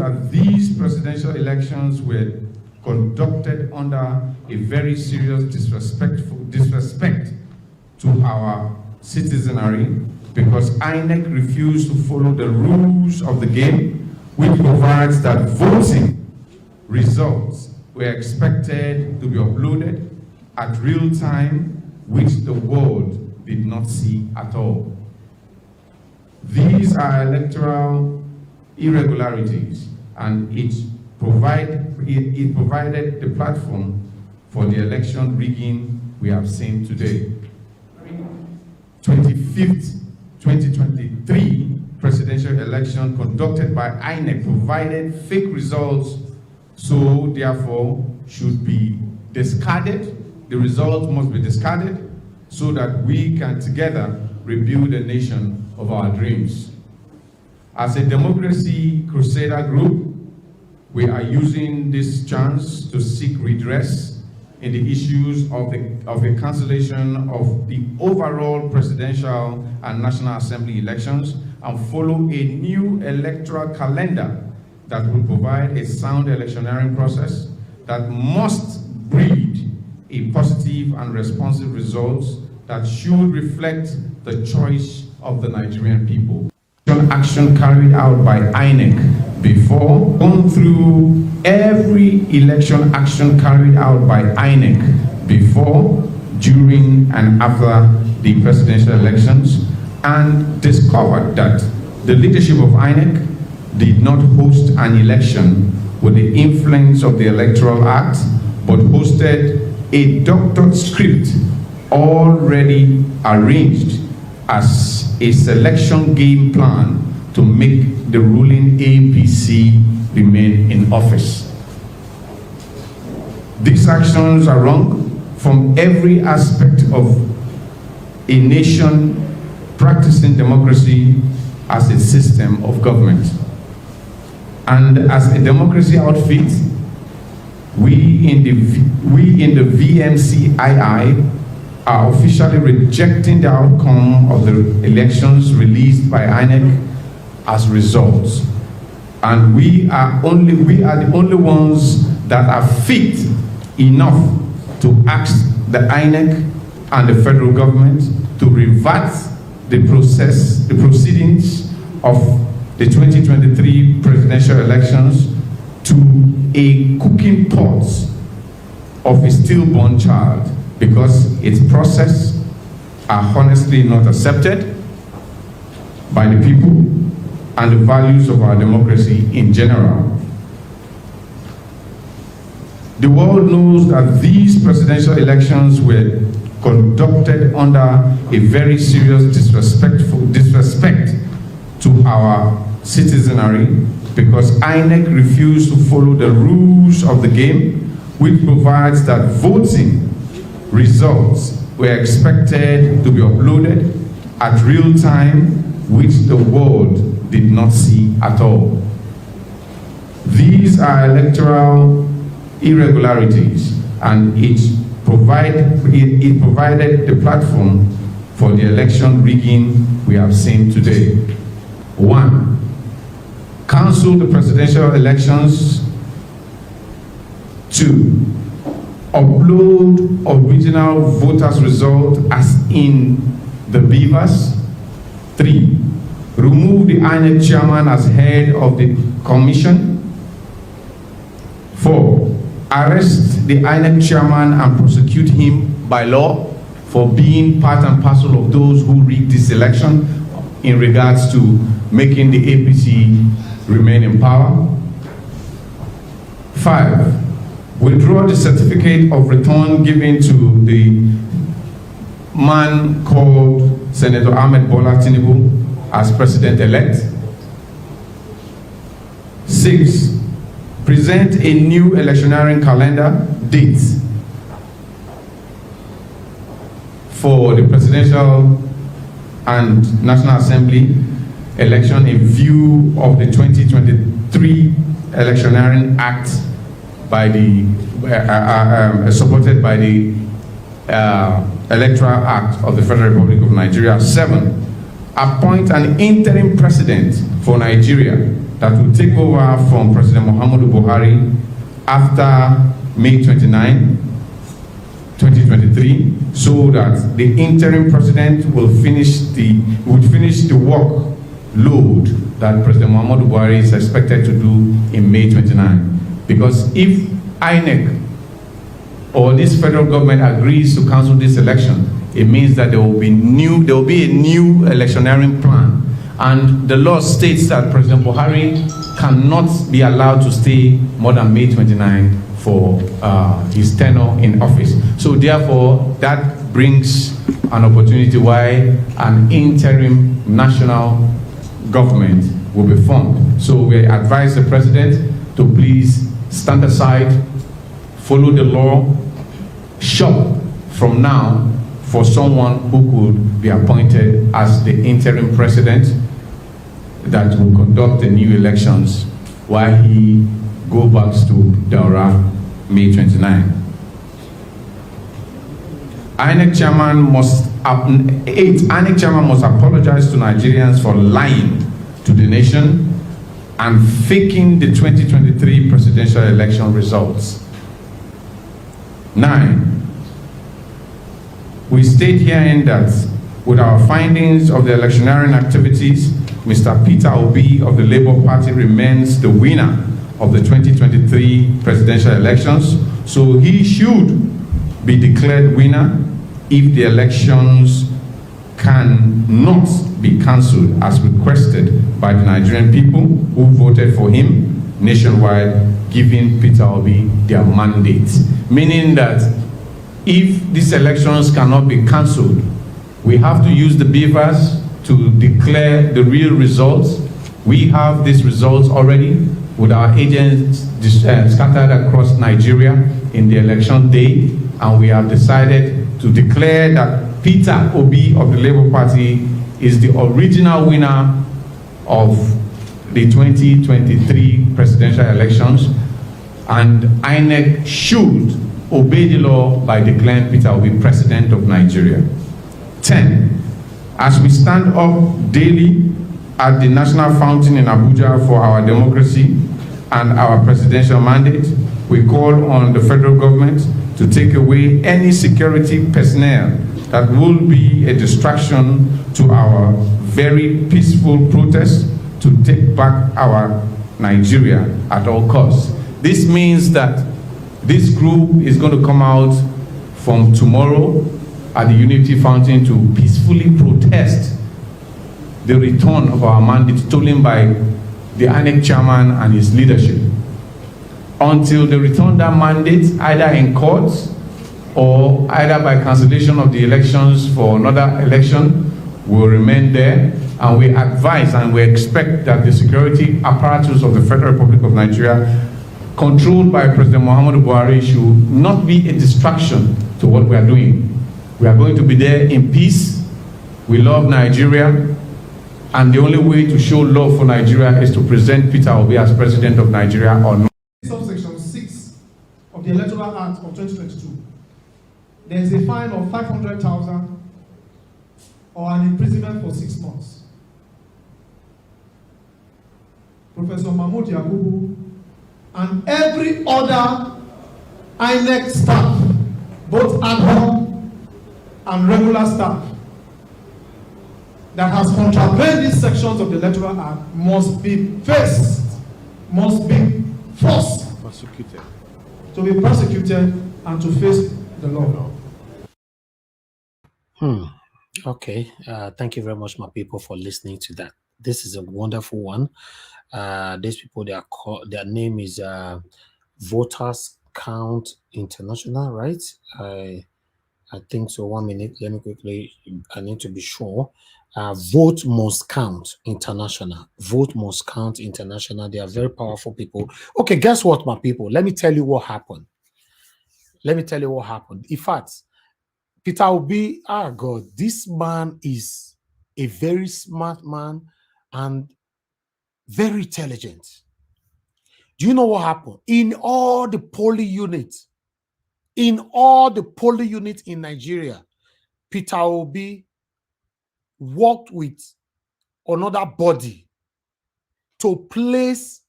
that these presidential elections were conducted under a very serious disrespect to our citizenry, because INEC refused to follow the rules of the game, which provides that voting results were expected to be uploaded at real time, which the world did not see at all. These are electoral irregularities, and it provided the platform for the election rigging we have seen today. 25th 2023 presidential election conducted by INEC provided fake results, so therefore should be discarded. The results must be discarded so that we can together rebuild the nation of our dreams. As a democracy crusader group, we are using this chance to seek redress in the issues of the cancellation of the overall presidential and National Assembly elections, and follow a new electoral calendar that will provide a sound electioneering process that must breed a positive and responsive results that should reflect the choice of the Nigerian people. Action carried out by INEC before, gone through every election action carried out by INEC before, during, and after the presidential elections, and discovered that the leadership of INEC did not host an election with the influence of the Electoral Act, but hosted a doctored script already arranged as a selection game plan to make the ruling APC remain in office. These actions are wrong from every aspect of a nation practicing democracy as a system of government. And as a democracy outfit, we in the VMCII are officially rejecting the outcome of the elections released by INEC as results. And we are the only ones that are fit enough to ask the INEC and the federal government to revert the proceedings of the 2023 presidential elections to a cooking pot of a stillborn child, because its process are honestly not accepted by the people and the values of our democracy in general. The world knows that these presidential elections were conducted under a very serious disrespect to our citizenry, because INEC refused to follow the rules of the game, which provides that voting results were expected to be uploaded at real time, which the world did not see at all. These are electoral irregularities, and it provided the platform for the election rigging we have seen today. 1. Cancel the presidential elections. 2. Upload original voters' result as in the BVAS. 3. Remove the INEC chairman as head of the commission. 4. Arrest the INEC chairman and prosecute him by law for being part and parcel of those who rigged this election in regards to making the APC remain in power. 5. Withdraw the certificate of return given to the man called Senator Ahmed Bola Tinubu as president-elect. 6. Present a new electioneering calendar date for the presidential and National Assembly election in view of the 2023 Electioneering Act by the supported by the Electoral Act of the Federal Republic of Nigeria. 7. Appoint an interim president for Nigeria that will take over from President Muhammadu Buhari after May 29, 2023, so that the interim president will finish the workload that President Muhammadu Buhari is expected to do in May 29. Because if INEC or this federal government agrees to cancel this election, it means that there will be a new electioneering plan. And the law states that President Buhari cannot be allowed to stay more than May 29 for his tenure in office. So therefore, that brings an opportunity why an interim national government will be formed. So we advise the president to please stand aside, follow the law, shop from now for someone who could be appointed as the interim president that will conduct the new elections while he goes back to Daura May 29. INEC chairman must apologize to Nigerians for lying to the nation and faking the 2023 presidential election results. 9. We state herein that with our findings of the electioneering activities, Mr. Peter Obi of the Labour Party remains the winner of the 2023 presidential elections, so he should be declared winner if the elections cannot be cancelled as requested by the Nigerian people who voted for him nationwide, giving Peter Obi their mandate. Meaning that if these elections cannot be cancelled, we have to use the BVAS to declare the real results. We have these results already with our agents scattered across Nigeria in the election day, and we have decided to declare that Peter Obi of the Labour Party is the original winner of the 2023 presidential elections, and INEC should obey the law by declaring Peter Obi president of Nigeria. 10. As we stand up daily at the National Fountain in Abuja for our democracy and our presidential mandate, we call on the federal government to take away any security personnel that will be a distraction to our very peaceful protest to take back our Nigeria at all costs. This means that this group is going to come out from tomorrow at the Unity Fountain to peacefully protest the return of our mandate stolen by the INEC chairman and his leadership. Until they return that mandate, either in courts or either by cancellation of the elections for another election, will remain there. And we advise and we expect that the security apparatus of the Federal Republic of Nigeria, controlled by President Muhammadu Buhari, should not be a distraction to what we are doing. We are going to be there in peace. We love Nigeria, and the only way to show love for Nigeria is to present Peter Obi as president of Nigeria or not. Subsection 6 of the Electoral Act of 2022, there is a fine of 500,000 or an imprisonment for 6 months. Professor Mahmoud Yakubu and every other INEC staff, both ad hoc and regular staff, that has contravened these sections of the Electoral Act must be faced, must be forced to be prosecuted and to face the law. Okay. Thank you very much, my people, for listening to that. This is a wonderful one. These people, their name is Voters Count International, right? I think so. 1 minute. Let me quickly. I need to be sure. Vote Must Count International. Vote Must Count International. They are very powerful people. Okay, guess what, my people? Let me tell you what happened. In fact, Peter Obi, God, this man is a very smart man and very intelligent. Do you know what happened? In all the polling units, in Nigeria, Peter Obi worked with another body to place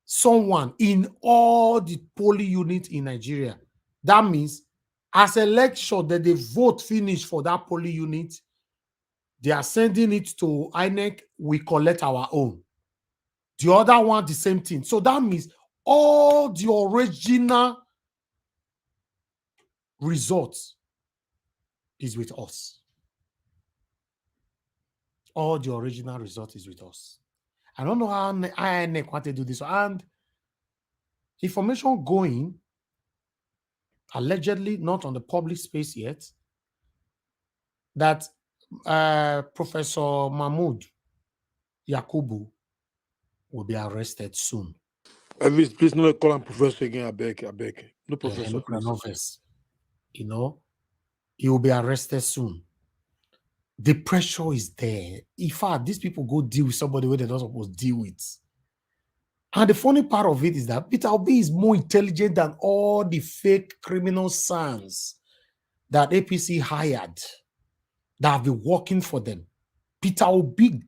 someone in all the polling units in Nigeria. That means as election that they vote finish for that polling unit, they are sending it to INEC, we collect our own. The other one, the same thing. So that means all the original results is with us. All the original result is with us. I don't know how INEC want to do this. And information going, allegedly not on the public space yet, that Professor Mahmoud Yakubu will be arrested soon. Elvis, please no call him professor again. I beg. No professor, please. You know, he will be arrested soon. The pressure is there. In fact, these people go deal with somebody where they're not supposed to deal with. And the funny part of it is that Peter Obi is more intelligent than all the fake criminal sons that APC hired that have been working for them. Peter Obi,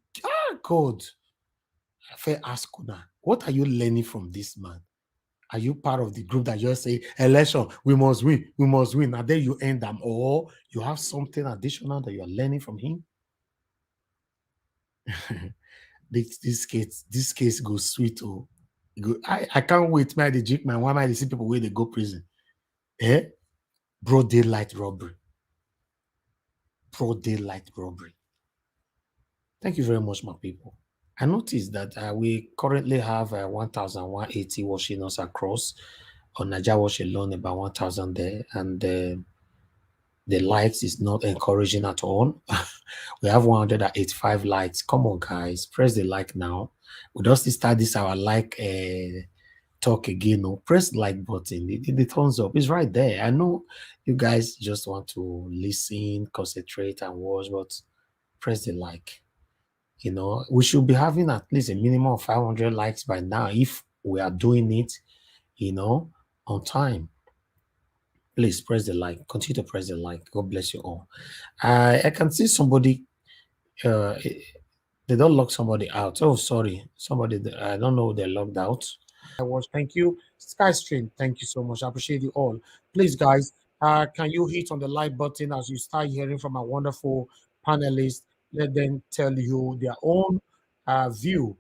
God. I feel ask Kuna, what are you learning from this man? Are you part of the group that just say, election, we must win, and then you end them, or you have something additional that you are learning from him? this case goes sweet. Oh, I can't wait. Why I see people where they go prison? Broad daylight robbery. Broad daylight robbery. Thank you very much, my people. I noticed that we currently have 1,180 watching us across. On Naija Watch alone, about 1,000 there, and the likes is not encouraging at all. We have 185 likes. Come on, guys, press the like now. We just start this our like talk again. No, press the like button. The thumbs up is right there. I know you guys just want to listen, concentrate, and watch, but press the like. You know, we should be having at least a minimum of 500 likes by now if we are doing it, you know, on time. Please press the like. Continue to press the like. God bless you all. I can see somebody. They don't lock somebody out. Oh, sorry. Somebody. I don't know. They're locked out. Thank you, Skystream. Thank you so much. I appreciate you all. Please, guys, can you hit on the like button as you start hearing from our wonderful panelists? Let them tell you their own view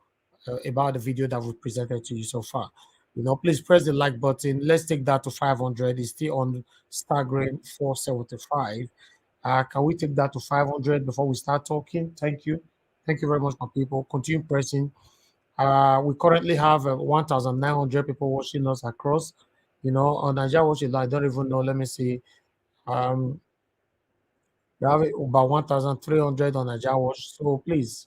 about the video that we presented to you so far. You know, please press the like button. Let's take that to 500. It's still on staggering 475. Can we take that to 500 before we start talking? Thank you. Thank you very much, my people. Continue pressing. We currently have 1,900 people watching us across. You know, on Naija Watch, I don't even know. Let me see. We have about 1,300 on Naija Watch. So please,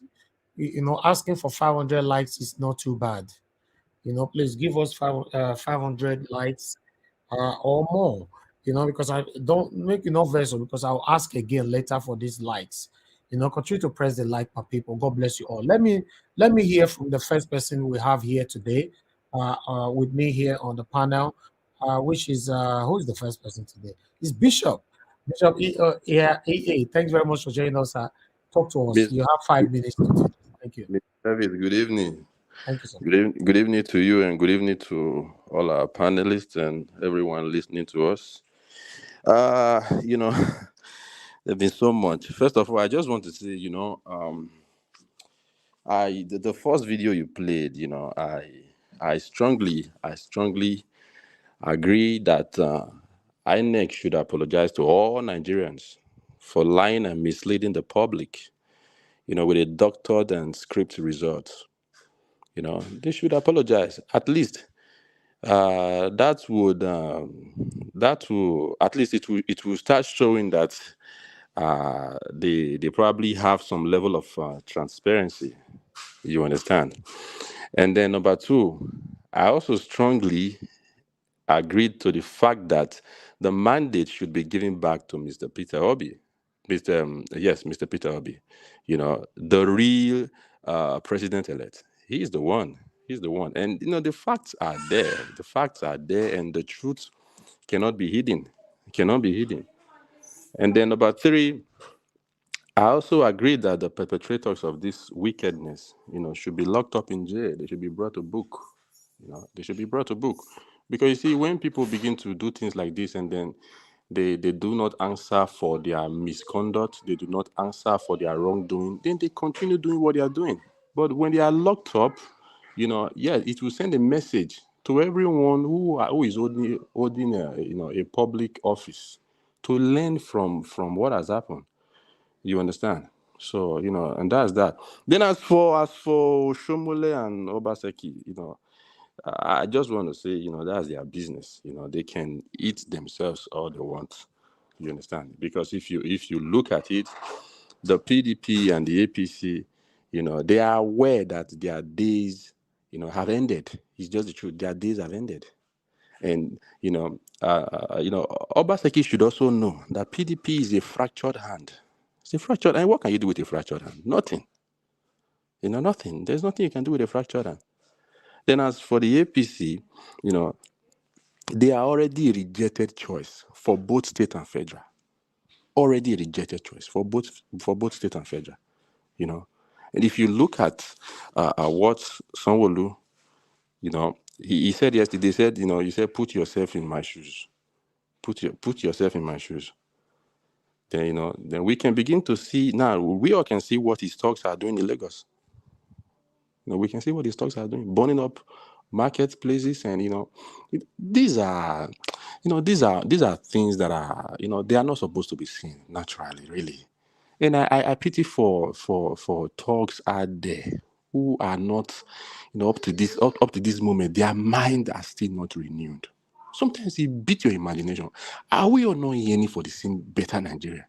you know, asking for 500 likes is not too bad. You know, please give us 500 likes or more. You know, because I don't make enough vessel because I'll ask again later for these likes. You know, continue to press the like, my people. God bless you all. Let me hear from the first person we have here today, with me here on the panel, which is who is the first person today? It's Bishop. Bishop, thanks very much for joining us. Talk to us. You have 5 minutes to do. Thank you. David, good evening. Thank you, sir. Good evening to you, and good evening to all our panelists and everyone listening to us. You know, there's been so much. First of all, I just want to say, you know, the first video you played, you know, I strongly agree that INEC should apologize to all Nigerians for lying and misleading the public, you know, with a doctored and scripted results. You know, they should apologize. At least that will at least it will start showing that they probably have some level of transparency. You understand? And then number two, I also strongly agreed to the fact that the mandate should be given back to Mr. Peter Obi. Mr. Peter Obi. You know, the real president-elect. He's the one. He's the one. And, you know, the facts are there. The facts are there, and the truth cannot be hidden. It cannot be hidden. And then number three, I also agree that the perpetrators of this wickedness, should be locked up in jail. They should be brought to book. They should be brought to book. Because you see, when people begin to do things like this and then they do not answer for their misconduct, they do not answer for their wrongdoing, then they continue doing what they are doing. But when they are locked up, it will send a message to everyone who is holding a public office to learn from what has happened. You understand? So, and that's that. Then as for Shomole and Obaseki, I just want to say, that's their business. They can eat themselves all they want. You understand? Because if you look at it, the PDP and the APC, they are aware that their days, have ended. It's just the truth. Their days have ended. And Obaseki should also know that PDP is a fractured hand. It's a fractured, and what can you do with a fractured hand? Nothing. Nothing. There's nothing you can do with a fractured hand. Then as for the APC, they are already a rejected choice for both state and federal. Already a rejected choice for both state and federal. And if you look at what Sanwo-Olu, he said yesterday, he said, put yourself in my shoes. Put yourself in my shoes. Then, then we can begin to see, now we all can see what his talks are doing in Lagos. We can see what his talks are doing, burning up marketplaces, and these are things that are they are not supposed to be seen naturally, really. And I pity for talks out there who are not up to this moment, their mind are still not renewed. Sometimes it beats your imagination. Are we all not yearning for the same better Nigeria?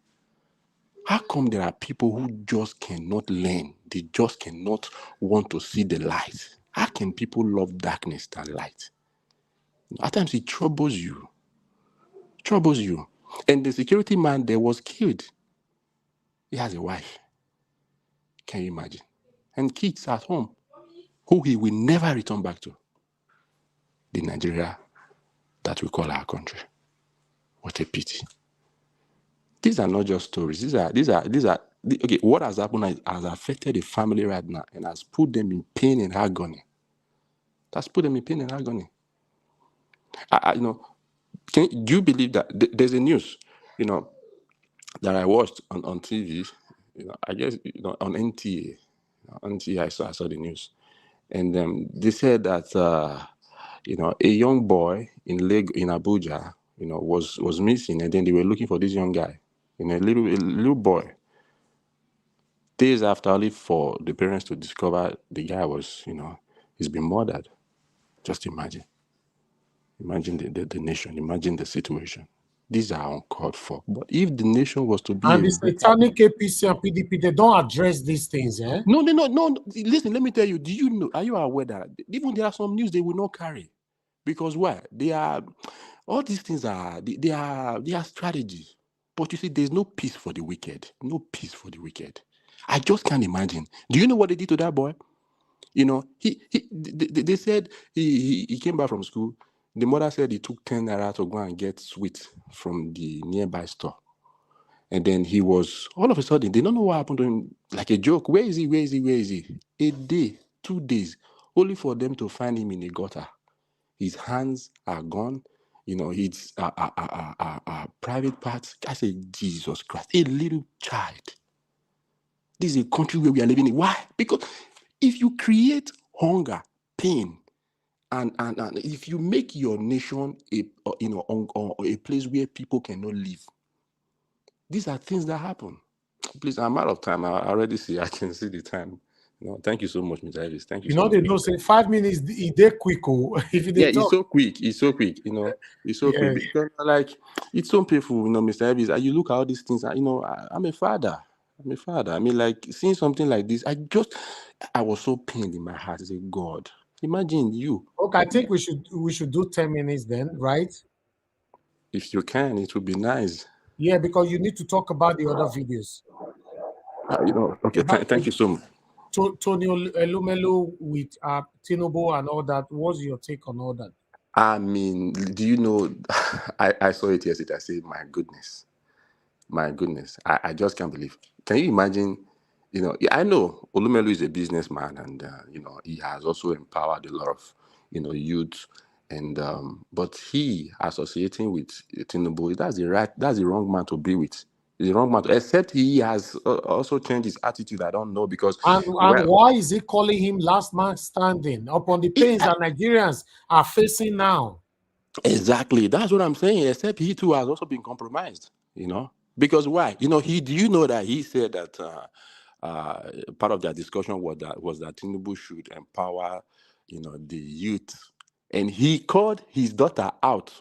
How come there are people who just cannot learn? They just cannot want to see the light. How can people love darkness than light? At times it troubles you. And the security man there was killed. He has a wife. Can you imagine? And kids at home who he will never return back to. The Nigeria that we call our country. What a pity. These are not just stories. These are okay. What has happened has affected the family right now and has put them in pain and agony. Do you believe that there's a news, that I watched on TV, I guess, on NTA, I saw the news, and they said that a young boy in Abuja, was missing, and then they were looking for this young guy, a little boy. Days after, only for the parents to discover the guy was, he's been murdered. Just imagine. Imagine the nation. Imagine the situation. These are uncalled for. But if the nation was to be and the satanic APC and PDP, they don't address these things, eh? No. Listen, let me tell you. Are you aware that even there are some news they will not carry? Because why? All these things are strategies. But you see, there's no peace for the wicked. No peace for the wicked. I just can't imagine. Do you know what they did to that boy? They said he came back from school. The mother said he took 10 naira to go and get sweets from the nearby store. And then he was, all of a sudden, they don't know what happened to him, like a joke. Where is he? A day, 2 days, only for them to find him in a gutter. His hands are gone. His private parts. I say, Jesus Christ, a little child. This is a country where we are living in. Why? Because if you create hunger, pain, and if you make your nation a place where people cannot live, these are things that happen. Please, I'm out of time. I already see. I can see the time. Thank you so much, Mr. Elvis. Thank you. So they don't say 5 minutes. They quick. If they it's so quick. It's so quick. It's so quick because it's so painful. Mr. Elvis. You look at all these things. I'm a father. I mean, like seeing something like this. I was so pained in my heart. I said, God, imagine you. Okay, I think we should do 10 minutes then, right? If you can, it would be nice. Yeah, because you need to talk about the other videos. Okay. Thank you so much. Tony Elumelu with Tinubu and all that. What's your take on all that? I mean, do you know? I saw it yesterday. I said, my goodness. My goodness, I just can't believe. Can you imagine? I know Olumelu is a businessman, and he has also empowered a lot of youth, and but he associating with Tinubu, that's the wrong man to be with. He's the wrong man, except he has also changed his attitude. I don't know because And why is he calling him last man standing upon the pains that Nigerians are facing now? Exactly. That's what I'm saying. Except he too has also been compromised, Because why? Do you know that he said that part of their discussion was that Tinubu should empower, the youth. And he called his daughter out,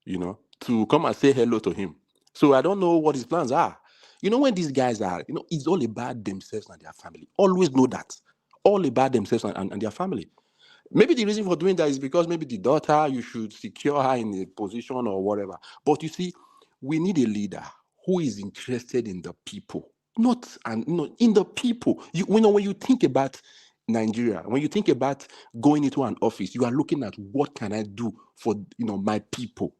to come and say hello to him. So I don't know what his plans are. When these guys are, it's all about themselves and their family. Always know that. All about themselves and their family. Maybe the reason for doing that is because maybe the daughter, you should secure her in a position or whatever. But you see, we need a leader who is interested in the people, not in the people. When you think about Nigeria, when you think about going into an office, you are looking at what can I do for my people.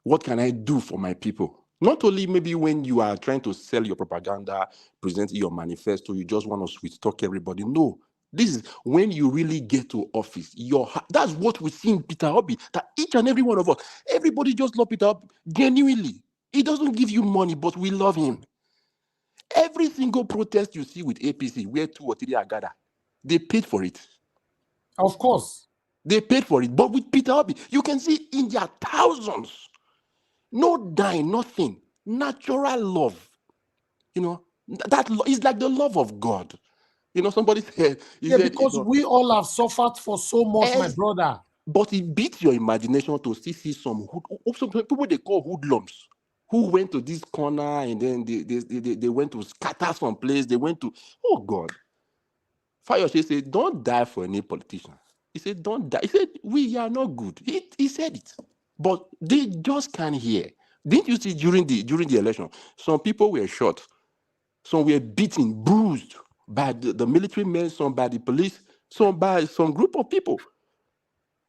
What can I do for my people? Not only maybe when you are trying to sell your propaganda, present your manifesto, you just want to sweet talk everybody. No. This is when you really get to office. That's what we see in Peter Obi, that each and every one of us, everybody just love Peter Obi genuinely. He doesn't give you money, but we love him. Every single protest you see with APC, where 2 or 3 are gathered, they paid for it. Of course. They paid for it. But with Peter Obi, you can see in their thousands. No dying, nothing. Natural love. That is like the love of God. Somebody said, because we all have suffered for so much, my brother. But it beats your imagination to see some people they call hoodlums who went to this corner and then they went to scatter some place. They went to, oh God. Fayose said, don't die for any politician. He said, don't die. He said, we are not good. He said it. But they just can't hear. Didn't you see during the election, some people were shot, some were beaten, bruised by the military men, some by the police, some by some group of people.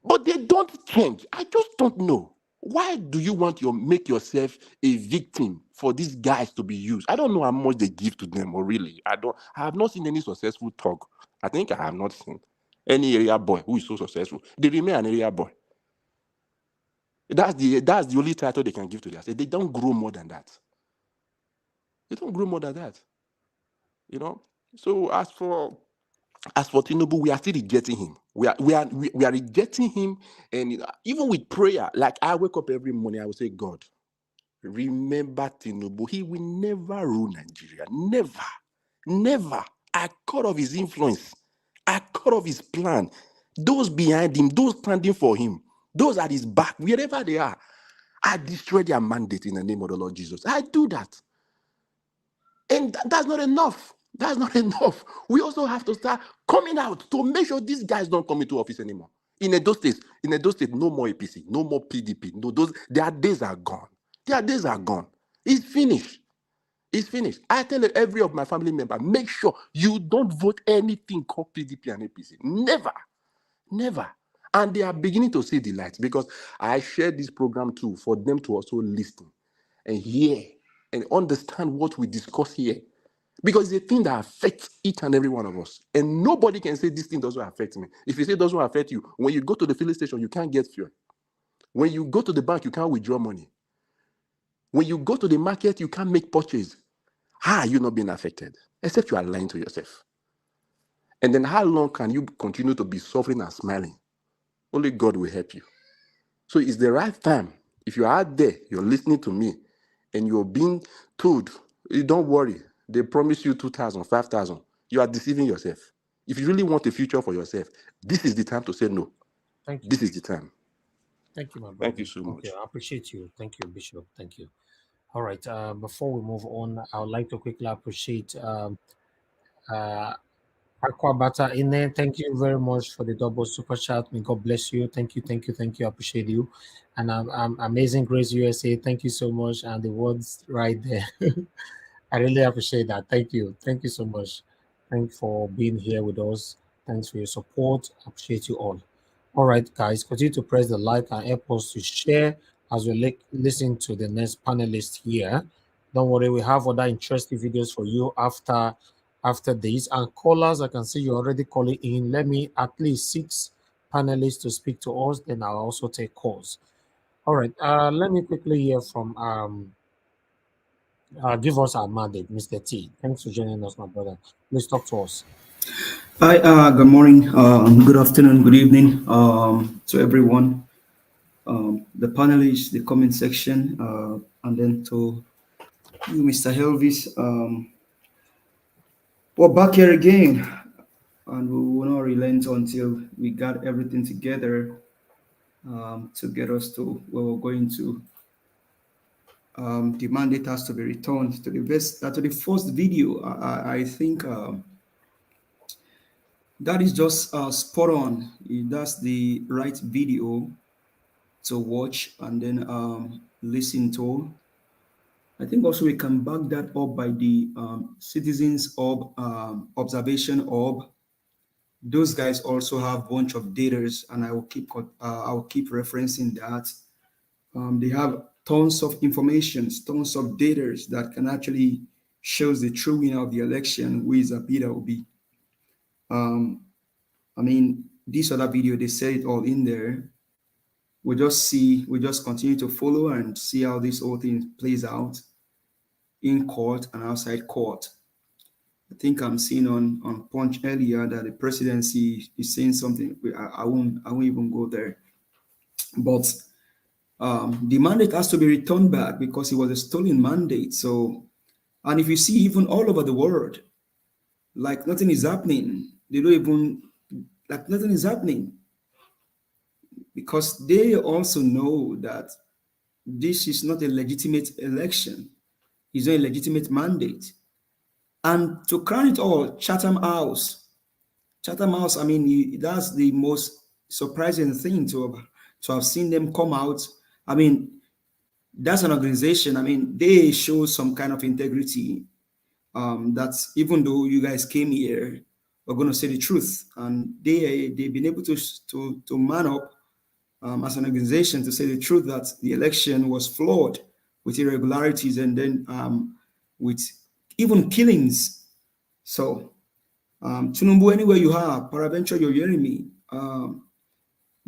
But they don't change. I just don't know. Why do you want to make yourself a victim for these guys to be used? I don't know how much they give to them, or really. I have not seen any successful talk. I think I have not seen any area boy who is so successful. They remain an area boy. That's the only title they can give to themselves. They don't grow more than that. They don't grow more than that. So as for Tinubu, we are still rejecting him. We are rejecting him, and even with prayer, like I wake up every morning, I will say, God, remember Tinubu. He will never rule Nigeria. Never. I cut off his influence. I cut off his plan. Those behind him, those standing for him, those at his back, wherever they are, I destroy their mandate in the name of the Lord Jesus. I do that. And that's not enough. That's not enough. We also have to start coming out to make sure these guys don't come into office anymore. In Edo State, no more APC, no more PDP. No, their days are gone. Their days are gone. It's finished. It's finished. I tell every of my family member, make sure you don't vote anything called PDP and APC. Never. And they are beginning to see the light, because I share this program too for them to also listen and hear and understand what we discuss here. Because it's a thing that affects each and every one of us. And nobody can say this thing doesn't affect me. If you say it doesn't affect you, when you go to the filling station, you can't get fuel. When you go to the bank, you can't withdraw money. When you go to the market, you can't make purchase. How are you not being affected? Except you are lying to yourself. And then how long can you continue to be suffering and smiling? Only God will help you. So it's the right time. If you're out there, you're listening to me, and you're being told, don't worry, they promise you 2,000, 5,000. You are deceiving yourself. If you really want a future for yourself, this is the time to say no. Thank you. This is the time. Thank you, my brother. Thank you so much. I appreciate you. Thank you, Bishop. Thank you. All right. Before we move on, I would like to quickly appreciate Aquabata in there. Thank you very much for the double super chat. May God bless you. Thank you. I appreciate you. And Amazing Grace USA. Thank you so much. And the words right there. I really appreciate that. Thank you. Thank you so much. Thanks for being here with us. Thanks for your support. Appreciate you all. All right, guys, continue to press the like and help us to share as we listen to the next panelist here. Don't worry, we have other interesting videos for you after this. And callers, I can see you already calling in. Let me at least 6 panelists to speak to us, then I'll also take calls. All right. Let me quickly hear from give us our mandate, Mr. T. Thanks for joining us, my brother. Please talk to us. Hi, good morning, good afternoon, good evening to everyone, the panelists, the comment section, and then to you, Mr. Helvis. We're back here again, and we will not relent until we got everything together to get us to where we're going to. The mandate has to be returned to the first video. I think that is just spot on. That's the right video to watch and then listen to. I think also we can back that up by the citizens of observation of. Those guys also have a bunch of data, and I will keep referencing that. They have tons of information, tons of data that can actually shows the true winner of the election, who is Peter Obi. I mean, this other video, they said it all in there. We just continue to follow and see how this whole thing plays out in court and outside court. I think I'm seeing on Punch earlier that the presidency is saying something. I won't even go there. But the mandate has to be returned back because it was a stolen mandate. So, and if you see even all over the world, like nothing is happening. They don't even, like nothing is happening. Because they also know that this is not a legitimate election. It's not a legitimate mandate. And to crown it all, Chatham House, I mean, that's the most surprising thing to have seen them come out. I mean, that's an organization. I mean, they show some kind of integrity. That's even though you guys came here, we're going to say the truth. And they've been able to man up as an organization to say the truth that the election was flawed with irregularities and then with even killings. So, Tinubu, anywhere you are, peradventure you're hearing me,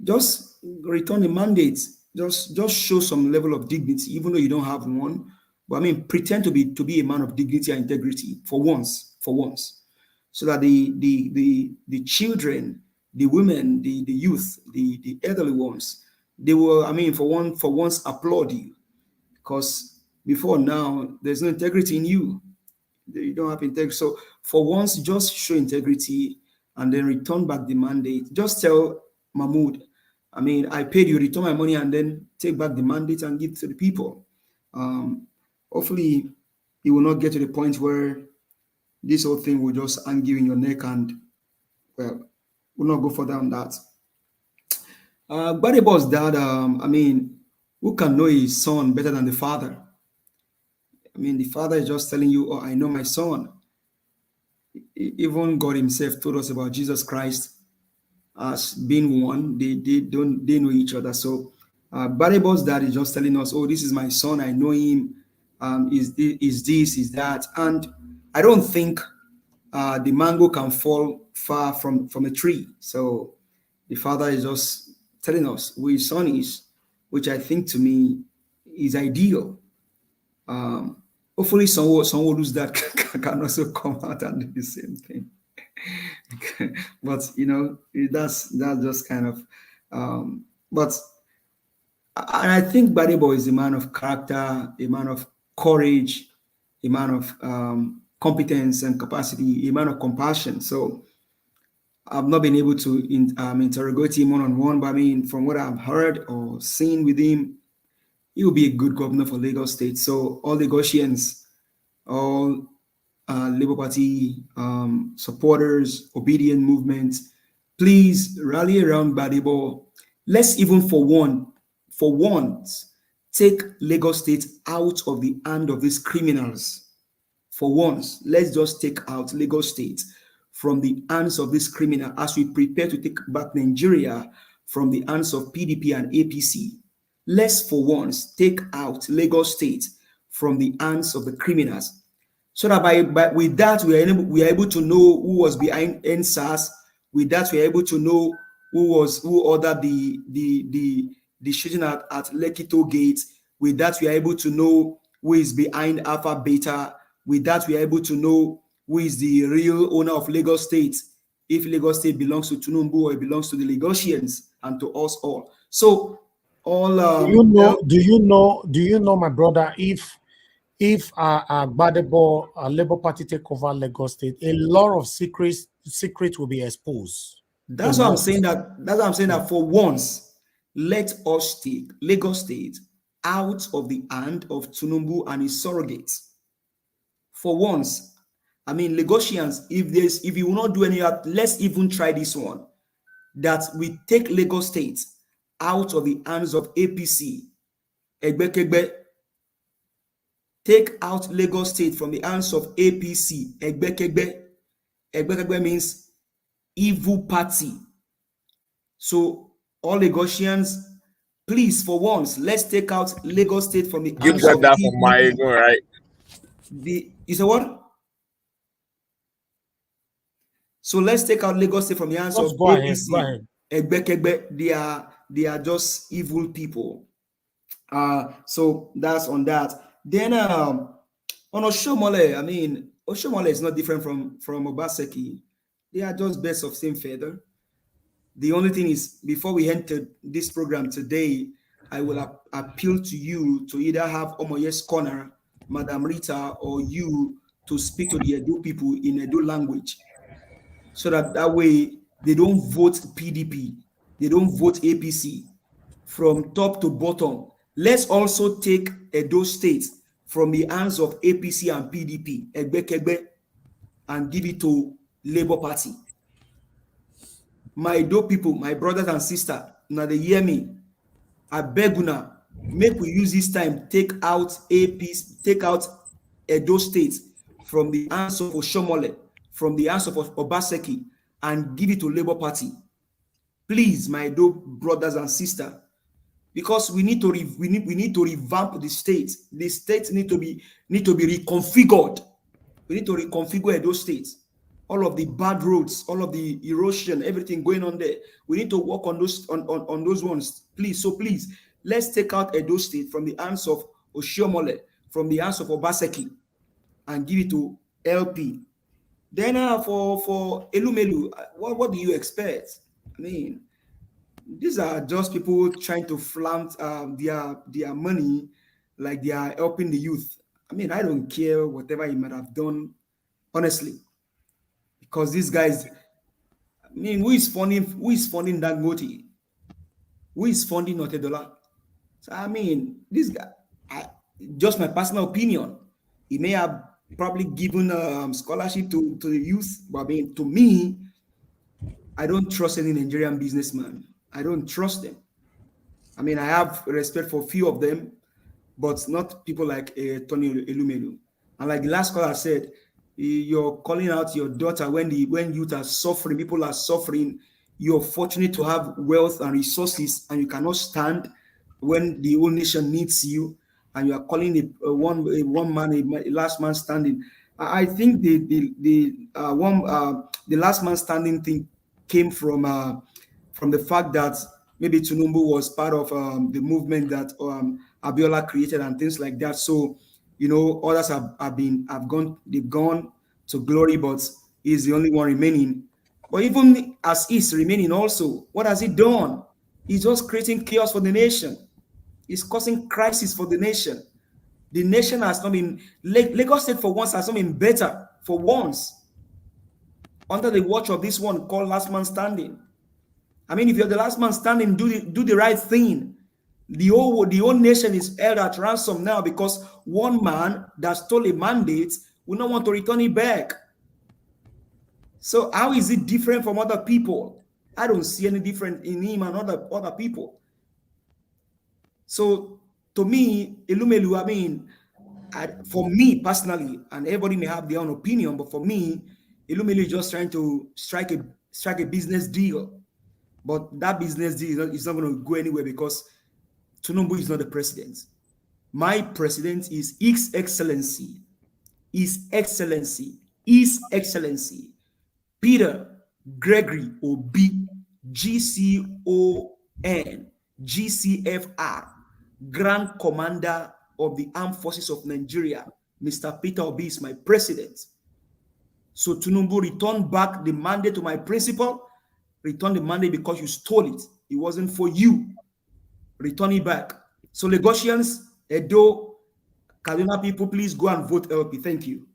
just return the mandate. Just show some level of dignity, even though you don't have one. But I mean, pretend to be a man of dignity and integrity for once, so that the children, the women, the youth, the elderly ones, they will, I mean, for once applaud you, because before now there's no integrity in you. You don't have integrity. So for once, just show integrity and then return back the mandate. Just tell Mahmoud, I mean, I paid you, return my money, and then take back the mandate and give it to the people. Hopefully, it will not get to the point where this whole thing will just hang you in your neck and, well, we'll not go further on that. Gbadebo's dad, I mean, who can know his son better than the father? I mean, the father is just telling you, oh, I know my son. Even God himself told us about Jesus Christ as being one. They know each other. So Gbadebo's dad is just telling us, oh, this is my son, I know him. Is this, is that. And I don't think the mango can fall far from a tree. So the father is just telling us who his son is, which I think to me is ideal. Hopefully someone who's that can also come out and do the same thing. But you know, that's just kind of but I think Gbadebo is a man of character, a man of courage, a man of competence and capacity, a man of compassion. So I've not been able to interrogate him one-on-one, but I mean, from what I've heard or seen with him, he will be a good governor for Lagos State. So all Lagosians, all Labour Party supporters, obedient movement, please rally around Gbadebo. Let's even for once, take Lagos State out of the hand of these criminals. For once, let's just take out Lagos State from the hands of this criminal as we prepare to take back Nigeria from the hands of PDP and APC. Let's for once take out Lagos State from the hands of the criminals. So that with that we are able to know who was behind NSAS. With that we are able to know who ordered the shooting at Lekki Gate. With that we are able to know who is behind Alpha Beta. With that we are able to know who is the real owner of Lagos State, if Lagos State belongs to Tinubu or it belongs to the Lagosians and to us all. So all do you know, my brother, if Gbadebo Labour Party take over Lagos State, a lot of secrets will be exposed. That's why I'm saying that for once, let us take Lagos State out of the hand of Tinubu and his surrogates. For once, I mean, Lagosians, if you will not do any, let's even try this one. That we take Lagos State out of the hands of APC. Egbekegbe. Take out Lagos State from the hands of APC. Egbekegbe. Egbekegbe means evil party. So all Lagosians, please, for once, let's take out Lagos State from the hands of that from my ego, right? You say what? So let's take out Lagos State from the hands of APC. Egbekegbe, they are just evil people. So that's on that. Then on Oshomole, I mean, Oshomole is not different from Obaseki. They are just birds of same feather. The only thing is, before we enter this program today, I will appeal to you to either have Omoye's Corner, Madam Rita, or you to speak to the Edo people in Edo language, so that way they don't vote PDP, they don't vote APC from top to bottom. Let's also take Edo State from the hands of APC and PDP, Egbekegbe, and give it to Labour Party. My Edo people, my brothers and sisters, now they hear me. I beg you, make we use this time, take out APC, take out Edo State from the hands of Oshomole, from the hands of Obaseki, and give it to Labour Party. Please, my Edo brothers and sisters, because we need to revamp the state. The state need to be reconfigured. We need to reconfigure Edo State. All of the bad roads, all of the erosion, everything going on there. We need to work on those on those ones, please. So please, let's take out Edo State from the hands of Oshiomhole, from the hands of Obaseki, and give it to LP. Then for Elumelu, what do you expect? I mean, these are just people trying to flaunt their money like they are helping the youth. I mean, I don't care whatever he might have done, honestly, because these guys. I mean, who is funding Dangote? Who is funding Otedola? So I mean, this guy. Just my personal opinion. He may have probably given scholarship to the youth, but I mean, to me, I don't trust any Nigerian businessman. I don't trust them. I mean, I have respect for a few of them, but not people like Tony Elumelu. And like the last caller said, you're calling out your daughter when youth are suffering, people are suffering. You're fortunate to have wealth and resources, and you cannot stand when the whole nation needs you, and you are calling one man a last man standing. I think the last man standing thing came from the fact that maybe Tinubu was part of the movement that Abiola created and things like that. So, you know, others they've gone to glory, but he's the only one remaining. But even as he's remaining also, what has he done? He's just creating chaos for the nation. He's causing crisis for the nation. The nation has not been, Lagos State for once has not been better for once under the watch of this one called last man standing. I mean, if you're the last man standing, do the right thing. The whole nation is held at ransom now because one man that stole a mandate will not want to return it back. So how is it different from other people? I don't see any difference in him and other people. So to me, Elumelu, I mean, for me personally, and everybody may have their own opinion, but for me, Elumelu is just trying to strike a business deal. But that business deal is not going to go anywhere because Tinubu is not the president. My president is His Excellency, His Excellency, His Excellency Peter Gregory Obi, GCON, GCFR, Grand Commander of the Armed Forces of Nigeria. Mr. Peter Obi is my president. So Tinubu, return back the mandate to my principal. Return the mandate because you stole it. It wasn't for you. Return it back. So Lagosians, Edo, Kaduna people, please go and vote LP. Thank you.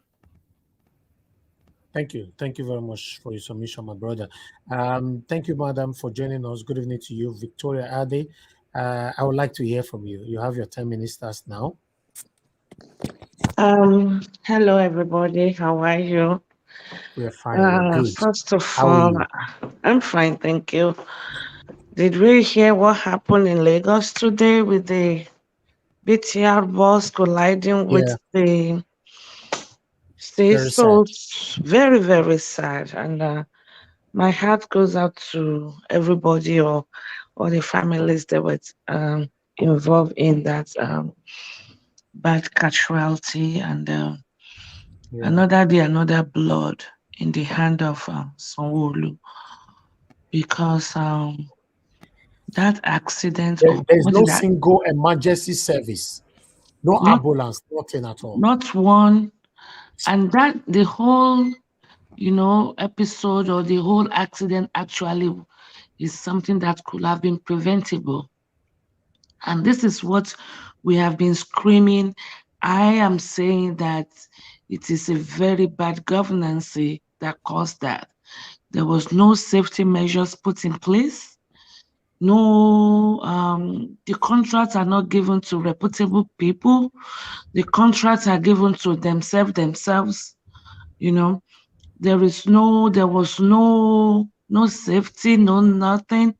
Thank you. Thank you very much for your submission, my brother. Thank you, madam, for joining us. Good evening to you, Victoria Ade. I would like to hear from you. You have your 10 minutes starts now. Hello, everybody. How are you? We're fine. We're good. First of How are all, you? I'm fine, thank you. Did we hear what happened in Lagos today with the BTR bus colliding with the state? Very So sad. it's very, very sad. And my heart goes out to everybody or the families that were involved in that bad casualty. And another day, another blood in the hand of Sanwo-Olu, because that accident There's no single emergency service, no ambulance, nothing at all. Not one. And that the whole, episode or the whole accident actually is something that could have been preventable. And this is what we have been screaming. I am saying that it is a very bad governance that caused that. There was no safety measures put in place. No, the contracts are not given to reputable people. The contracts are given to themselves. There was no safety, no nothing,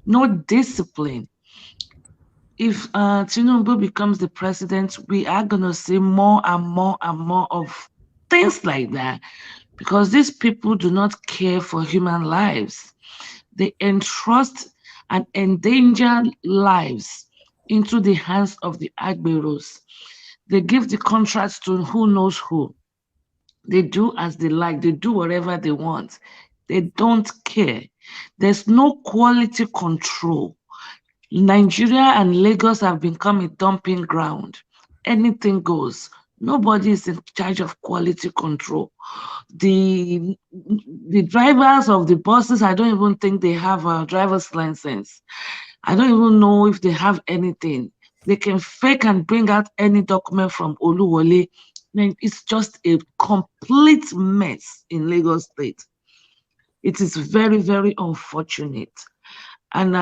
no discipline. If Tinubu becomes the president, we are going to see more and more and more of things like that, because these people do not care for human lives. They entrust and endanger lives into the hands of the Agberos. They give the contracts to who knows who. They do as they like. They do whatever they want. They don't care. There's no quality control. Nigeria and Lagos have become a dumping ground. Anything goes. Nobody is in charge of quality control. The drivers of the buses, I don't even think they have a driver's license. I don't even know if they have anything. They can fake and bring out any document from Oluwole. It's just a complete mess in Lagos State. It is very, very unfortunate. And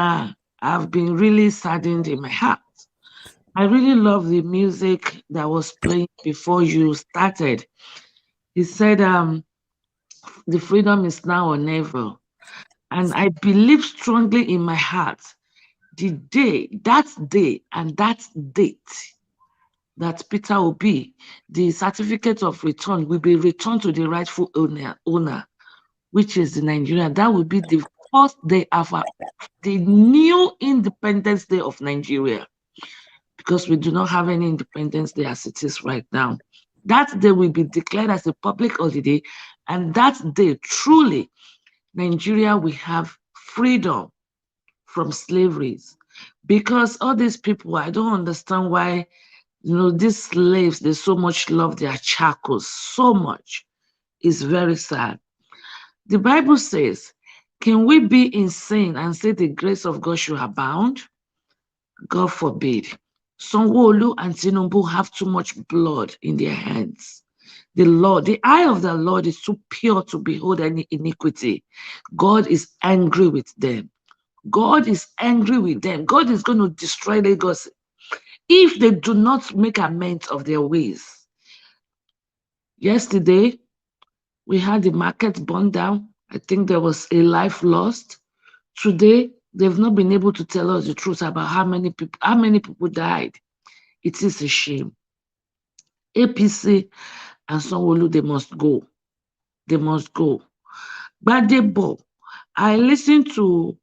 I've been really saddened in my heart. I really love the music that was playing before you started. He said, the freedom is now or never. And I believe strongly in my heart, that day and that date, that Peter Obi, the certificate of return will be returned to the rightful owner, which is the Nigeria. That will be the first day of the new Independence Day of Nigeria, because we do not have any Independence Day as it is right now. That day will be declared as a public holiday, and that day, truly, Nigeria will have freedom from slavery. Because all these people, I don't understand why, these slaves, they so much love their charcoal, so much. It's very sad. The Bible says, can we be in sin and say the grace of God should abound? God forbid. Sanwo-Olu and Tinubu have too much blood in their hands. The eye of the Lord is too pure to behold any iniquity. God is angry with them. God is angry with them. God is going to destroy Lagos if they do not make amends of their ways. Yesterday, we had the market burned down. I think there was a life lost. Today, they've not been able to tell us the truth about how many people died. It is a shame. APC and Sanwo-Olu, they must go. They must go. Gbadebo, I listened to,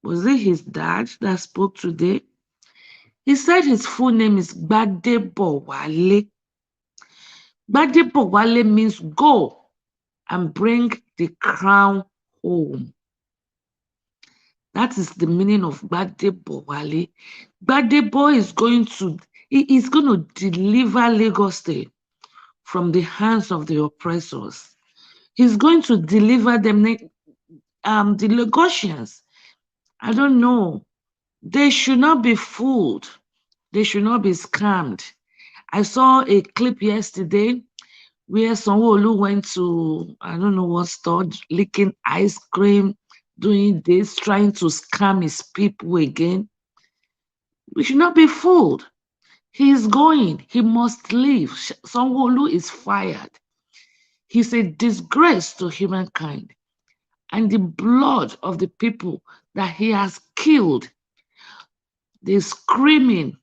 was it his dad that spoke today? He said his full name is Gbadebo Wale. Gbadebo Wale means go and bring the crown home. That is the meaning of Gbadebo Wale. Gbadebo is going to deliver Lagos State from the hands of the oppressors. He's going to deliver them, the Lagosians. I don't know. They should not be fooled. They should not be scammed. I saw a clip yesterday where Sanwo-Olu went to, I don't know what store, licking ice cream, doing this, trying to scam his people again. We should not be fooled. He is going. He must leave. Sanwo-Olu is fired. He's a disgrace to humankind. And the blood of the people that he has killed, they're screaming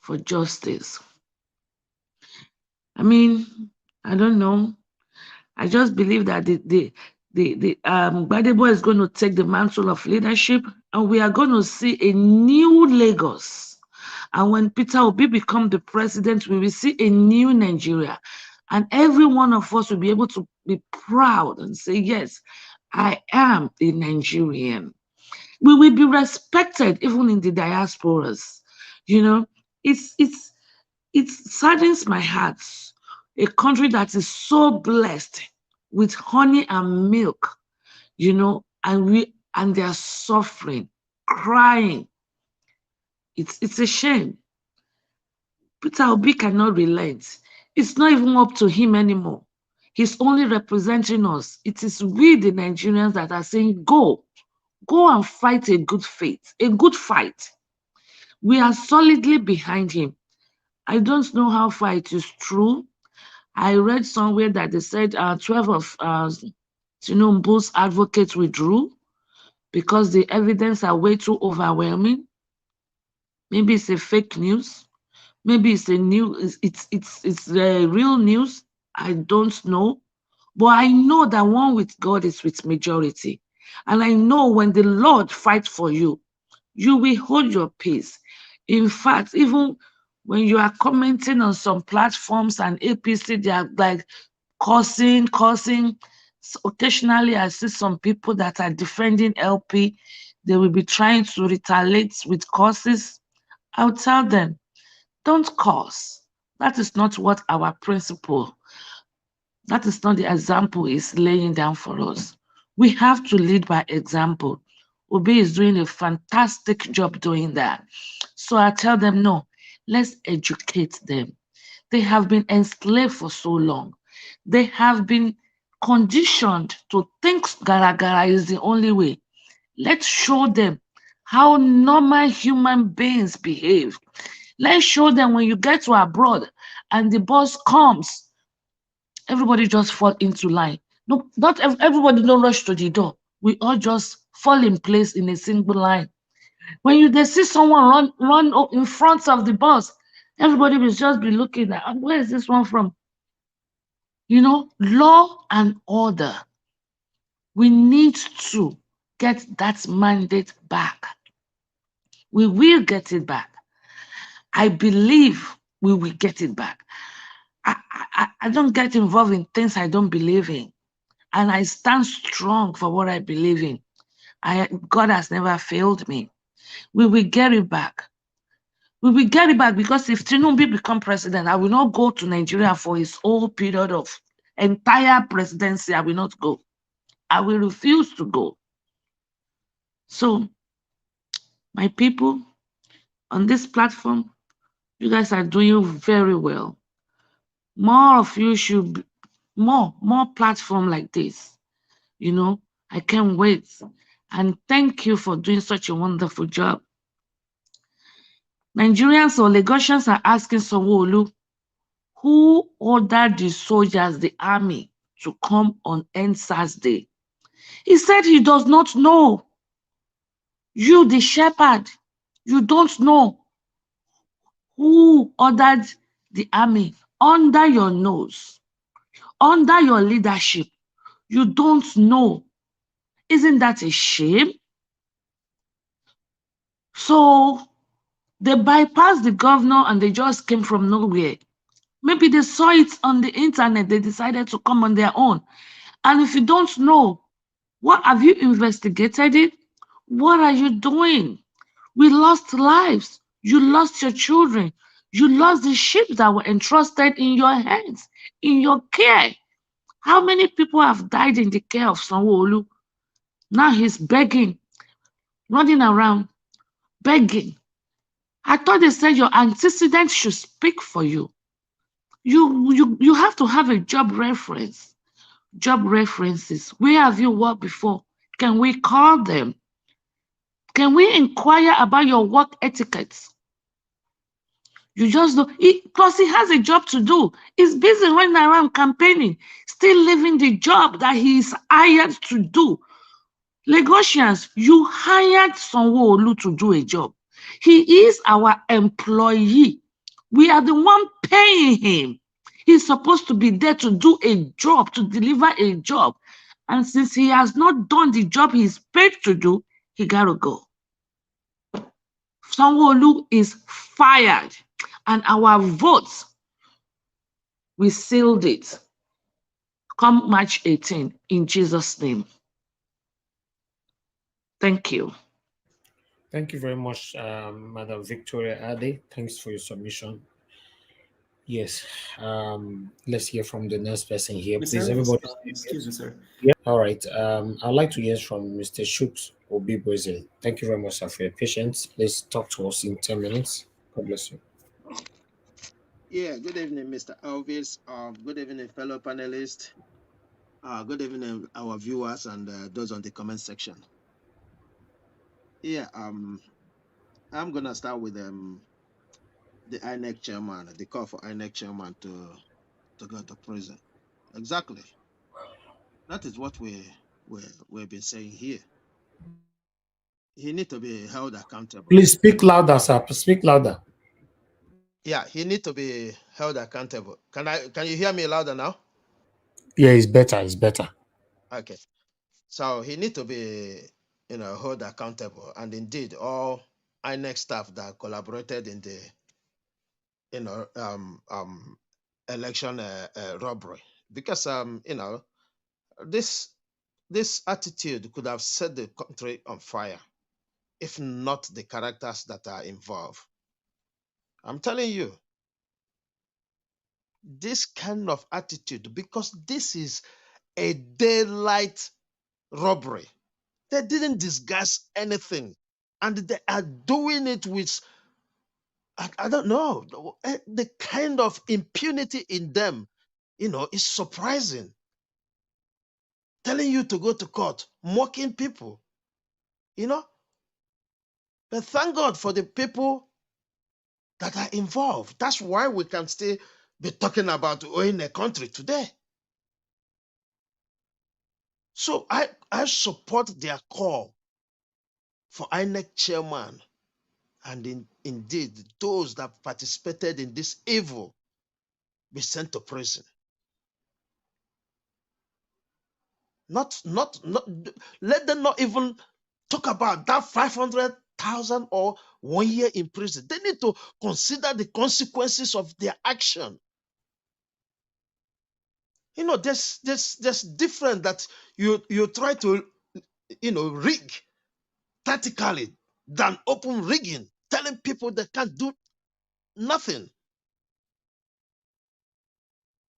for justice. I mean, I don't know. I just believe that Gbadebo is going to take the mantle of leadership, and we are going to see a new Lagos. And when Peter Obi becomes the president, we will see a new Nigeria. And every one of us will be able to be proud and say, yes, I am a Nigerian. We will be respected even in the diasporas. You know, it saddens my heart. A country that is so blessed with honey and milk, you know, and they are suffering, crying. It's a shame. Peter Obi cannot relent. It's not even up to him anymore. He's only representing us. It is we, the Nigerians, that are saying, go and fight a good fight. We are solidly behind him. I don't know how far it is true. I read somewhere that they said 12 of Tinubu's advocates withdrew because the evidence are way too overwhelming. Maybe it's a fake news. Maybe it's it's real news. I don't know. But I know that one with God is with majority. And I know when the Lord fights for you, you will hold your peace. In fact, even when you are commenting on some platforms and APC, they are like cursing. So occasionally, I see some people that are defending LP. They will be trying to retaliate with curses. I'll tell them, don't curse. That is not what our principle, that is not the example is laying down for us. We have to lead by example. Obi is doing a fantastic job doing that. So I tell them, no, let's educate them. They have been enslaved for so long. They have been conditioned to think gara is the only way. Let's show them how normal human beings behave. Let's show them when you get to abroad and the bus comes, everybody just fall into line. No, not everybody don't rush to the door. We all just fall in place in a single line. When they see someone run in front of the bus, everybody will just be looking at, where is this one from? You know, law and order. We need to get that mandate back. We will get it back. I believe we will get it back. I don't get involved in things I don't believe in. And I stand strong for what I believe in. God has never failed me. We will get it back. We will get it back because if Tinubu become president, I will not go to Nigeria for his whole period of entire presidency. I will not go. I will refuse to go. So, my people on this platform, you guys are doing very well. More of you should be, more platform like this. You know, I can't wait. And thank you for doing such a wonderful job. Nigerians or Lagosians are asking Sanwo-Olu, who ordered the soldiers, the army, to come on NSAS Day? He said he does not know. You, the shepherd, you don't know who ordered the army under your nose, under your leadership. You don't know. Isn't that a shame? So They bypassed the governor and they just came from nowhere. Maybe they saw it on the internet. They decided to come on their own. And if you don't know, what have you investigated it? What are you doing? We lost lives. You lost your children. You lost the sheep that were entrusted in your hands, in your care. How many people have died in the care of Sanwo-Olu? Now he's begging, running around, begging. I thought they said your antecedents should speak for you. You have to have a job reference, job references. Where have you worked before? Can we call them? Can we inquire about your work etiquettes? You just don't. Plus, he has a job to do. He's busy running around campaigning, still leaving the job that he is hired to do. Lagosians, you hired Sanwo-Olu to do a job. He is our employee. We are the one paying him. He's supposed to be there to do a job, to deliver a job. And since he has not done the job he's paid to do, he gotta go. Sanwo-Olu is fired. And our votes, we sealed it. Come March 18, in Jesus' name. Thank you. Thank you very much, Madam Victoria Ade. Thanks for your submission. Yes. Let's hear from the next person here. Please, everybody. Excuse me, sir. Yeah. All right. I'd like to hear from Mr. Shooks Obiboze. Thank you very much, sir, for your patience. Please talk to us in 10 minutes. God bless you. Yeah, good evening, Mr. Elvis. Good evening, fellow panelists. Good evening, our viewers and those on the comment section. Yeah, I'm gonna start with the INEC chairman, the call for INEC chairman to go to prison. Exactly. That is what we've been saying here. He needs to be held accountable. Please speak louder, sir. Speak louder. Yeah, he needs to be held accountable. Can you hear me louder now? Yeah, it's better. It's better. Okay. So he needs to be, held accountable. And indeed, all INEC staff that collaborated in the, election robbery, because this attitude could have set the country on fire, if not the characters that are involved. I'm telling you, this kind of attitude, because this is a daylight robbery. They didn't disguise anything, and they are doing it with, I don't know, the kind of impunity in them, is surprising. Telling you to go to court, mocking people, But thank God for the people that are involved. That's why we can still be talking about owning a country today. So I support their call for INEC chairman and indeed those that participated in this evil be sent to prison. Not let them not even talk about that 500,000 or 1 year in prison. They need to consider the consequences of their action. There's different that you try to rig tactically than open rigging, telling people they can't do nothing.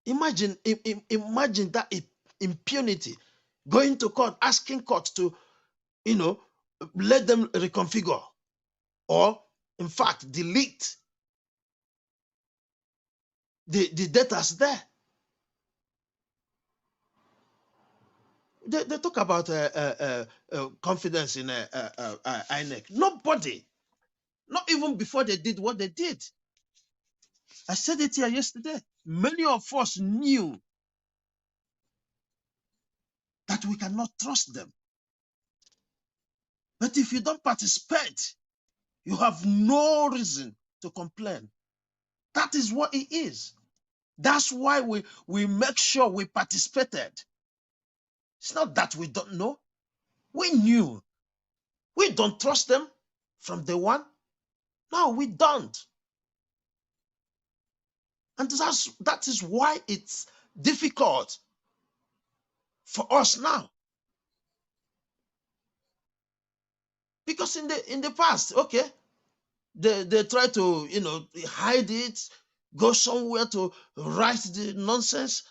Imagine that impunity, going to court, asking court to let them reconfigure or in fact delete the data's there. They talk about confidence in INEC. Nobody, not even before they did what they did. I said it here yesterday. Many of us knew that we cannot trust them. But if you don't participate, you have no reason to complain. That is what it is. That's why we make sure we participated. It's not that we don't know. We knew. We don't trust them from day one. No, we don't. And that is why it's difficult for us now. Because in the past, okay, they try to, hide it, go somewhere to write the nonsense,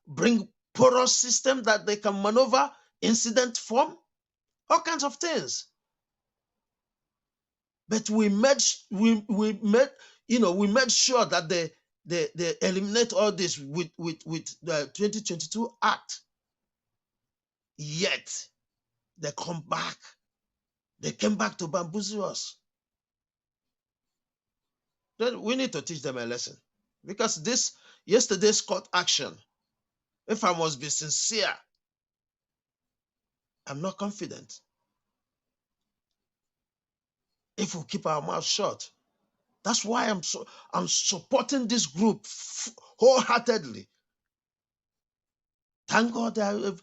bring porous system that they can maneuver, incident form, all kinds of things. But we made sure that they eliminate all this with the 2022 Act. Yet they come back. They came back to bamboozle us. Then we need to teach them a lesson. Because yesterday's court action, if I must be sincere, I'm not confident. If we keep our mouth shut, that's why I'm supporting this group wholeheartedly. Thank God they are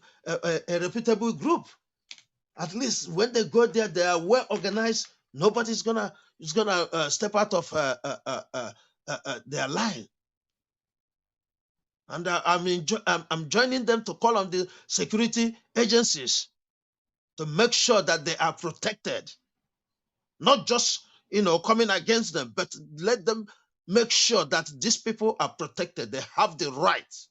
a reputable group. At least when they go there, they are well organized. Nobody's gonna step out of their line. And I'm joining them to call on the security agencies to make sure that they are protected. Not just coming against them, but let them make sure that these people are protected. They have the right.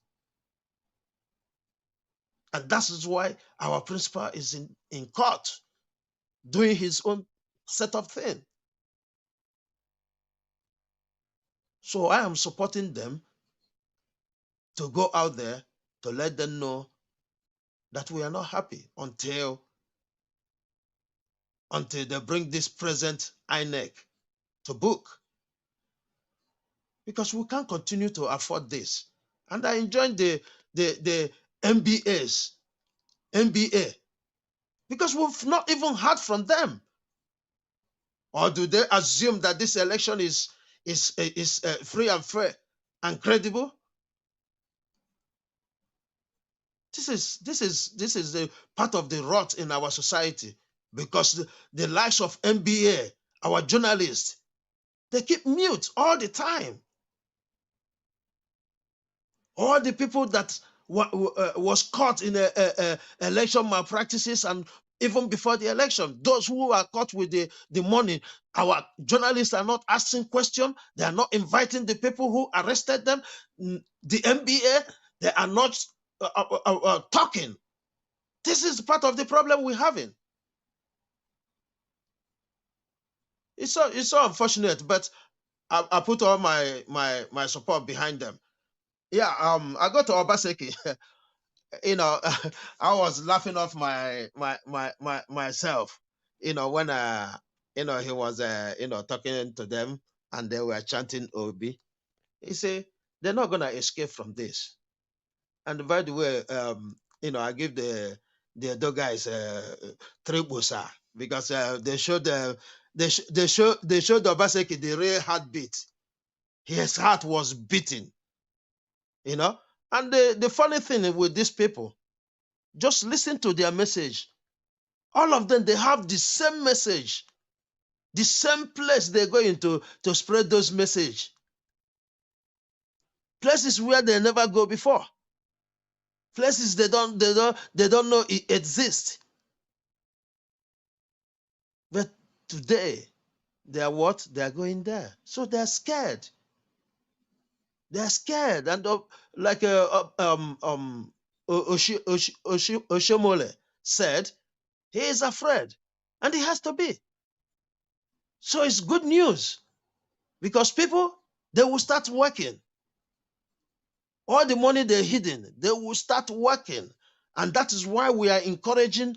And that is why our principal is in court doing his own set of thing. So I am supporting them to go out there to let them know that we are not happy until they bring this present INEC to book. Because we can't continue to afford this. And I enjoyed the MBA, because we've not even heard from them. Or do they assume that this election is free and fair and credible? This is a part of the rot in our society, because the likes of MBA, our journalists, they keep mute all the time. All the people that was caught in election malpractices, and even before the election, those who are caught with the money, our journalists are not asking questions. They are not inviting the people who arrested them. The MBA, they are not talking. This is part of the problem we're having. It's so unfortunate, but I put all my support behind them. Yeah, I go to Obaseki. I was laughing off myself, when he was talking to them, and they were chanting Obi. He said they're not gonna escape from this. And by the way, I give the Edo guys three busa, because they showed Obaseki the real heartbeat. His heart was beating, And the funny thing with these people, just listen to their message. All of them, they have the same message, the same place they're going to spread those message. Places where they never go before. Places they don't know it exists. But today, they are what? They are going there. So they're scared. They're scared. And like Oshomole said, he is afraid. And he has to be. So it's good news, because people, they will start working. All the money they're hidden, they will start working. And that is why we are encouraging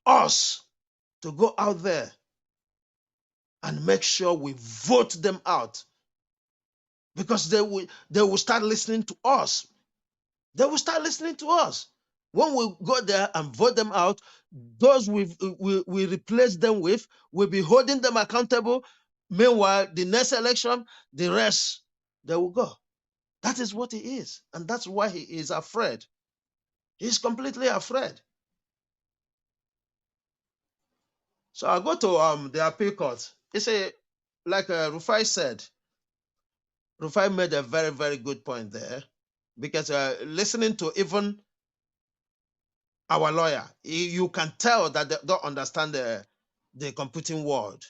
us to go out there and make sure we vote them out, because they will start listening to us. They will start listening to us. When we go there and vote them out, those we replace them with, we'll be holding them accountable. Meanwhile, the next election, the rest, they will go. That is what he is. And that's why he is afraid. He's completely afraid. So I go to the appeal court. He say, like Rufai said, Rufai made a very, very good point there, because listening to even our lawyer, you can tell that they don't understand the computing world.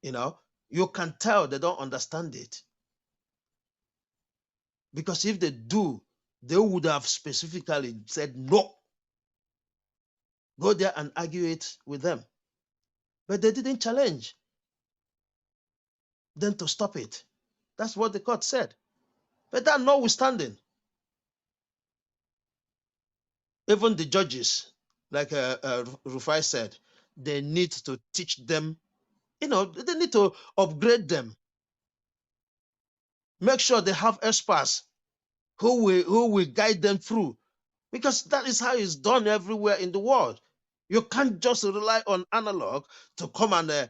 You know, you can tell they don't understand it. Because if they do, they would have specifically said no. Go there and argue it with them. But they didn't challenge them to stop it. That's what the court said. But that notwithstanding, even the judges, like Rufai said, they need to teach them, you know, they need to upgrade them. Make sure they have experts who will guide them through, because that is how it's done everywhere in the world. You can't just rely on analog to come and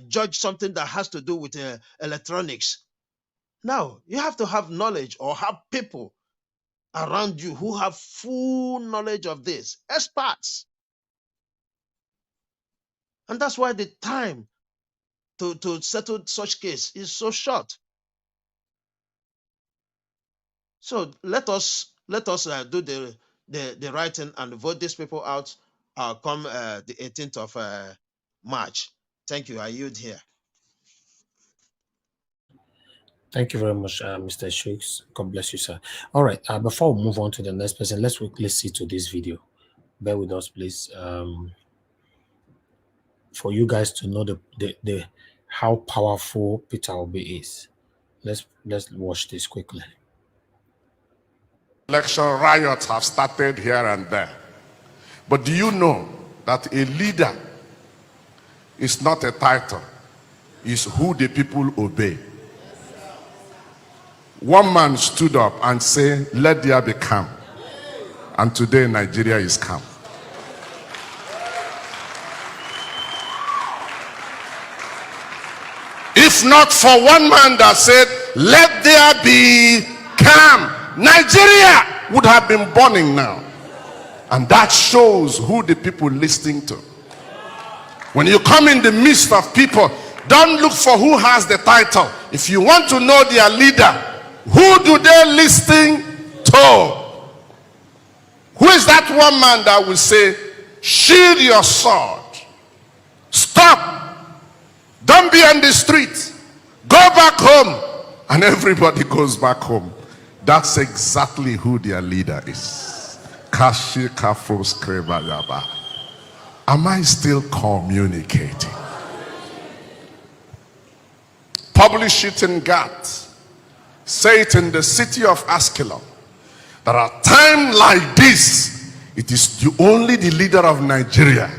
judge something that has to do with electronics. Now, you have to have knowledge or have people around you who have full knowledge of this, experts. And that's why the time to settle such case is so short. So let us do the right thing and vote these people out come the 18th of March. Thank you. I yield here. Thank you very much, Mr. Shooks. God bless you, sir. All right, before we move on to the next person, let's quickly see to this video. Bear with us, please. For you guys to know the how powerful Peter Obi is. Let's watch this quickly. Election riots have started here and there. But do you know that a leader is not a title, it's who the people obey? One man stood up and said, "Let there be calm." And today Nigeria is calm. If not for one man that said, "Let there be calm," Nigeria would have been burning now. And that shows who the people listening to. When you come in the midst of people, don't look for who has the title. If you want to know their leader, who do they listen to? Who is that one man that will say, "Sheathe your sword, stop, don't be on the street, go back home," and everybody goes back home? That's exactly who their leader is. Am I still communicating? Publish it in Gat. Say it in the city of Askelon. There are times like this, it is only the leader of Nigeria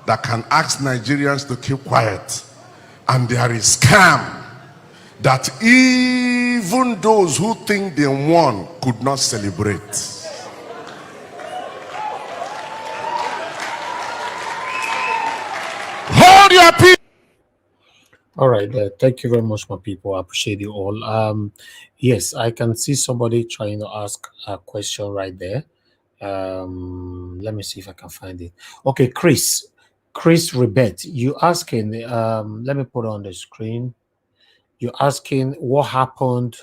that can ask Nigerians to keep quiet. And there is calm that even those who think they won could not celebrate. Hold your peace. All right, thank you very much, my people. I appreciate you all. Yes, I can see somebody trying to ask a question right there. Let me see if I can find it. Okay, Chris Rebet, you asking, let me put it on the screen. You're asking what happened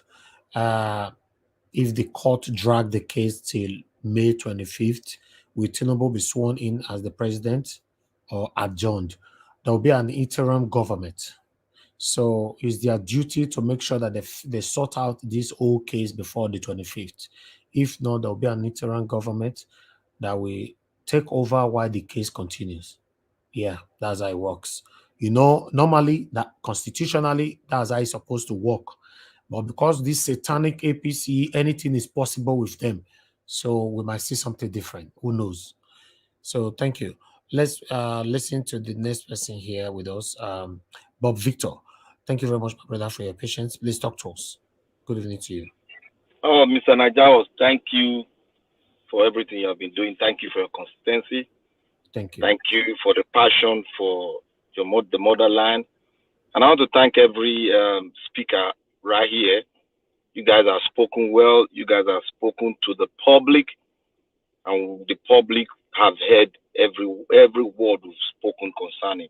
if the court dragged the case till May 25th. Will Tinubu be sworn in as the president or adjourned? There will be an interim government. So it's their duty to make sure that they sort out this whole case before the 25th. If not, there will be an interim government that will take over while the case continues. Yeah, that's how it works. You know, normally, that constitutionally, that's how it's supposed to work. But because this satanic APC, anything is possible with them. So we might see something different. Who knows? So thank you. Let's listen to the next person here with us, Bob Victor. Thank you very much, my brother, for your patience. Please talk to us. Good evening to you. Oh, Mr. Najaos, thank you for everything you have been doing. Thank you for your consistency. Thank you. Thank you for the passion for the motherland. And I want to thank every speaker right here. You guys have spoken well. You guys have spoken to the public, and the public have heard every word we've spoken concerning.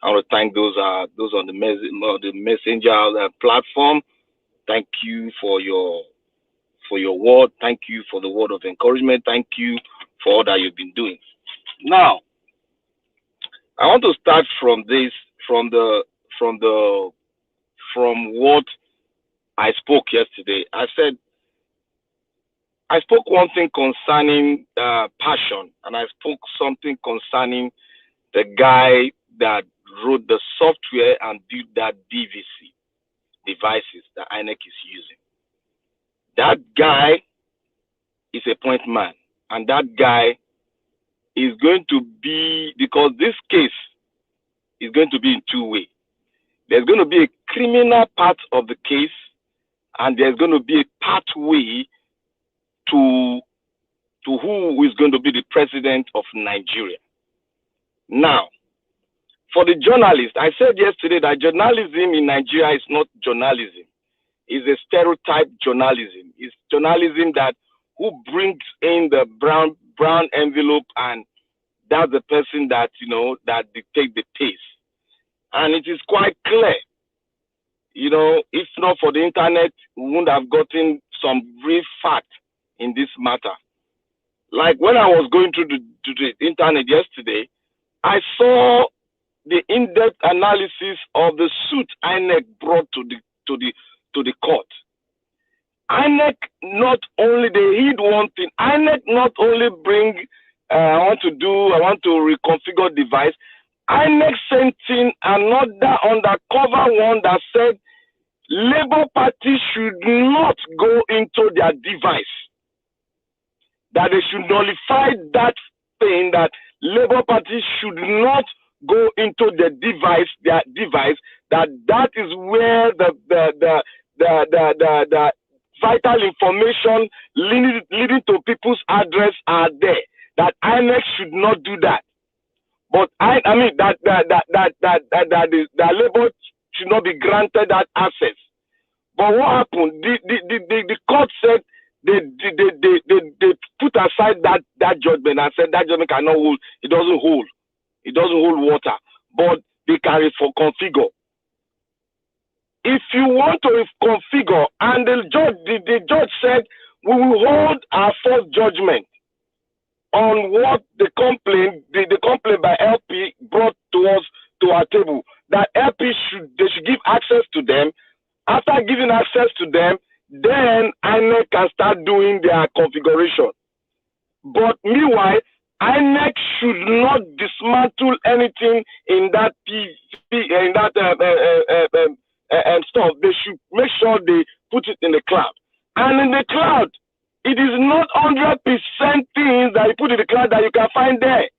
I want to thank those on the messenger platform. Thank you for your word. Thank you for the word of encouragement. Thank you for all that you've been doing. Now, I want to start from what I spoke yesterday. I spoke one thing concerning passion, and I spoke something concerning the guy that wrote the software and built that DVC devices that INEC is using. That guy is a point man, and that guy is going to be, because this case is going to be in two ways. There's going to be a criminal part of the case, and there's going to be a pathway to who is going to be the president of Nigeria. Now, for the journalist, I said yesterday that journalism in Nigeria is not journalism. It's a stereotype journalism. It's journalism that who brings in the brown envelope, and that's the person that, that dictate the pace. And it is quite clear, if not for the internet, we wouldn't have gotten some real fact in this matter. Like when I was going through the internet yesterday, I saw the in-depth analysis of the suit INEC brought to the court. INEC not only, they hid one thing. INEC not only bring, I want to reconfigure device. INEC sent in another undercover one that said Labour Party should not go into their device. That they should nullify that thing, that Labour Party should not go into their device, that is where the vital information leading to people's address are there. That INEC should not do that. But I mean that Labour should not be granted that access. But what happened? The court said they put aside that judgment and said that judgment cannot hold. It doesn't hold. It doesn't hold water. But they can configure. If you want to configure, and the judge said we will hold our first judgment on what the complaint by LP brought to us to our table, that LP should give access to them. After giving access to them, then INEC can start doing their configuration. But meanwhile, INEC should not dismantle anything in that stuff. They should make sure they put it in the cloud. And in the cloud, it is not 100% things that you put in the cloud that you can find there.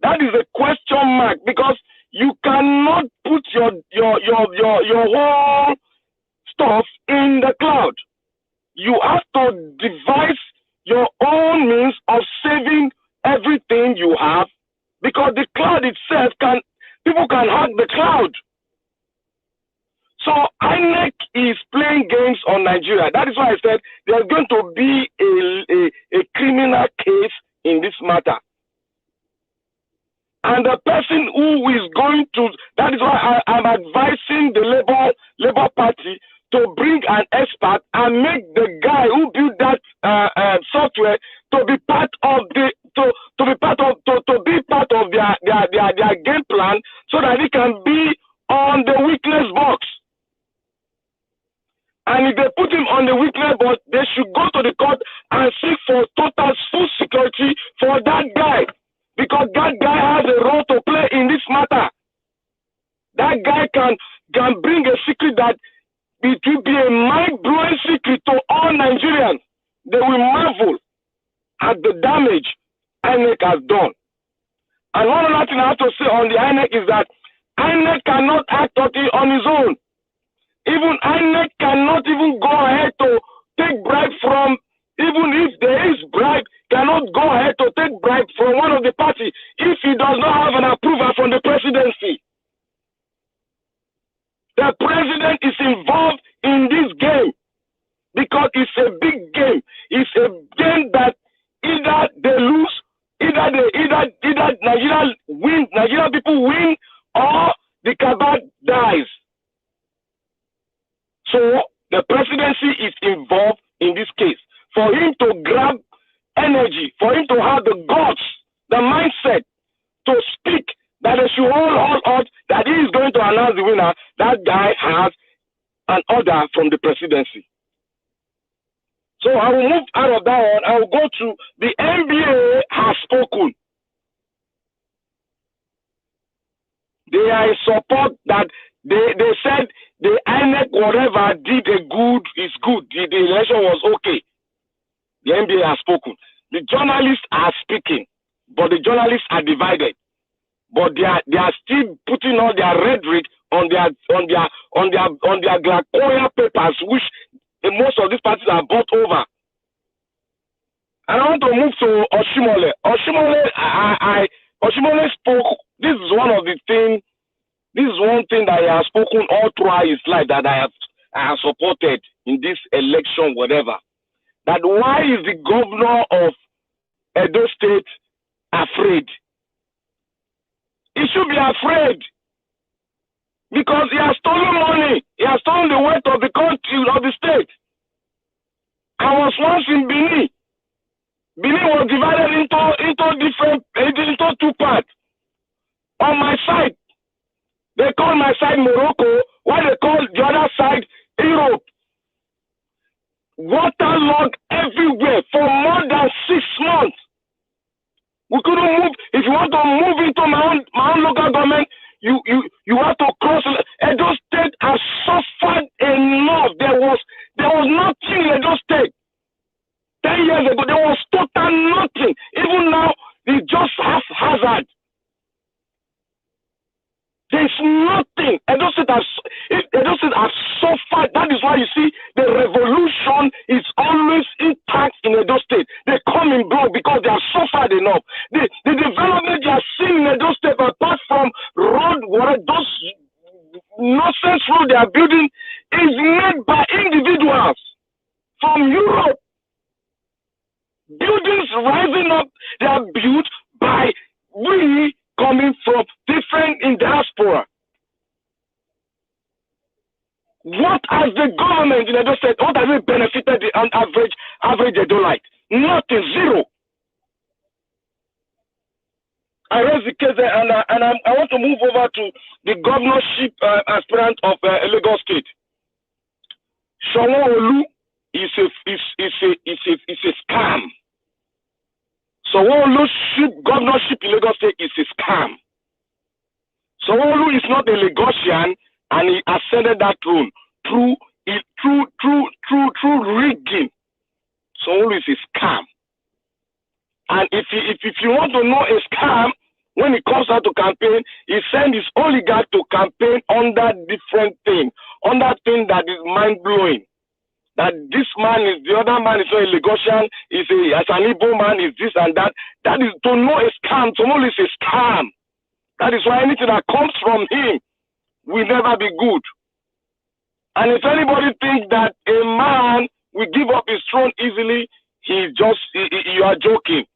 That is a question mark, because you cannot put your whole stuff in the cloud. You have to devise your own means of saving everything you have, because the cloud itself people can hack the cloud. So INEC is playing games on Nigeria. That is why I said there's going to be a criminal case in this matter. And the person who is going to, that is why I'm advising the Labour Party to bring an expert and make the guy who built that software to be part of their game plan, so that he can be on the witness box. And if they put him on the witness box, they should go to the court and seek for total full security for that guy, because that guy has a role to play in this matter. That guy can bring a secret that it will be a mind-blowing secret to all Nigerians. They will marvel at the damage INEC has done. And one other thing I have to say on the INEC is that INEC cannot act on his own. Even INEC cannot even go ahead to take bribe from, even if there is bribe, cannot go ahead to take bribe from one of the party if he does not have an approval from the presidency. The president is involved in this game because it's a big game. It's a game that either they lose, either Nigeria wins, Nigerian people win, to have the guts, the mindset to speak that they should hold on that he is going to announce the winner, that guy has an order from the presidency. So I will move out of that one. I will go to the NBA has spoken. They are in support that they said the INEC whatever did a good is good. The election was okay. The NBA has spoken. The journalists are speaking, but the journalists are divided. But they are still putting all their rhetoric on their Glauconia papers, which most of these parties are bought over. And I want to move to Oshimole. Oshimole spoke. This is one of the things. This is one thing that he has spoken all throughout his life that I have supported in this election, whatever. That why is the governor of Edo State afraid? He should be afraid because he has stolen money. He has stolen the wealth of the country, of the state. I was once in Benin. Benin was divided into two parts. On my side, they call my side Morocco, while they call the other side Europe. Waterlogged everywhere for more than 6 months. We couldn't move. If you want to move into my own local government, you have to cross. Edo State has suffered enough. There was nothing in Edo State. 10 years ago, there was total nothing. Even now, it's just haphazard. There's nothing. Edo State has suffered. That is why you see the revolution is always intact in Edo State. They come in block because they have suffered enough. The development they are seeing in Edo State, apart from road, those nonsense road they are building, is made by individuals from Europe. Buildings rising up, they are built by we coming from different in diaspora. What has the government in Edo State, what has it benefited the average Edolite? Nothing, zero. I raise the case there, and I want to move over to the governorship aspirant of Lagos State. Sanwo-Olu is a scam. Sanwo-Olu's governorship in Lagos State is a scam. Sanwo-Olu is not a Lagosian, and he ascended that throne through rigging. Sanwo-Olu is a scam. And if you want to know a scam, when he comes out to campaign, he sends his oligarch to campaign under different thing, under thing that is mind-blowing. That this man is, the other man is not a Lagosian, as an Igbo man is this and that. That is to know a scam. Sanwo-Olu is a scam. That is why anything that comes from him will never be good. And if anybody thinks that a man will give up his throne easily, you are joking.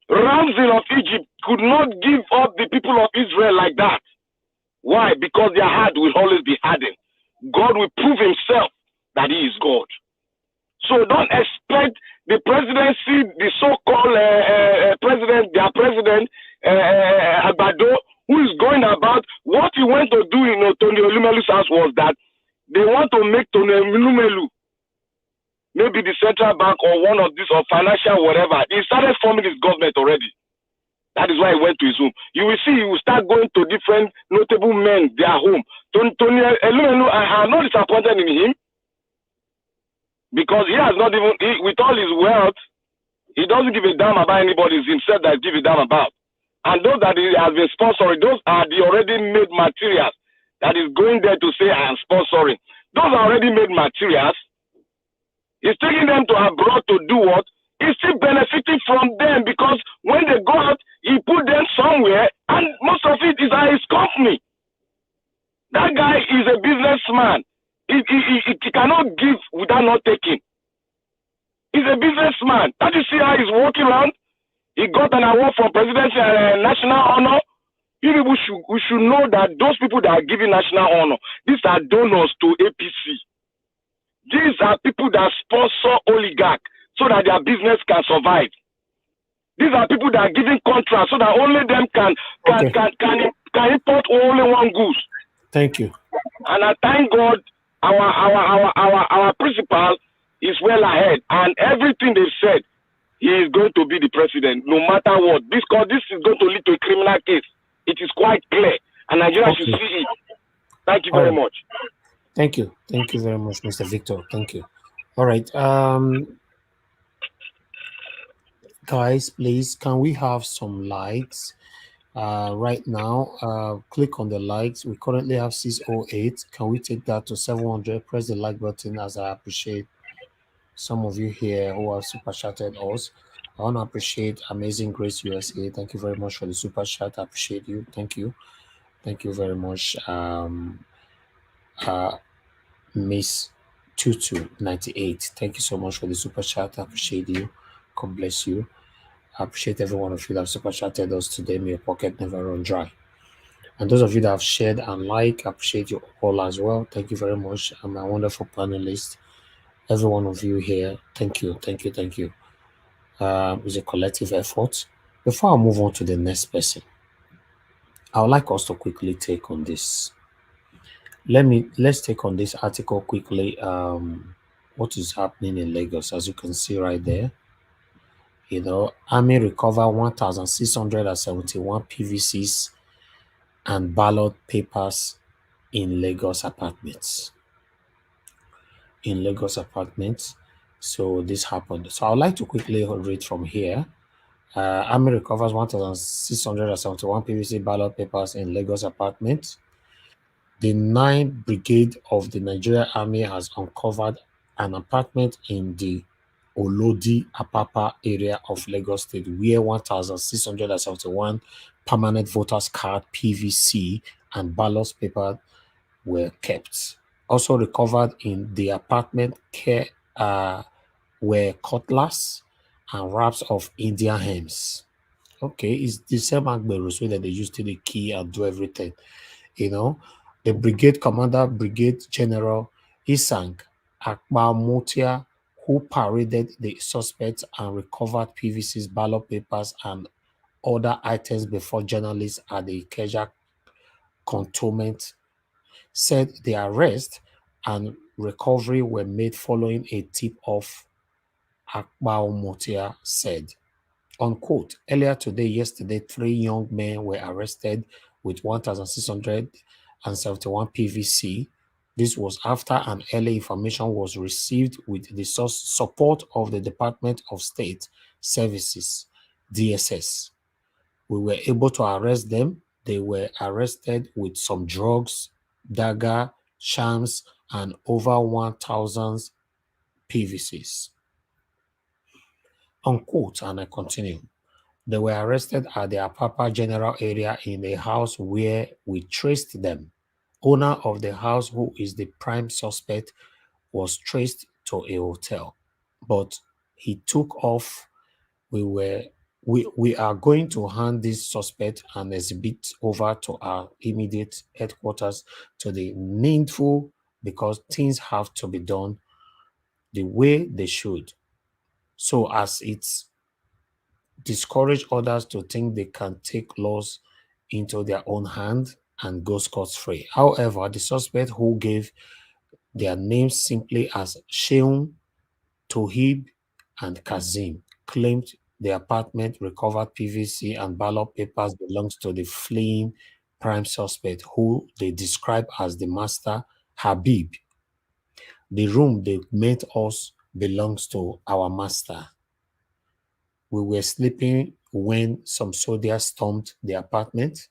Ramses of Egypt could not give up the people of Israel like that. Why? Because their heart will always be hardened. God will prove himself that he is God. So don't expect the presidency, the so-called president, their president, Gbadebo, who is going about, what he went to do in Elumelu's house was that they want to make Elumelu maybe the central bank or one of these or financial whatever. He started forming his government already. That is why he went to his home. You will see, he will start going to different notable men, their home. Elumelu, I am not disappointed in him because he has not even, with all his wealth, he doesn't give a damn about anybody. It's himself that give a damn about. And those that he has been sponsoring, those are the already made materials that is going there to say I am sponsoring. Those are already made materials. He's taking them to abroad to do what? He's still benefiting from them because when they go out, he put them somewhere and most of it is at his company. That guy is a businessman. He cannot give without not taking. He's a businessman. Don't you see how he's walking around? He got an award from presidency and national honor. You people we should know that those people that are giving national honor, these are donors to APC. These are people that sponsor oligarch so that their business can survive. are people that are giving contracts so that only them can import only one goods. Thank you. And I thank God our principal is well ahead, and everything they said, he is going to be the president no matter what. Because this is going to lead to a criminal case. It is quite clear, and Nigeria should see it. Thank you very much. Thank you. Thank you very much, Mr. Victor. Thank you. All right. Guys, please, can we have some likes? Right now, click on the likes. We currently have 608. Can we take that to 700? Press the like button, as I appreciate some of you here who have super chatted us. I want to appreciate Amazing Grace USA. Thank you very much for the super chat. I appreciate you. Thank you. Thank you very much. Miss 2298. Thank you so much for the super chat. I appreciate you. God bless you. I appreciate every one of you that have super chatted us today. May your pocket never run dry. And those of you that have shared and like, I appreciate you all as well. Thank you very much. And my wonderful panelists, every one of you here, thank you, thank you, thank you. It's a collective effort. Before I move on to the next person, I would like us to quickly take on this. Let's take on this article quickly. What is happening in Lagos, as you can see right there. You know, Army recover 1,671 PVCs and ballot papers in Lagos apartments. So this happened. So I'd like to quickly read from here. Army recovers 1,671 PVC ballot papers in Lagos apartments. The 9th Brigade of the Nigerian Army has uncovered an apartment in the Olodi Apapa area of Lagos State where 1,671 permanent voters card PVC and ballot paper were kept. Also recovered in the apartment were cutlass and wraps of Indian hymns. Okay, it's the same Agberos way that they used to the key and do everything. You know, the brigade commander, Brigade General Isang Akbamotia, who paraded the suspects and recovered PVC's ballot papers and other items before journalists at the Ikeja cantonment, said the arrest and recovery were made following a tip-off. Akbamotia said, unquote, earlier yesterday, 3 young men were arrested with 1,671 PVC. This was after an early information was received with the support of the Department of State Services, DSS. We were able to arrest them. They were arrested with some drugs, dagger, shams, and over 1,000 PVCs. Unquote, and I continue. They were arrested at the Apapa General area in a house where we traced them. Owner of the house, who is the prime suspect, was traced to a hotel, but he took off. We are going to hand this suspect and exhibit over to our immediate headquarters to the needful, because things have to be done the way they should, so as it's discourage others to think they can take laws into their own hand and go scot-free. However, the suspect, who gave their names simply as Sheun, Tohib, and Kazim, claimed the apartment recovered PVC and ballot papers belongs to the fleeing prime suspect, who they describe as the master, Habib. The room they met us belongs to our master. We were sleeping when some soldiers stormed the apartment.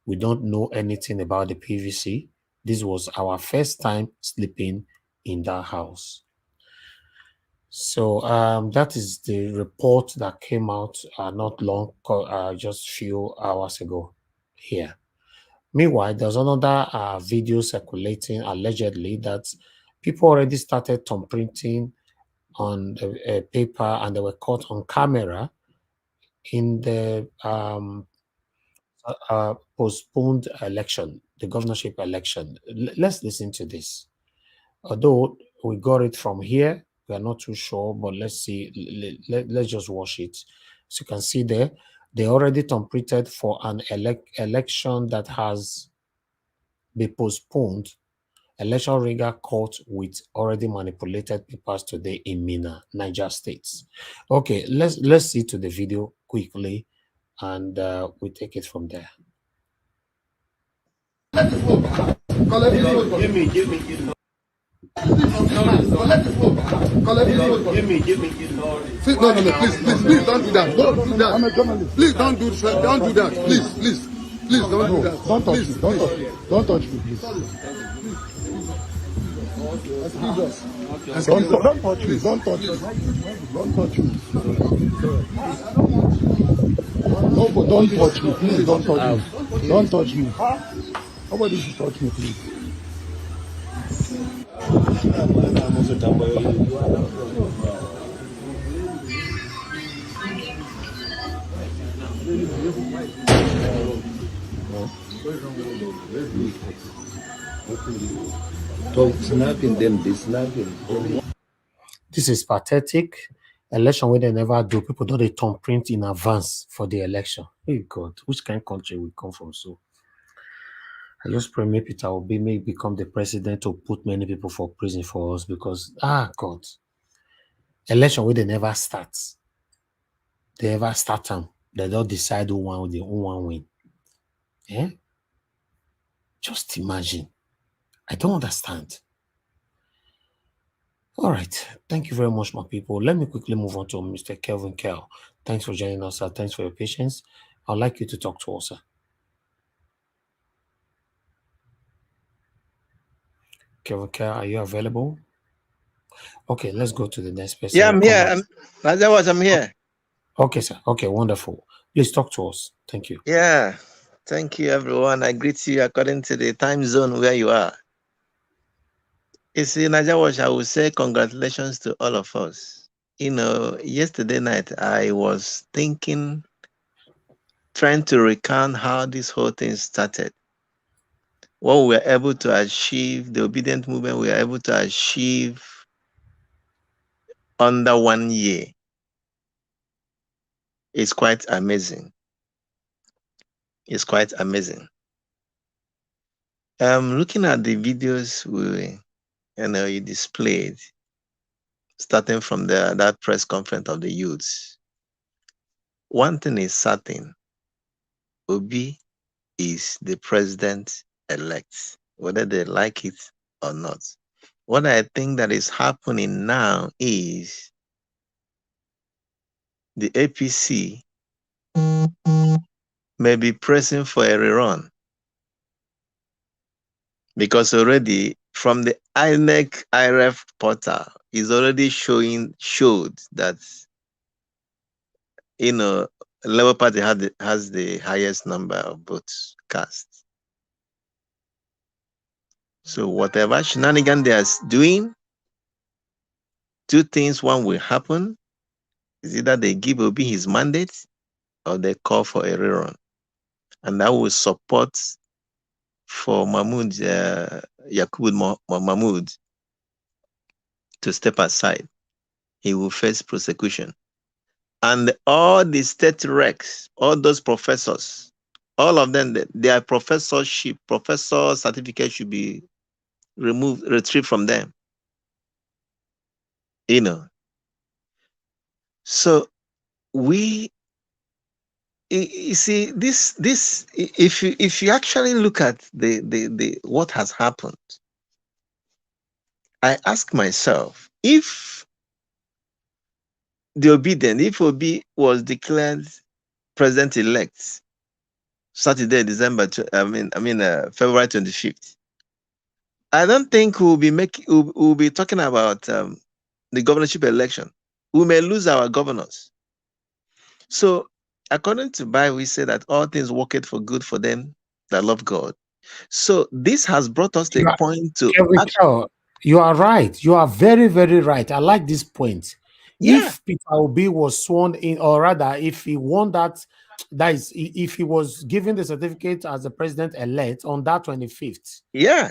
We don't know anything about the PVC. This was our first time sleeping in that house. So that is the report that came out not long, just a few hours ago here. Meanwhile, there's another video circulating allegedly that people already started thumb printing on the paper, and they were caught on camera in the postponed election, the governorship election. Let's listen to this. Although we got it from here, we are not too sure, but let's see. Let's just watch it As you can see there, they already templated for an election that has been postponed. Election rigger caught with already manipulated papers today in Mina, Niger States. Okay, let's see to the video quickly, and we take it from there. Give me. No, please, don't do that. Don't do that. I'm a journalist. Please don't do that. Please, don't do that. Don't touch me. Don't touch me, please. Don't touch me. Don't touch me. No, but don't touch me, please. Don't touch me. Don't touch me. Nobody should touch me, please. This is pathetic. Election where they never do. People don't they turn print in advance for the election. Hey God, which kind of country we come from? So I just pray maybe Peter Obi may become the president to put many people for prison for us, because God, election where they never start. They ever start them. They don't decide who one win. Yeah? Just imagine. I don't understand. All right. Thank you very much, my people. Let me quickly move on to Mr. Kelvin Kell. Thanks for joining us, sir. Thanks for your patience. I'd like you to talk to us, sir. Kelvin Kell, are you available? Okay, let's go to the next person. Yeah, I'm here. I'm here. Okay, sir. Okay, wonderful. Please talk to us. Thank you. Yeah. Thank you, everyone. I greet you according to the time zone where you are. You see, Naija Watch, I will say congratulations to all of us. You know, yesterday night, I was thinking, trying to recount how this whole thing started. What we were able to achieve, the obedient movement we were able to achieve under 1 year. It's quite amazing. It's quite amazing. Looking at the videos you displayed, starting from that press conference of the youths, one thing is certain: Obi is the president-elect, whether they like it or not. What I think that is happening now is the APC may be pressing for a rerun, because already from the INEC IRF portal is already showed that Labour Party has the highest number of votes cast. So whatever shenanigan they are doing, two things one will happen: is either they give Obi his mandate or they call for a rerun, and that will support for Mahmoud Yakubu Mahmoud to step aside. He will face prosecution. And all the state recs, all those professors, all of them, their professor certificate should be retrieved from them. So you see, this if you actually look at the what has happened, I ask myself, if Obi was declared president-elect Saturday, February 25th, I don't think we'll be talking about the governorship election. We may lose our governors. So, according to Bible, we say that all things work out for good for them that love God. So this has brought us to a point to. You are right. You are very, very right. I like this point. Yeah. If Peter Obi was sworn in, or rather, if he won that is, if he was given the certificate as the president-elect on that 25th. Yeah.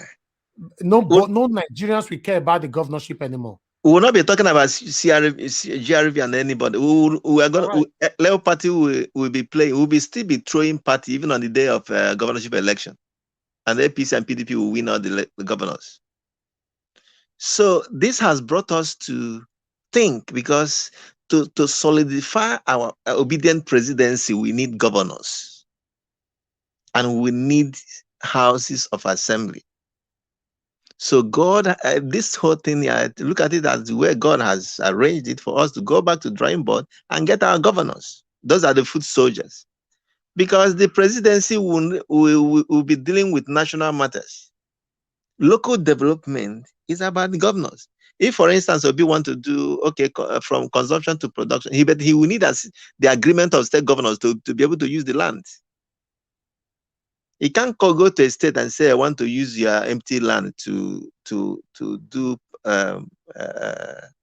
No Nigerians will care about the governorship anymore. We will not be talking about GRV and anybody. We are going. Right. Labour Party will be playing. Will be still be throwing party even on the day of governorship election, and the APC and PDP will win all the governors. So this has brought us to think, because to solidify our obedient presidency, we need governors, and we need houses of assembly. So God, this whole thing, look at it as where God has arranged it for us to go back to drawing board and get our governors. Those are the foot soldiers. Because the presidency will be dealing with national matters. Local development is about the governors. If, for instance, Obi want to do, from consumption to production, he will need the agreement of state governors to be able to use the land. He can't go to a state and say, I want to use your empty land to do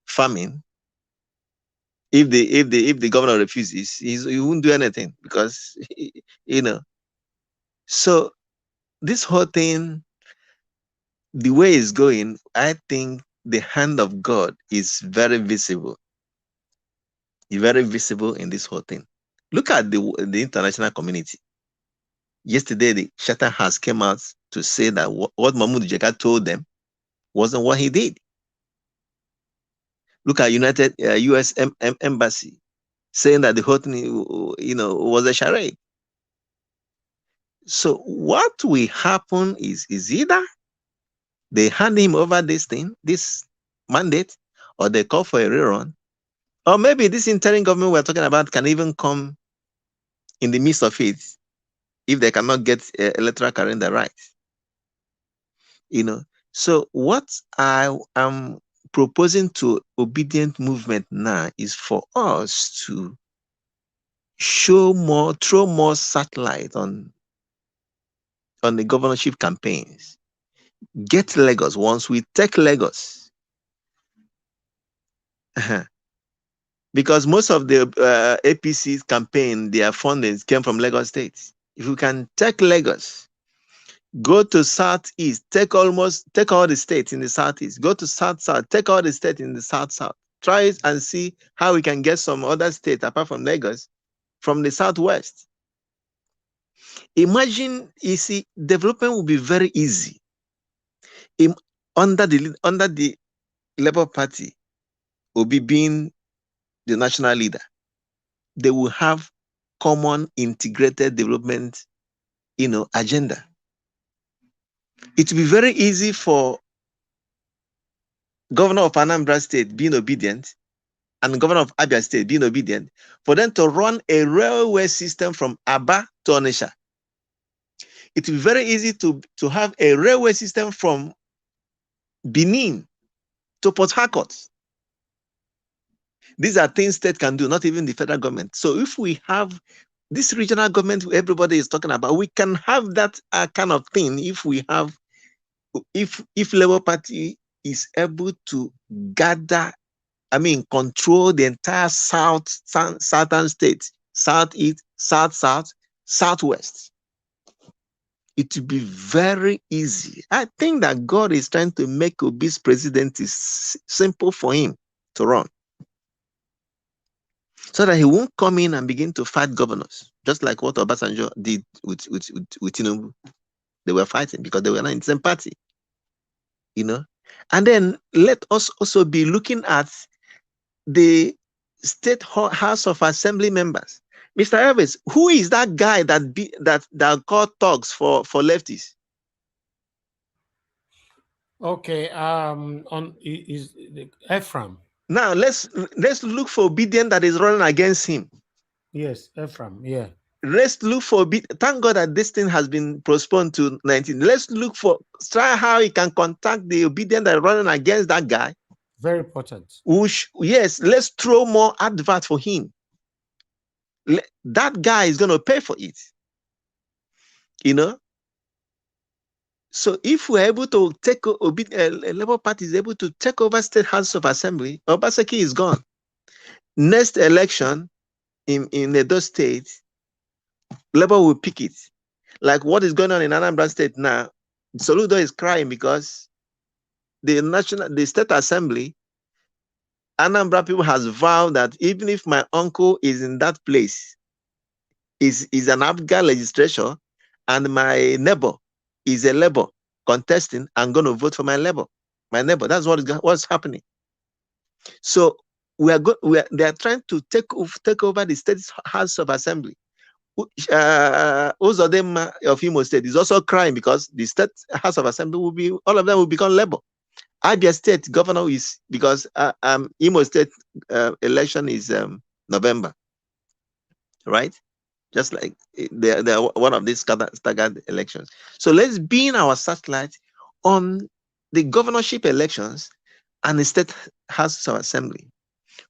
farming. If the governor refuses, he won't do anything, because So this whole thing, the way it's going, I think the hand of God is very visible. Very visible in this whole thing. Look at the international community. Yesterday, the Chatham House came out to say that what Mahmoud Jega told them wasn't what he did. Look at United U.S. Embassy saying that the whole thing, was a charade. So what will happen is either they hand him over this mandate, or they call for a rerun, or maybe this interim government we're talking about can even come in the midst of it, if they cannot get electoral calendar right. So what I am proposing to obedient movement now is for us to throw more satellite on the governorship campaigns. Get Lagos. Once we take Lagos, because most of the APC's campaign, their fundings came from Lagos State. If we can take Lagos, go to Southeast, take all the states in the Southeast, go to South, take all the states in the South. Try it and see how we can get some other states apart from Lagos from the Southwest. Imagine, development will be very easy. Under the Labour Party, Obi being the national leader, they will have common integrated development, agenda. It will be very easy for governor of Anambra State being obedient and governor of Abia State being obedient for them to run a railway system from Aba to Onitsha. It will be very easy to have a railway system from Benin to Port Harcourt. These are things state can do, not even the federal government. So if we have this regional government everybody is talking about, we can have that kind of thing if Labour Party is able to control the entire southern states, southeast, south, southwest. It will be very easy. I think that God is trying to make Obi's presidency simple for him to run, so that he won't come in and begin to fight governors, just like what Obasanjo did with Tinubu. They were fighting because they were not in the same party, And then let us also be looking at the State House of Assembly members. Mr. Elvis, who is that guy that called thugs for leftists? Okay, is Ephraim. Now let's look for obedient that is running against him. Yes, Ephraim. Yeah. Let's look for thank God that this thing has been postponed to 19. Let's try how he can contact the obedient that is running against that guy. Very important. Yes, let's throw more advert for him. That guy is going to pay for it. So if we're able to take Labour Party is able to take over State House of Assembly, Obaseki is gone. Next election in Edo State, Labour will pick it. Like what is going on in Anambra State now, Soludo is crying because the State Assembly Anambra people has vowed that even if my uncle is in that place, is an Abga legislature, and my neighbor is a Labour contesting, I'm going to vote for my neighbor. That's what's happening. So they are trying to take over the State House of Assembly. Uzodinma of Imo State is also crying because the State House of Assembly all of them will become Labour. Abia State governor is, because Imo State election is November, right? Just like they're one of these staggered elections. So let's beam our satellite on the governorship elections and the State House of Assembly.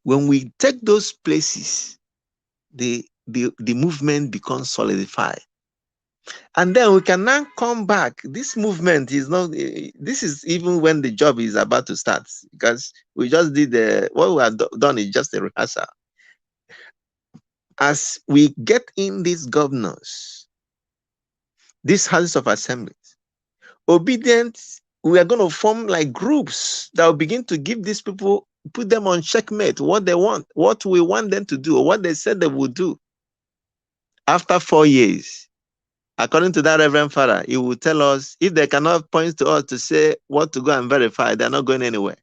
When we take those places, the movement becomes solidified. And then we can now come back. This movement is not, this is even when the job is about to start, because we just did what we have done is just a rehearsal. As we get in these governors, these houses of assemblies, obedient, we are going to form like groups that will begin to give these people, put them on checkmate, what they want, what we want them to do, or what they said they would do. After 4 years, according to that Reverend Father, he will tell us, if they cannot point to us to say what to go and verify, they're not going anywhere.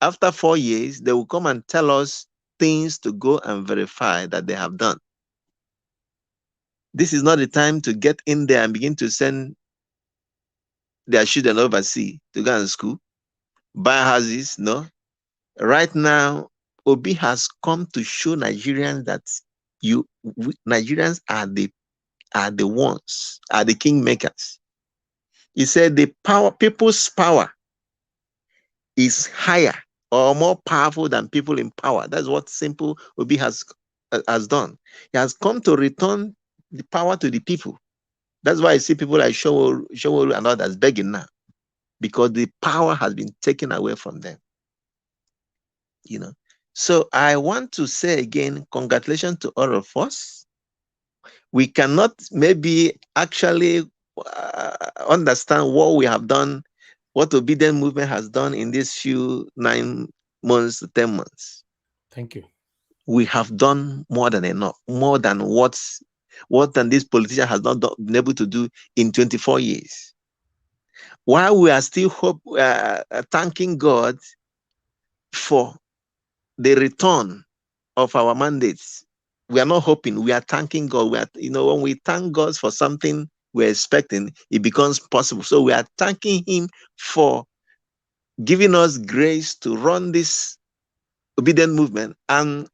After 4 years, they will come and tell us things to go and verify that they have done. This is not the time to get in there and begin to send their children overseas to go and school, buy houses. No. Right now, Obi has come to show Nigerians that Nigerians are the ones, are the kingmakers. He said the people's power is higher or more powerful than people in power. That's what simple Obi has done. He has come to return the power to the people. That's why I see people like Showolu and others begging now, because the power has been taken away from them. You know. So I want to say again, congratulations to all of us. We cannot maybe actually understand what we have done, what Obedient Movement has done in these few 9 months to 10 months. Thank you. We have done more than enough, more than what this politician has not been able to do in 24 years. While we are still thanking God for the return of our mandates, we are not hoping, we are thanking God. When we thank God for something we're expecting, it becomes possible. So we are thanking him for giving us grace to run this Obedient Movement and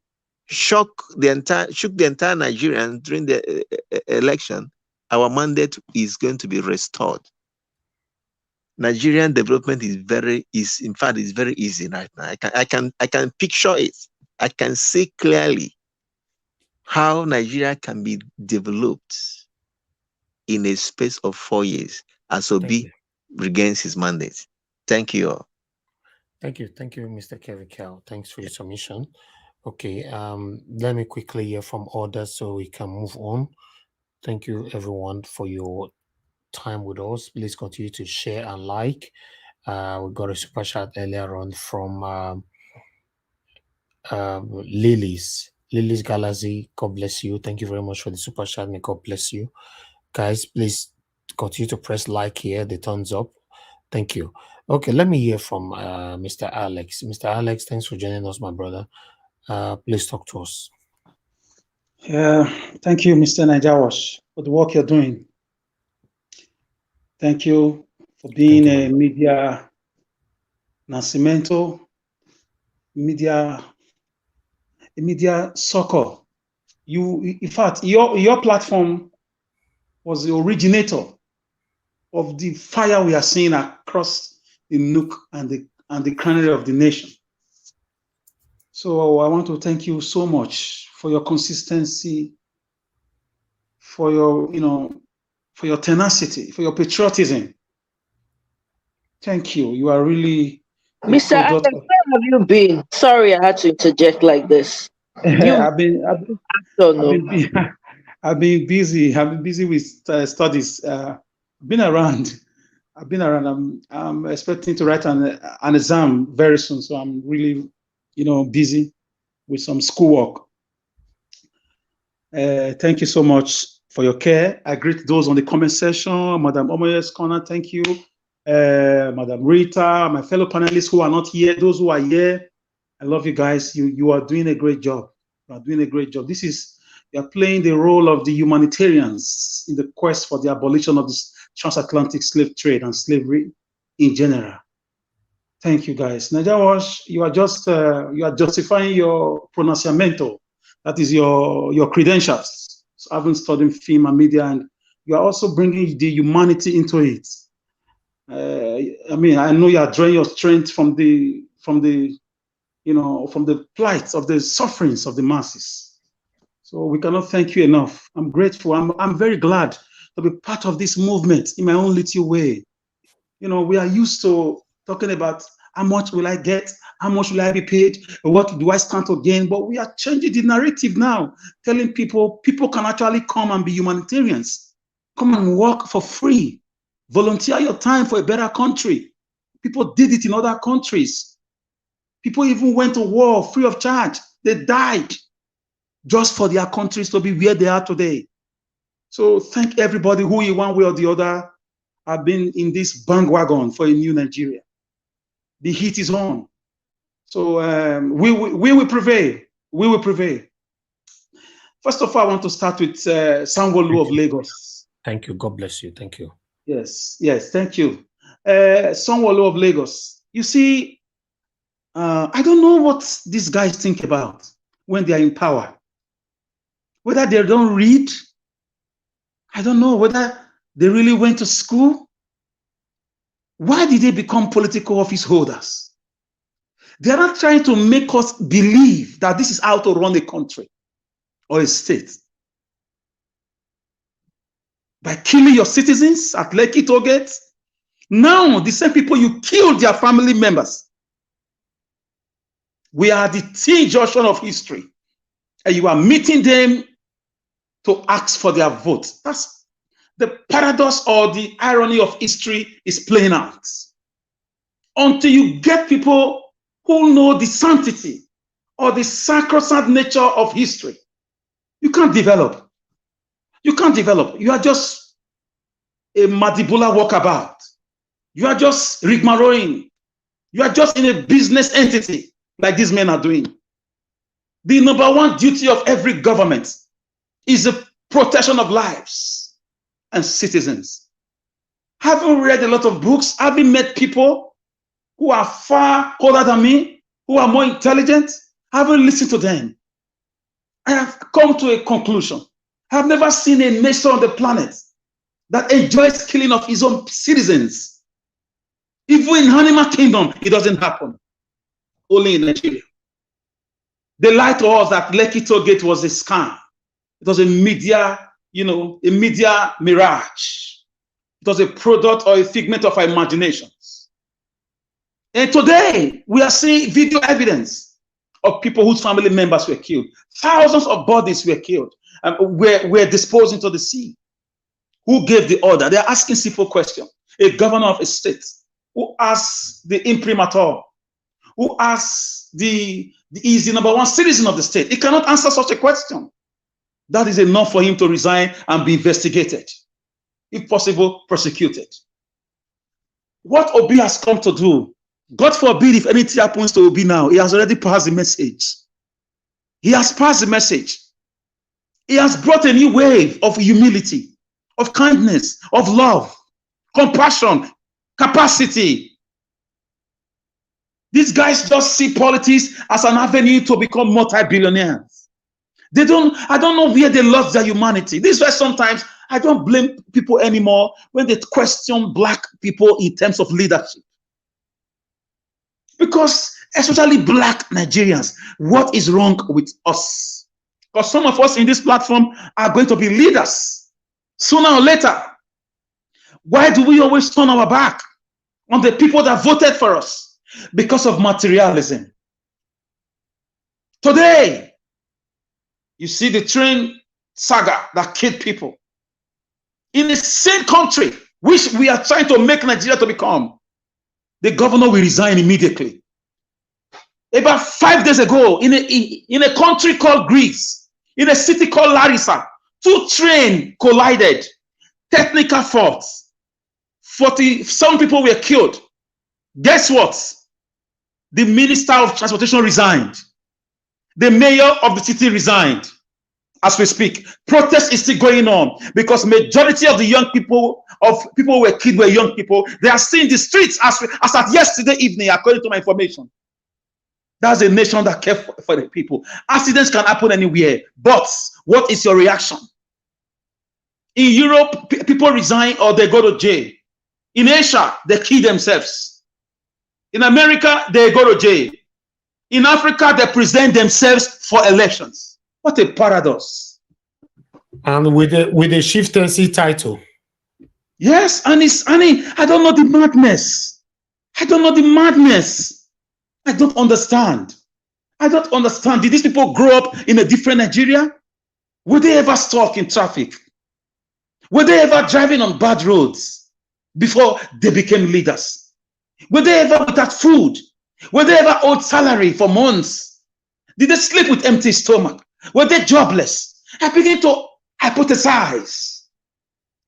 shook the entire Nigerian during the election. Our mandate is going to be restored. Nigerian development is very easy right now. I can picture it. I can see clearly how Nigeria can be developed in a space of 4 years as Obi regains his mandate. Thank you all. Thank you, Mr. Kevin Kel. Thanks for your submission. Okay, let me quickly hear from others so we can move on. Thank you, everyone, for your time with us. Please continue to share and like. We got a super chat earlier on from Lily's Galaxy. God bless you. Thank you very much for the super chat. May God bless you. Guys, please continue to press like here, the thumbs up. Thank you. Okay, let me hear from Mr. Alex. Mr. Alex, thanks for joining us, my brother. Please talk to us. Thank you, Mr. Najawash, for the work you're doing. Thank you for being a media Nascimento, media sucker. In fact, your platform was the originator of the fire we are seeing across the nook and the cranny of the nation. So I want to thank you so much for your consistency, for your tenacity, for your patriotism. Thank you. You are really Mr. Alex, where have you been? Sorry, I had to interject like this. I've been busy. I've been busy with studies. I've been around. I'm expecting to write an exam very soon, so I'm really, busy with some schoolwork. Thank you so much for your care. I greet those on the comment section. Madam Omoye's Corner, thank you. Madam Rita, my fellow panelists who are not here, those who are here, I love you guys. You are doing a great job. You are doing a great job. You are playing the role of the humanitarians in the quest for the abolition of this transatlantic slave trade and slavery in general. Thank you, guys. Najawash, you are justifying your pronunciamento. That is your credentials. So having studied film and media, and you are also bringing the humanity into it. I know you are drawing your strength from the plight of the sufferings of the masses. So we cannot thank you enough. I'm grateful. I'm very glad to be part of this movement in my own little way. We are used to talking about how much will I get, how much will I be paid, what do I stand to gain? But we are changing the narrative now, telling people can actually come and be humanitarians. Come and work for free. Volunteer your time for a better country. People did it in other countries. People even went to war free of charge. They died just for their countries to be where they are today. So thank everybody who in one way or the other have been in this bandwagon for a new Nigeria. The heat is on. So we will prevail. We will prevail. First of all, I want to start with Sanwo-Olu of Lagos. Thank you. God bless you. Thank you. Yes, thank you. Sanwo-Olu of Lagos. You see, I don't know what these guys think about when they are in power. Whether they don't read, I don't know whether they really went to school. Why did they become political office holders? They are not trying to make us believe that this is how to run a country or a state. By killing your citizens at Lekki Tollgate, now the same people you killed their family members. We are the T-junction of history, and you are meeting them to ask for their vote. That's the paradox or the irony of history is playing out. Until you get people who know the sanctity or the sacrosanct nature of history, you can't develop. You can't develop. You are just a Madibula walkabout. You are just rigmaroing. You are just in a business entity like these men are doing. The number one duty of every government is the protection of lives and citizens. Having read a lot of books, having met people who are far older than me, who are more intelligent, having listened to them, I have come to a conclusion. I have never seen a nation on the planet that enjoys killing of its own citizens. Even in animal kingdom, it doesn't happen. Only in Nigeria. They lied to us that Lekki Tollgate was a scam. It was a media, a media mirage. It was a product or a figment of our imaginations. And today, we are seeing video evidence of people whose family members were killed. Thousands of bodies were killed and were disposed into the sea. Who gave the order? They are asking simple questions. A governor of a state, who asks the imprimatur, who asks is the number one citizen of the state. He cannot answer such a question. That is enough for him to resign and be investigated. If possible, prosecuted. What Obi has come to do, God forbid if anything happens to Obi now, he has already passed the message. He has passed the message. He has brought a new wave of humility, of kindness, of love, compassion, capacity. These guys just see politics as an avenue to become multi-billionaires. I don't know where they lost their humanity. This is why sometimes I don't blame people anymore when they question black people in terms of leadership. Because especially black Nigerians, what is wrong with us? Because some of us in this platform are going to be leaders sooner or later. Why do we always turn our back on the people that voted for us? Because of materialism. Today, you see the train saga that killed people. In the same country, which we are trying to make Nigeria to become, the governor will resign immediately. About 5 days ago, in a country called Greece, in a city called Larissa, 2 trains collided. Technical faults. 40-some people were killed. Guess what? The Minister of Transportation resigned. The mayor of the city resigned. As we speak, protest is still going on because majority of the young people who were killed were young people. They are still in the streets as at yesterday evening, according to my information. That's a nation that cares for the people. Accidents can happen anywhere, but what is your reaction? In Europe, people resign or they go to jail. In Asia, they kill themselves. In America, they go to jail. In Africa, they present themselves for elections. What a paradox. And with a chieftaincy title. Yes, and I don't know the madness. I don't know the madness. I don't understand. I don't understand. Did these people grow up in a different Nigeria? Were they ever stuck in traffic? Were they ever driving on bad roads before they became leaders? Were they ever without food? Were they ever owed salary for months? Did they sleep with empty stomach? Were they jobless? I begin to hypothesize.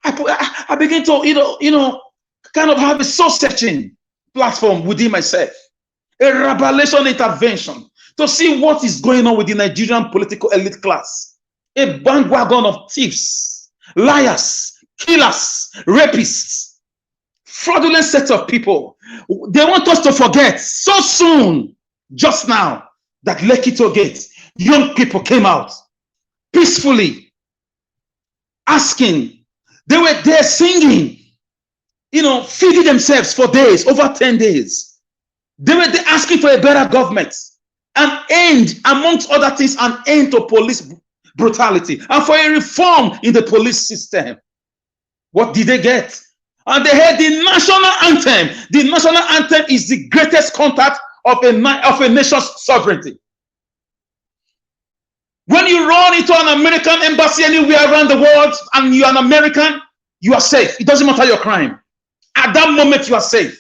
I begin to, kind of have a soul-searching platform within myself. A revelation intervention to see what is going on with the Nigerian political elite class. A bandwagon of thieves, liars, killers, rapists, fraudulent set of people. They want us to forget so soon, just now, that Lekki Toll Gate, young people came out peacefully, asking. They were there singing, feeding themselves for days, over 10 days. They were there asking for a better government, an end, amongst other things, an end to police brutality, and for a reform in the police system. What did they get? And they heard the national anthem. The national anthem is the greatest contact of a nation's sovereignty. When you run into an American embassy anywhere around the world and you're an American, you are safe. It doesn't matter your crime. At that moment, you are safe.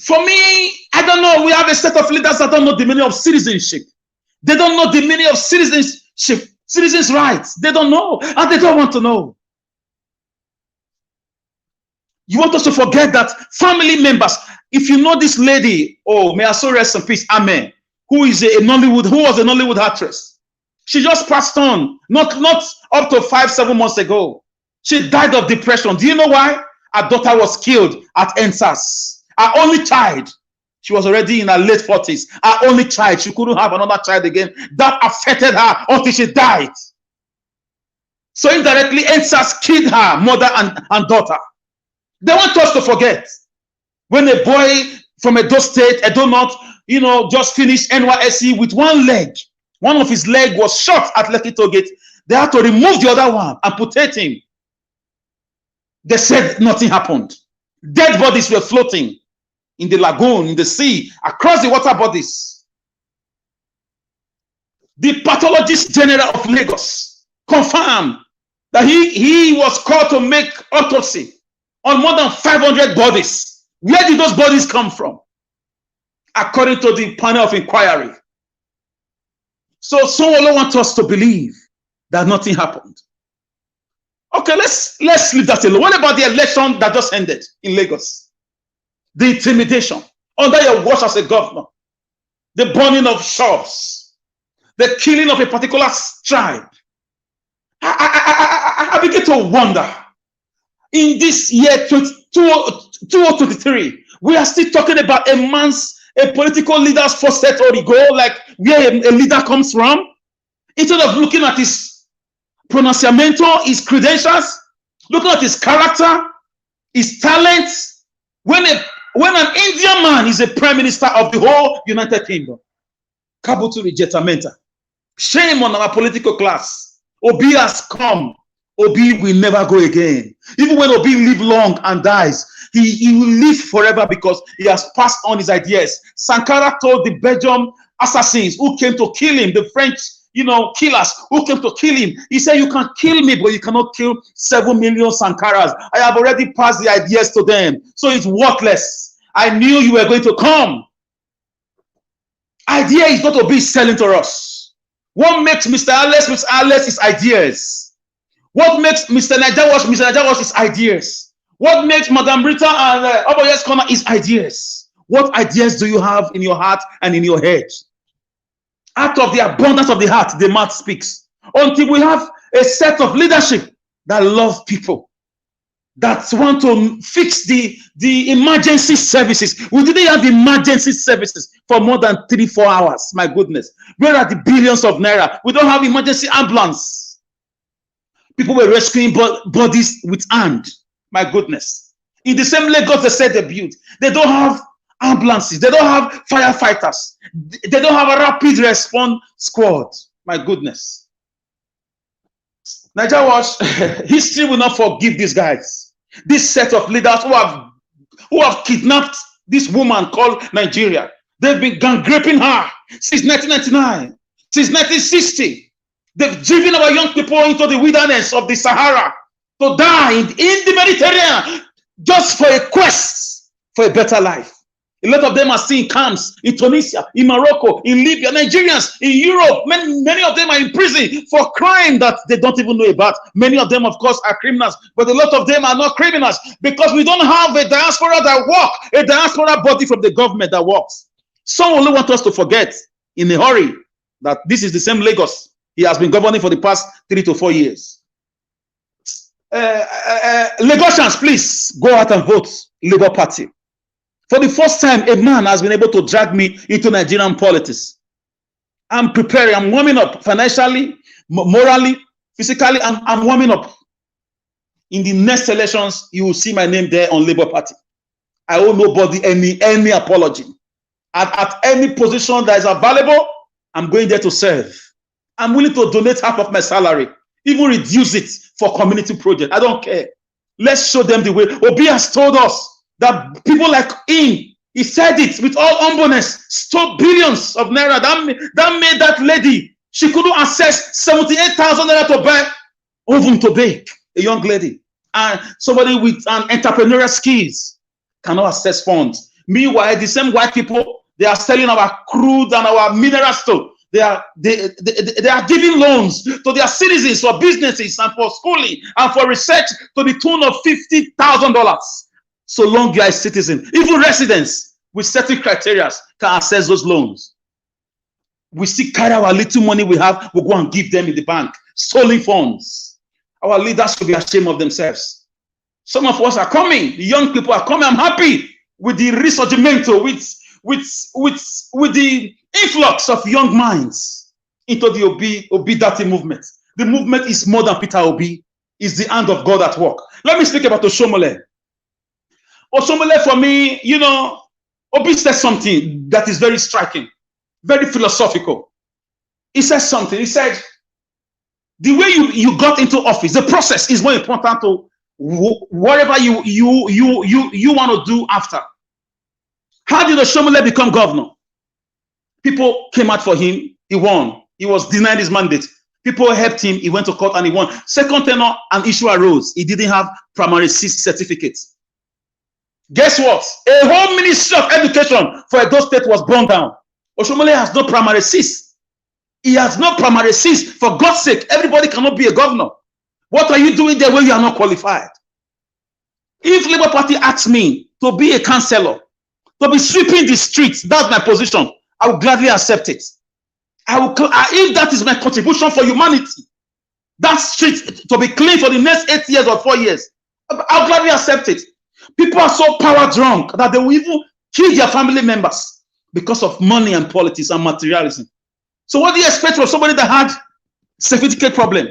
For me, I don't know. We have a set of leaders that don't know the meaning of citizenship. They don't know the meaning of citizenship, citizens' rights. They don't know, and they don't want to know. You want us to forget that family members, if you know this lady, oh, may I so rest in peace, amen, who was a Nollywood actress. She just passed on, not up to 5-7 months ago. She died of depression. Do you know why? Her daughter was killed at NSAS. Her only child. She was already in her late 40s. Her only child. She couldn't have another child again. That affected her until she died. So indirectly, NSAS killed her mother and daughter. They want us to forget. When a boy from Edo State, Edo North, just finished NYSC with one leg. One of his leg was shot at Lekki Toll Gate. They had to remove the other one, amputate him. They said nothing happened. Dead bodies were floating in the lagoon, in the sea, across the water bodies. The pathologist general of Lagos confirmed that he was called to make autopsy on more than 500 bodies. Where did those bodies come from? According to the panel of inquiry. So Sanwo-Olu wants us to believe that nothing happened. Okay, let's leave that alone. What about the election that just ended in Lagos? The intimidation under your watch as a governor, the burning of shops, the killing of a particular tribe. I begin to wonder. In this year 2023, we are still talking about a political leader's first set or go, like where a leader comes from, instead of looking at his pronunciamento, his credentials, looking at his character, his talents. When an Indian man is a prime minister of the whole United Kingdom, Kabutu Rijetamenta. Shame on our political class. Obi has come. Obi will never go again. Even when Obi lives long and dies, he will live forever because he has passed on his ideas. Sankara told the Belgian assassins who came to kill him, the French, killers who came to kill him. He said, you can kill me, but you cannot kill 7 million Sankaras. I have already passed the ideas to them. So it's worthless. I knew you were going to come. Idea is not to be selling to us. What makes Mr. Alex is ideas. What makes Mr. Najawash is ideas. What makes Madam Rita and Oboye's Corner is ideas. What ideas do you have in your heart and in your head? Out of the abundance of the heart, the mouth speaks. Until we have a set of leadership that love people, that want to fix the emergency services. We didn't have emergency services for more than 3-4 hours. My goodness. Where are the billions of naira? We don't have emergency ambulance. People were rescuing bodies with hand. My goodness. In the same Lagos they said they built. They don't have ambulances. They don't have firefighters. They don't have a rapid response squad. My goodness. Nigeria was history will not forgive these guys. This set of leaders who have kidnapped this woman called Nigeria. They've been gang raping her since 1999, since 1960. They've driven our young people into the wilderness of the Sahara to die in the Mediterranean just for a quest for a better life. A lot of them are still in camps in Tunisia, in Morocco, in Libya, Nigerians in Europe. Many of them are in prison for crime that they don't even know about. Many of them, of course, are criminals, but a lot of them are not criminals because we don't have a diaspora that works, a diaspora body from the government that works. Some only want us to forget in a hurry that this is the same Lagos he has been governing for the past 3 to 4 years. Lagosians, please go out and vote Labour Party. For the first time, a man has been able to drag me into Nigerian politics. I'm preparing, I'm warming up financially, morally, physically, I'm warming up. In the next elections, you will see my name there on Labour Party. I owe nobody any apology. At any position that is available, I'm going there to serve. I'm willing to donate half of my salary, even reduce it for community project. I don't care. Let's show them the way. Obi has told us that people like him, he said it with all humbleness, stole billions of naira. That made that lady, she couldn't access 78,000 naira to buy oven to bake, a young lady. And somebody with an entrepreneurial skills cannot access funds. Meanwhile, the same white people, they are selling our crude and our mineral stuff. They are giving loans to their citizens for businesses and for schooling and for research to the tune of $50,000. So long you are a citizen, even residents with certain criteria can access those loans. We still carry our little money we have, we go and give them in the bank, stolen funds. Our leaders should be ashamed of themselves. Some of us are coming, the young people are coming. I'm happy with the risorgimento, with the influx of young minds into the Obi Dati movement. The movement is more than Peter Obi, it's the hand of God at work. Let me speak about Oshomole. Oshomole, for me, you know, Obi said something that is very striking, very philosophical. He said something. He said, the way you got into office, the process is more important to whatever you want to do after. How did Oshomole become governor? People came out for him. He won. He was denied his mandate. People helped him. He went to court and he won. Second tenure, an issue arose. He didn't have primary 6 certificates. Guess what? A whole Ministry of Education for Edo State was burned down. Oshomole has no primary 6. He has no primary 6. For God's sake, everybody cannot be a governor. What are you doing there when you are not qualified? If Labour Party asks me to be a councillor, to be sweeping the streets, that's my position, I will gladly accept it. If that is my contribution for humanity, that street to be clean for the next 8 years or 4 years, I'll gladly accept it. People are so power drunk that they will even kill their family members because of money and politics and materialism. So what do you expect from somebody that had certificate problem?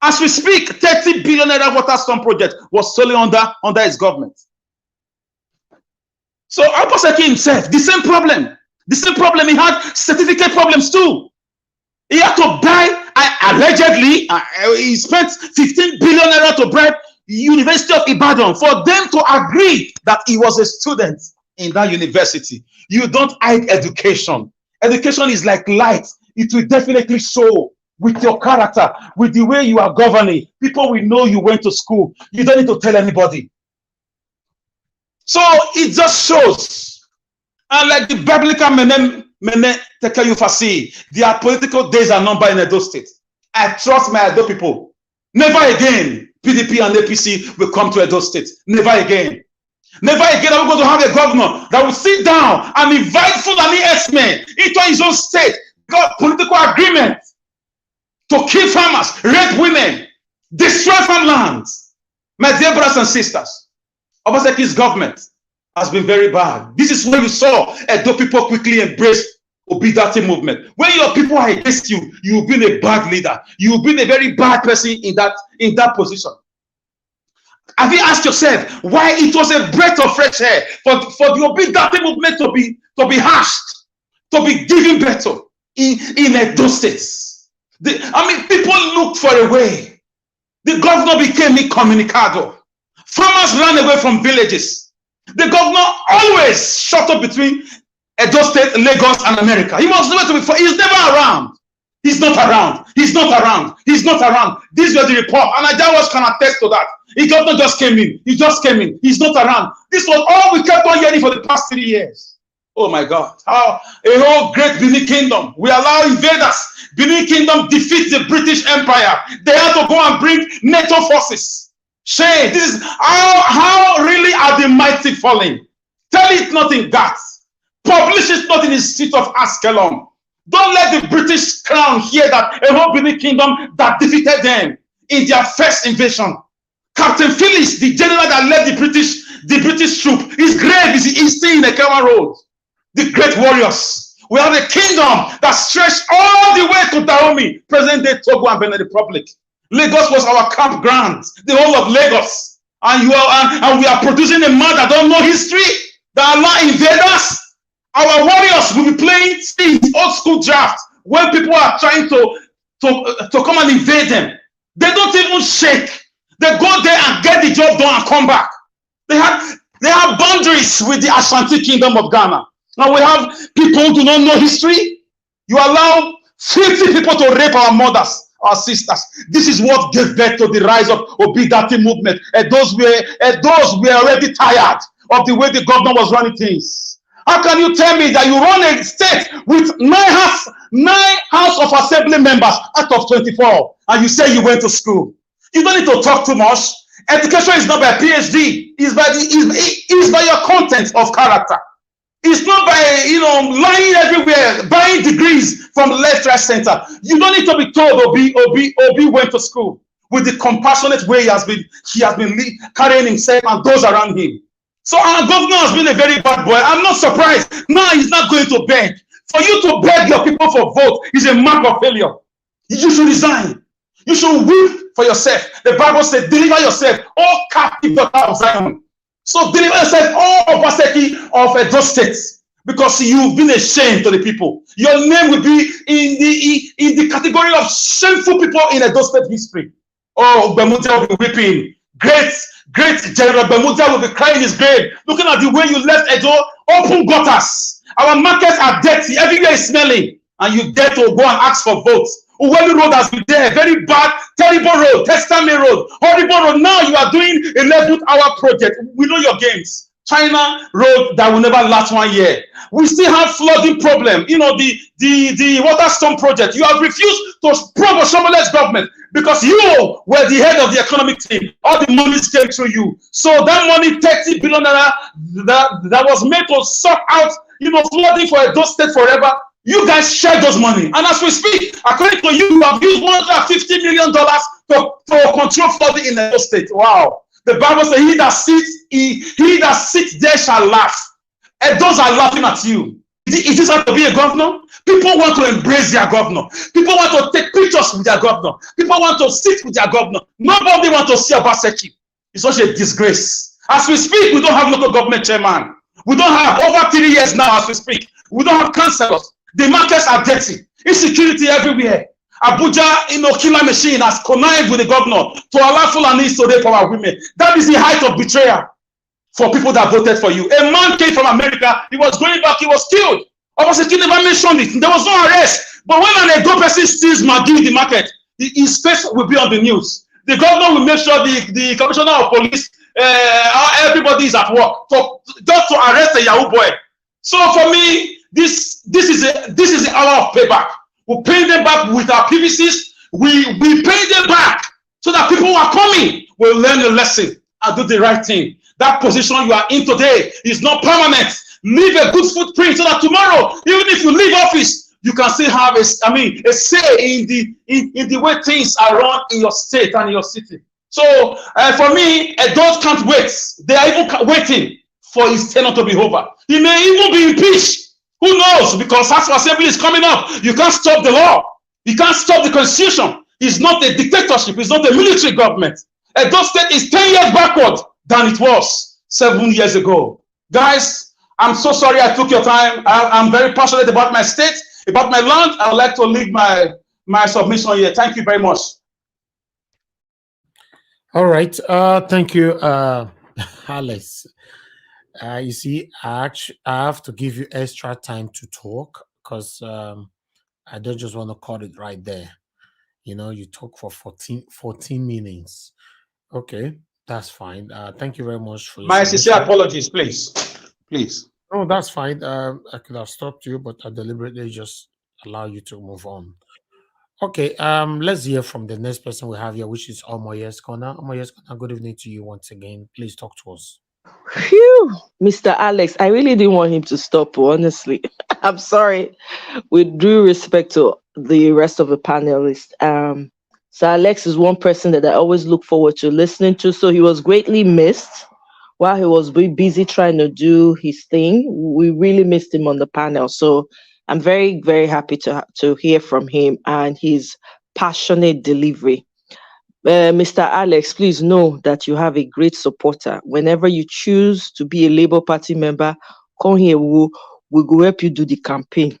As we speak, 30 billion naira water storm project was solely under his government. So Obaseki himself, the same problem. The same problem, he had certificate problems too. He had to buy, allegedly, he spent 15 billion naira to bribe University of Ibadan for them to agree that he was a student in that university. You don't hide education. Education is like light. It will definitely show with your character, with the way you are governing. People will know you went to school. You don't need to tell anybody. So it just shows. And like the biblical Mene Teke Yufasi. Their political days are numbered in Edo State. I trust my Edo people. Never again PDP and APC will come to Edo State. Never again. Never again are we going to have a governor that will sit down and invite Fulani S-men into his own state. Got political agreement to kill farmers, rape women, destroy farmlands. My dear brothers and sisters, Obaseki's government has been very bad. This is where you saw Edo people quickly embrace Obidati movement. When your people are against you, you've been a bad leader. You've been a very bad person in that position. Have you asked yourself why it was a breath of fresh air for the Obidati movement to be hashed, to be given better in Edo States? People looked for a way. The governor became incommunicado. Farmers ran away from villages. The governor always shut up between Edo State, Lagos, and America. He was nowhere to be found. He's never around. He's not around. He's not around. He's not around. These were the report, and Ajawas can attest to that. He just came in. He just came in. He's not around. This was all we kept on hearing for the past 3 years. Oh my God! How a whole great Benin Kingdom. We allow invaders. Benin Kingdom defeats the British Empire. They had to go and bring NATO forces. Shame. This is how really are the mighty falling. Tell it not in Gath. Publish it not in the street of Askelon. Don't let the British crown hear that a whole Benin Kingdom that defeated them in their first invasion. Captain Phillips, the general that led the British troop, his grave is still in Ekema Road. The great warriors. We have a kingdom that stretched all the way to Dahomey, present-day Togo and Benin Republic. Lagos was our campground, the whole of Lagos. And we are producing a man that don't know history, that allow invaders. Our warriors will be playing old school draft when people are trying to come and invade them. They don't even shake. They go there and get the job done and come back. They have boundaries with the Ashanti Kingdom of Ghana. Now we have people who do not know history. You allow 50 people to rape our mothers, our sisters. This is what gave birth to the rise of Obidati movement. And those were already tired of the way the governor was running things. How can you tell me that you run a state with 9 House of Assembly members out of 24, and you say you went to school? You don't need to talk too much. Education is not by PhD. It's by your content of character. It's not by lying everywhere, buying degrees from left, right, center. You don't need to be told Obi went to school with the compassionate way he has been carrying himself and those around him. So our governor has been a very bad boy. I'm not surprised. Now he's not going to beg. For you to beg your people for vote is a mark of failure. You should resign. You should weep for yourself. The Bible said, deliver yourself, all captive daughter of Zion. So deliver yourself, all Obaseki of Edo State, because you've been a shame to the people. Your name will be in the category of shameful people in Edo State history. Oh, Bemudia will be weeping. Great General Bemudia will be crying his grave, looking at the way you left Edo, open gutters. Our markets are dirty, everywhere is smelling, and you dare to go and ask for votes. Uwemi Road has been there, very bad, terrible road, Testame Road, horrible road. Now you are doing a 11-hour project. We know your games. China Road that will never last 1 year. We still have flooding problem. The water storm project. You have refused to probe Shomale's government because you were the head of the economic team. All the money came through you. So that money, 30 billion naira, that was made to sort out, flooding for Edo State forever. You guys share those money. And as we speak, according to you, you have used $150 million to control flooding in Edo State. Wow. The Bible says, he that sits there shall laugh. And those are laughing at you. Is this how to be a governor? People want to embrace their governor. People want to take pictures with their governor. People want to sit with their governor. Nobody wants to see Obaseki. It's such a disgrace. As we speak, we don't have local government chairman. We don't have, over 3 years now as we speak, we don't have councillors. The markets are dirty. Insecurity everywhere. Abuja, killer machine has connived with the governor to allow Fulanis to rape our women. That is the height of betrayal for people that voted for you. A man came from America. He was going back. He was killed. Obviously, never mentioned it. There was no arrest. But when an Edo person steals Maggi in the market, his face will be on the news. The governor will make sure the commissioner of police, everybody is at work just to arrest a Yahoo boy. So for me, This is the hour of payback. We'll pay them back with our PVCs. We pay them back so that people who are coming will learn the lesson and do the right thing. That position you are in today is not permanent. Leave a good footprint so that tomorrow, even if you leave office, you can still have a say in the way things are run in your state and in your city. So for me, adults can't wait. They are even waiting for his tenure to be over. He may even be impeached. Who knows? Because House of Assembly is coming up. You can't stop the law. You can't stop the constitution. It's not a dictatorship. It's not a military government. Edo State is 10 years backward than it was 7 years ago. Guys, I'm so sorry I took your time. I'm very passionate about my state, about my land. I would like to leave my submission here. Thank you very much. All right. Thank you, Alex. You see, I have to give you extra time to talk because I don't just want to cut it right there. You know, you talk for 14 minutes. Okay, that's fine. Thank you very much for your My sincere submission. apologies, please. No, that's fine. I could have stopped you, but I deliberately just allow you to move on. Okay, let's hear from the next person we have here, which is Omoyes Kona. Omoyes Kona, good evening to you once again. Please talk to us. Phew, Mr. Alex, I really didn't want him to stop, honestly. I'm sorry. With due respect to the rest of the panelists. So Alex is one person that I always look forward to listening to. So he was greatly missed while he was busy trying to do his thing. We really missed him on the panel. So I'm very, very happy to hear from him and his passionate delivery. Mr. Alex, please know that you have a great supporter. Whenever you choose to be a Labour Party member, come here. We go help you do the campaign.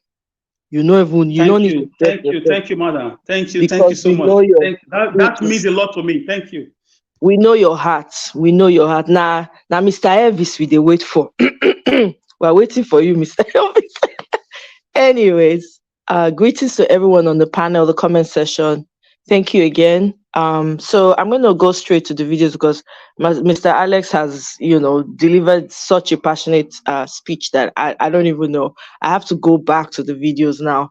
You know, Thank you, madam. Thank you so much. That means a lot to me. Thank you. We know your heart. Now, Mr. Elvis, we wait for. We're waiting for you, Mr. Elvis. Anyways, greetings to everyone on the panel, the comment session. Thank you again. So I'm going to go straight to the videos because Mr. Alex has, delivered such a passionate speech that I don't even know. I have to go back to the videos now.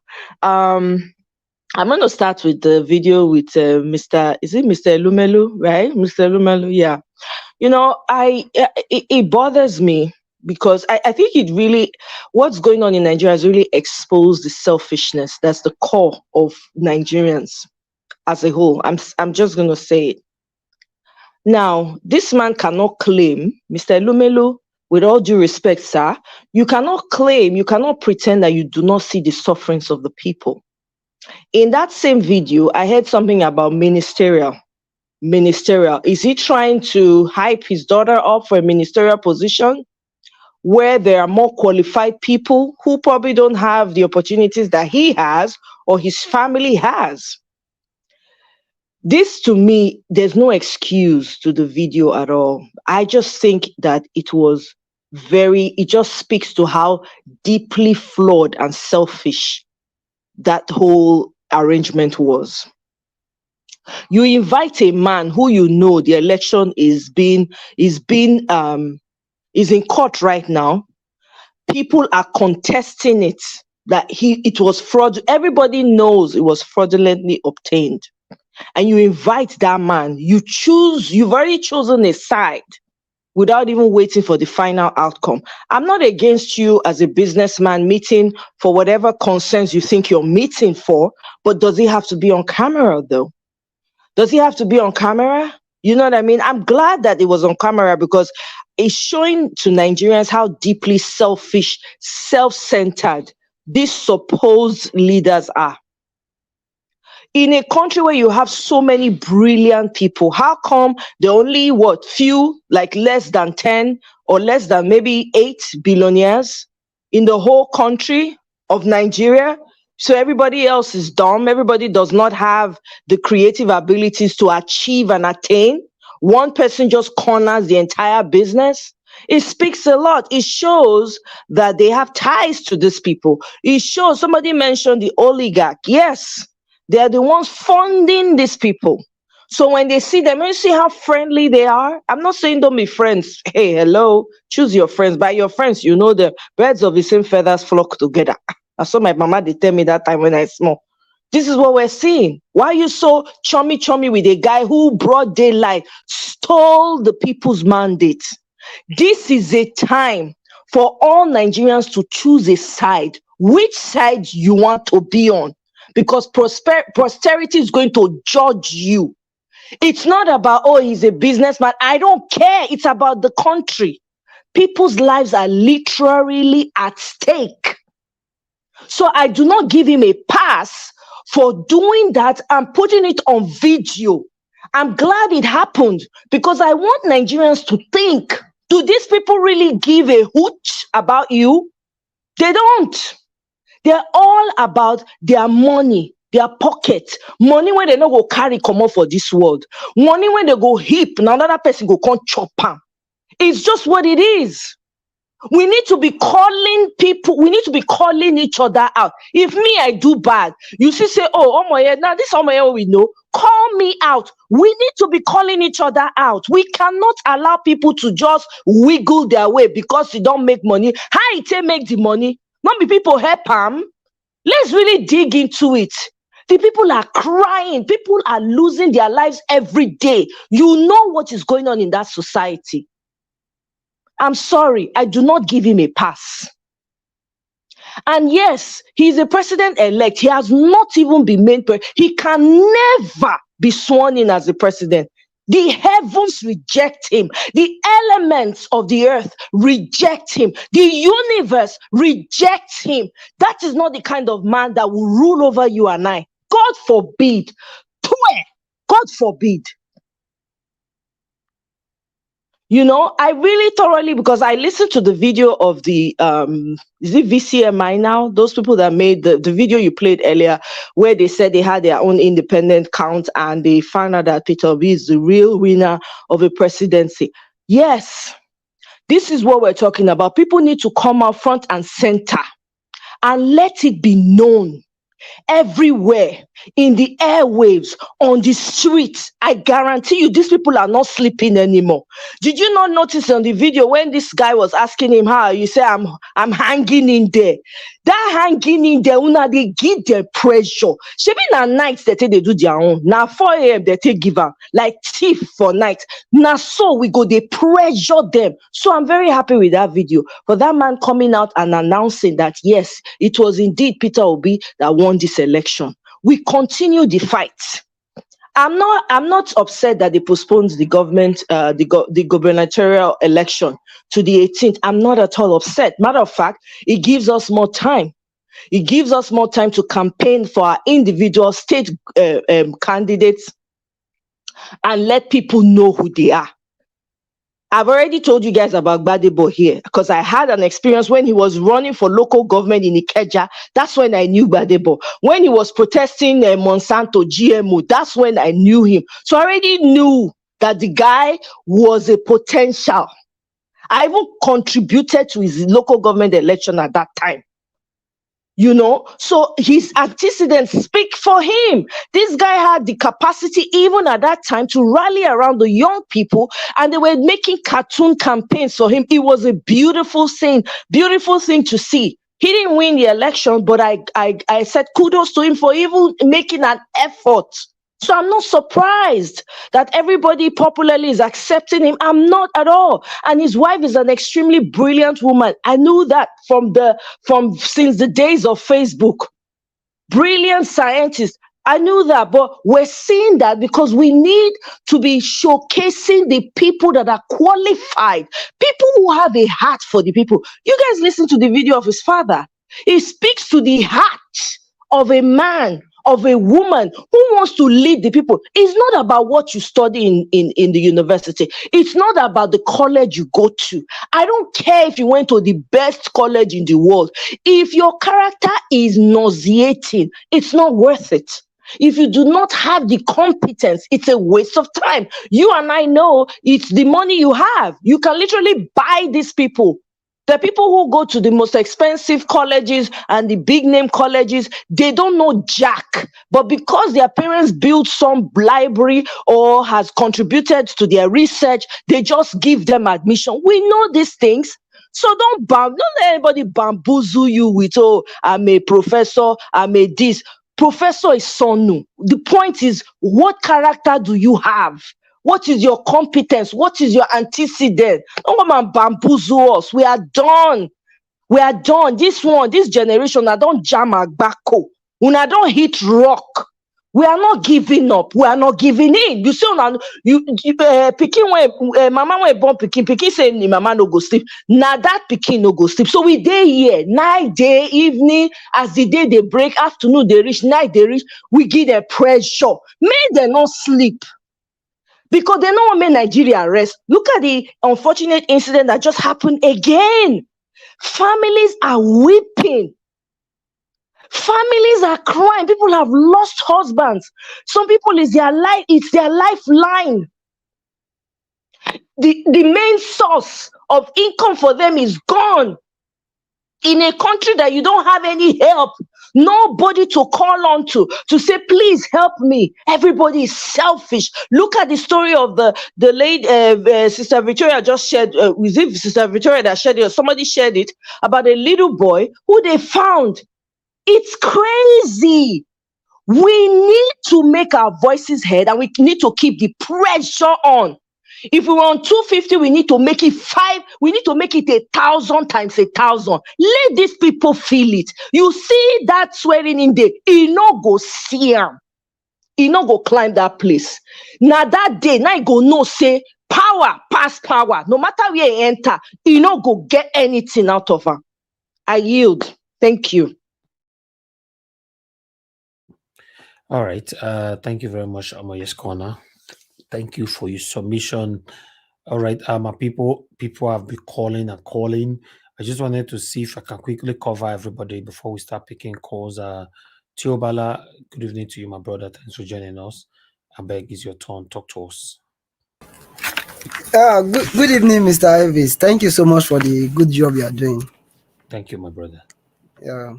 I'm going to start with the video with Mr. Elumelu, right? Mr. Elumelu, yeah. It bothers me because I think what's going on in Nigeria has really exposed the selfishness that's the core of Nigerians as a whole. I'm just going to say it. Now, this man cannot claim, Mr. Elumelu, with all due respect, sir, you cannot pretend that you do not see the sufferings of the people. In that same video, I heard something about ministerial. Is he trying to hype his daughter up for a ministerial position where there are more qualified people who probably don't have the opportunities that he has or his family has? This, to me, there's no excuse to the video at all. I just think that it just speaks to how deeply flawed and selfish that whole arrangement was. You invite a man who the election is in court right now. People are contesting it, that it was fraud. Everybody knows it was fraudulently obtained. And you invite that man, you've already chosen a side without even waiting for the final outcome. I'm not against you as a businessman meeting for whatever concerns you think you're meeting for, but does he have to be on camera though? Does he have to be on camera? You know what I mean? I'm glad that it was on camera because it's showing to Nigerians how deeply selfish, self-centered these supposed leaders are. In a country where you have so many brilliant people, how come the only few, like less than 10 or less than maybe 8 billionaires in the whole country of Nigeria? So everybody else is dumb. Everybody does not have the creative abilities to achieve and attain. One person just corners the entire business. It speaks a lot. It shows that they have ties to these people. It shows, somebody mentioned the oligarch. Yes. They are the ones funding these people. So when they see them, you see how friendly they are. I'm not saying don't be friends. Hey, hello, choose your friends. By your friends, you know the birds of the same feathers flock together. I saw my mama, they tell me that time when I was small. This is what we're seeing. Why are you so chummy with a guy who broad daylight stole the people's mandate? This is a time for all Nigerians to choose a side. Which side you want to be on? Because posterity is going to judge you. It's not about, oh, he's a businessman. I don't care. It's about the country. People's lives are literally at stake. So I do not give him a pass for doing that and putting it on video. I'm glad it happened because I want Nigerians to think, do these people really give a hoot about you? They don't. They're all about their money, their pocket. Money when they no go carry come up for this world. Money when they go heap, now another person go come chop am. It's just what it is. We need to be calling people, we need to be calling each other out. If me, I do bad, you see say, oh my God, now this my God we know, call me out. We need to be calling each other out. We cannot allow people to just wiggle their way because you don't make money. How it make the money? Not be people help them. Let's really dig into it. The people are crying. People are losing their lives every day. You know what is going on in that society. I'm sorry, I do not give him a pass. And yes, he's a president-elect. He has not even been made president. He can never be sworn in as a president. The heavens reject him. The elements of the earth reject him. The universe rejects him. That is not the kind of man that will rule over you and I. God forbid. God forbid. You know, I really thoroughly, because I listened to the video of the, is it VCMI now? Those people that made the video you played earlier, where they said they had their own independent count and they found out that Peter Obi is the real winner of a presidency. Yes, this is what we're talking about. People need to come out front and center and let it be known. Everywhere, in the airwaves, on the streets, I guarantee you these people are not sleeping anymore. Did you not notice on the video when this guy was asking him how, you say I'm hanging in there. That hanging in there, una they give their pressure. She be na night they take they do their own. Now 4 a.m. they take give am like thief for night. Now so we go they pressure them. So I'm very happy with that video for that man coming out and announcing that yes, it was indeed Peter Obi that won this election. We continue the fight. I'm not upset that they postponed the government, the gubernatorial election to the 18th. I'm not at all upset. Matter of fact, it gives us more time. It gives us more time to campaign for our individual state candidates and let people know who they are. I've already told you guys about Gbadebo here because I had an experience when he was running for local government in Ikeja. That's when I knew Gbadebo. When he was protesting Monsanto GMO, that's when I knew him. So I already knew that the guy was a potential. I even contributed to his local government election at that time. You know, so his antecedents speak for him. This guy had the capacity, even at that time, to rally around the young people, and they were making cartoon campaigns for him. It was a beautiful thing to see. He didn't win the election, but I said kudos to him for even making an effort. So I'm not surprised that everybody popularly is accepting him. I'm not at all. And his wife is an extremely brilliant woman. I knew that from since the days of Facebook. Brilliant scientist. I knew that, but we're seeing that because we need to be showcasing the people that are qualified, people who have a heart for the people. You guys listen to the video of his father. He speaks to the heart of a man, of a woman who wants to lead the people. It's not about what you study in the university. It's not about the college you go to. I don't care if you went to the best college in the world. If your character is nauseating, it's not worth it. If you do not have the competence, it's a waste of time. You and I know it's the money you have. You can literally buy these people The people who go to the most expensive colleges and the big name colleges, they don't know jack. But because their parents built some library or has contributed to their research, they just give them admission. We know these things. So don't let anybody bamboozle you with, oh, I'm a professor, I'm a this. Professor is sonu. The point is, what character do you have? What is your competence? What is your antecedent? Don't come and bamboozle us. We are done. We are done. This generation, I don't jam a backo. When I don't hit rock, we are not giving up. We are not giving in. You see, picking when mama when born picking say ni mama no go sleep. Now that picking no go sleep. So we day here, night, day, evening, as the day they break, afternoon they reach, night they reach. We give them pressure. May they not sleep. Because they don't want to make Nigeria rest. Look at the unfortunate incident that just happened again. Families are weeping. Families are crying. People have lost husbands. Some people, it's their lifeline. The main source of income for them is gone. In a country that you don't have any help, nobody to call on to say, please help me. Everybody is selfish. Look at the story of the late Sister Victoria just shared. Was it Sister Victoria that shared it, or somebody shared it, about a little boy who they found? It's crazy. We need to make our voices heard, and we need to keep the pressure on. If we were on 250, we need to make it 5. We need to make it 1,000 times 1,000. Let these people feel it. You see that swearing in there, he no go see him. He no go climb that place. Now that day, now he go no say power pass power. No matter where he enter, he no go get anything out of him. I yield. Thank you. All right. Thank you very much, Amoye's Corner. Thank you for your submission. All right, my people have been calling and calling. I just wanted to see if I can quickly cover everybody before we start picking calls. Tiobala, good evening to you, my brother. Thanks for joining us. I beg, it's your turn. Talk to us. Good evening, Mr. Elvis. Thank you so much for the good job you are doing. Thank you, my brother. Yeah.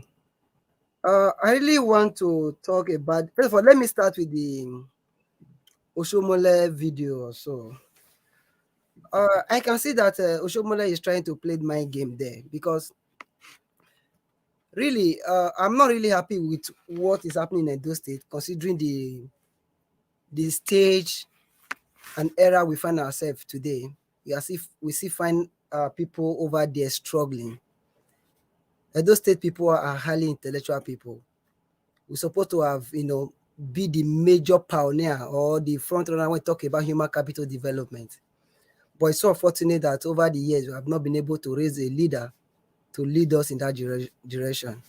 I really want to talk about. First of all, let me start with the Oshomole video or so. I can see that Oshomole is trying to play my game there, because really, I'm not really happy with what is happening in Edo State, considering the stage and era we find ourselves today. We see people over there struggling. Edo State people are highly intellectual people. We're supposed to have, be the major pioneer or the front runner when we talk about human capital development. But it's so unfortunate that over the years we have not been able to raise a leader to lead us in that direction.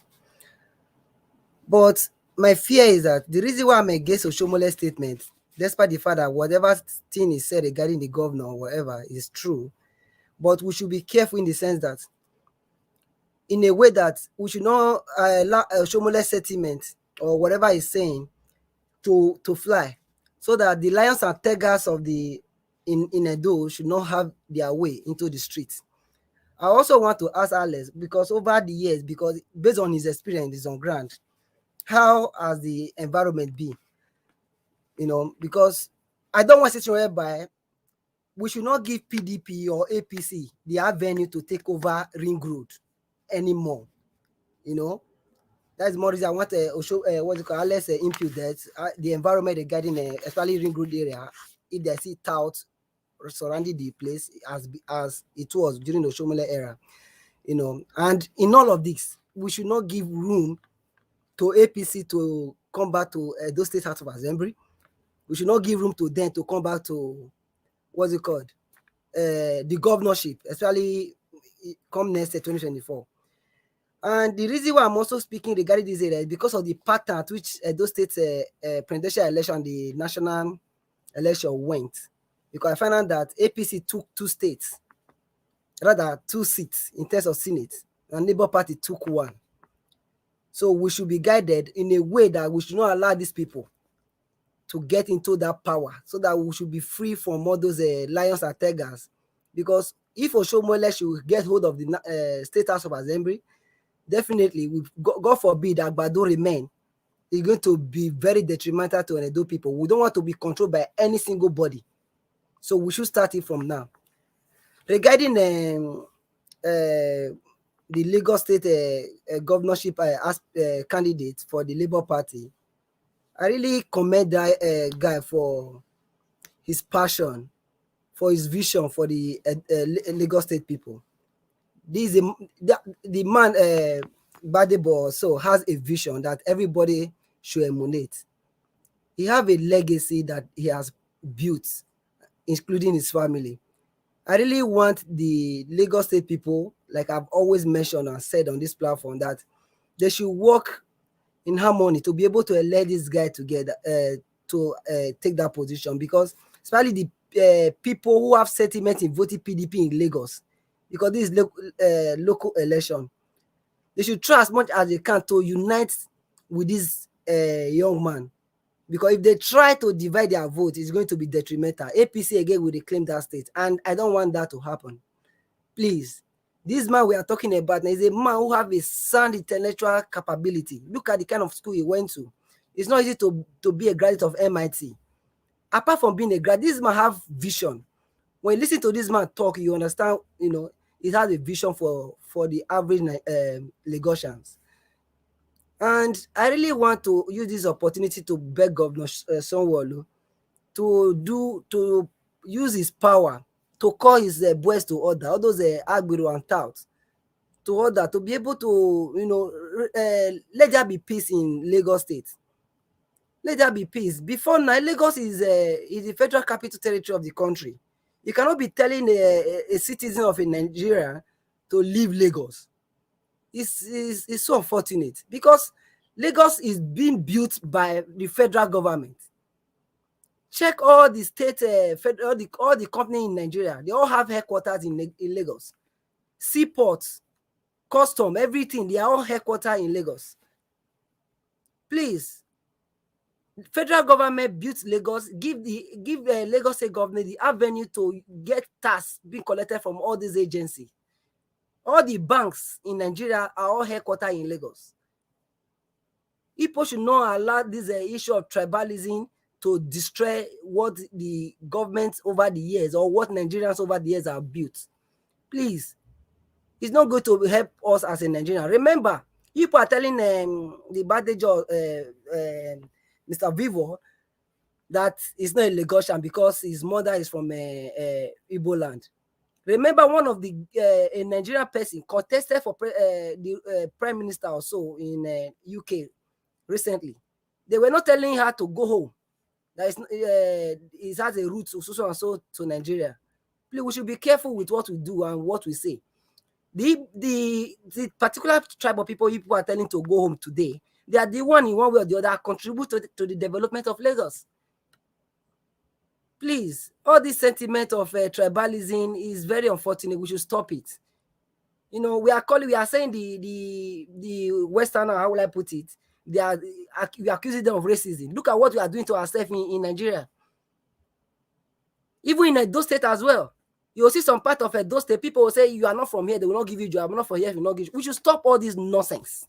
But my fear is that the reason why I'm against Oshomole's statement, despite the fact that whatever thing is said regarding the governor or whatever is true, but we should be careful in the sense that, in a way that we should not allow Oshomole's sentiment or whatever he's saying to fly, so that the lions and tigers of in Edo should not have their way into the streets. I also want to ask Alex, because over the years, because based on his experience on ground, how has the environment been? Because I don't want a situation whereby we should not give PDP or APC the avenue to take over Ring Road anymore. That's more reason I want Alex input that the environment regarding especially Ring Road area, if they see tout surrounding the place as it was during the Oshomole era, and in all of this, we should not give room to APC to come back to those State House of Assembly. We should not give room to them to come back to the governorship, especially come next year 2024. And the reason why I'm also speaking regarding this area is because of the pattern at which those states presidential election, the national election went. Because I found out that APC took 2 states, rather 2 seats in terms of Senate, and Labour Party took 1. So we should be guided in a way that we should not allow these people to get into that power, so that we should be free from all those lions and tigers because if Oshomole should get hold of the State House of Assembly, definitely, God forbid that Gbadebo remain, is going to be very detrimental to Edo people. We don't want to be controlled by any single body. So we should start it from now. Regarding the Lagos State governorship candidate for the Labour Party, I really commend that guy for his passion, for his vision for the Lagos State people. This is the man, Gbadebo, so has a vision that everybody should emulate. He have a legacy that he has built, including his family. I really want the Lagos State people, like I've always mentioned and said on this platform, that they should work in harmony to be able to elect this guy together to take that position, because especially the people who have sentiment in voting PDP in Lagos, because this is local election, they should try as much as they can to unite with this young man, because if they try to divide their vote, it's going to be detrimental. APC again will reclaim that state, and I don't want that to happen. Please, this man we are talking about is a man who have a sound intellectual capability. Look at the kind of school he went to. It's not easy to be a graduate of MIT. Apart from being a graduate, this man have vision. When you listen to this man talk, you understand, he has a vision for the average Lagosians. And I really want to use this opportunity to beg Governor Sanwo-Olu to use his power to call his boys to order, all those Agbero and touts, to order, to be able to, let there be peace in Lagos State. Let there be peace. Before now, Lagos is the federal capital territory of the country. You cannot be telling a citizen of a Nigeria to leave Lagos. It's so unfortunate, because Lagos is being built by the federal government. Check all the state, all the companies in Nigeria. They all have headquarters in Lagos. Seaports, custom, everything, they are all headquarters in Lagos. Please, federal government built Lagos, give Lagos State government the avenue to get tax being collected from all these agencies. All the banks in Nigeria are all headquartered in Lagos. People should not allow this issue of tribalism to destroy what the government over the years, or what Nigerians over the years have built. Please, it's not going to help us as a Nigerian. Remember, people are telling the advantage of Mr. Vivour that he's not a Lagosian because his mother is from Igbo land. Remember, one of the a Nigerian person contested for the prime minister or so in UK recently. They were not telling her to go home. That it has a route so and so to Nigeria. Please, we should be careful with what we do and what we say. The particular tribe of people are telling to go home today, they are the one in one way or the other contribute to the development of Lagos. Please, all this sentiment of tribalism is very unfortunate. We should stop it. We are saying the Westerner, how will I put it? We are accusing them of racism. Look at what we are doing to ourselves in Nigeria. Even in Edo State as well. You will see some part of Edo State, people will say, you are not from here, they will not give you job. I'm not from here, they will not give you. We should stop all this nonsense.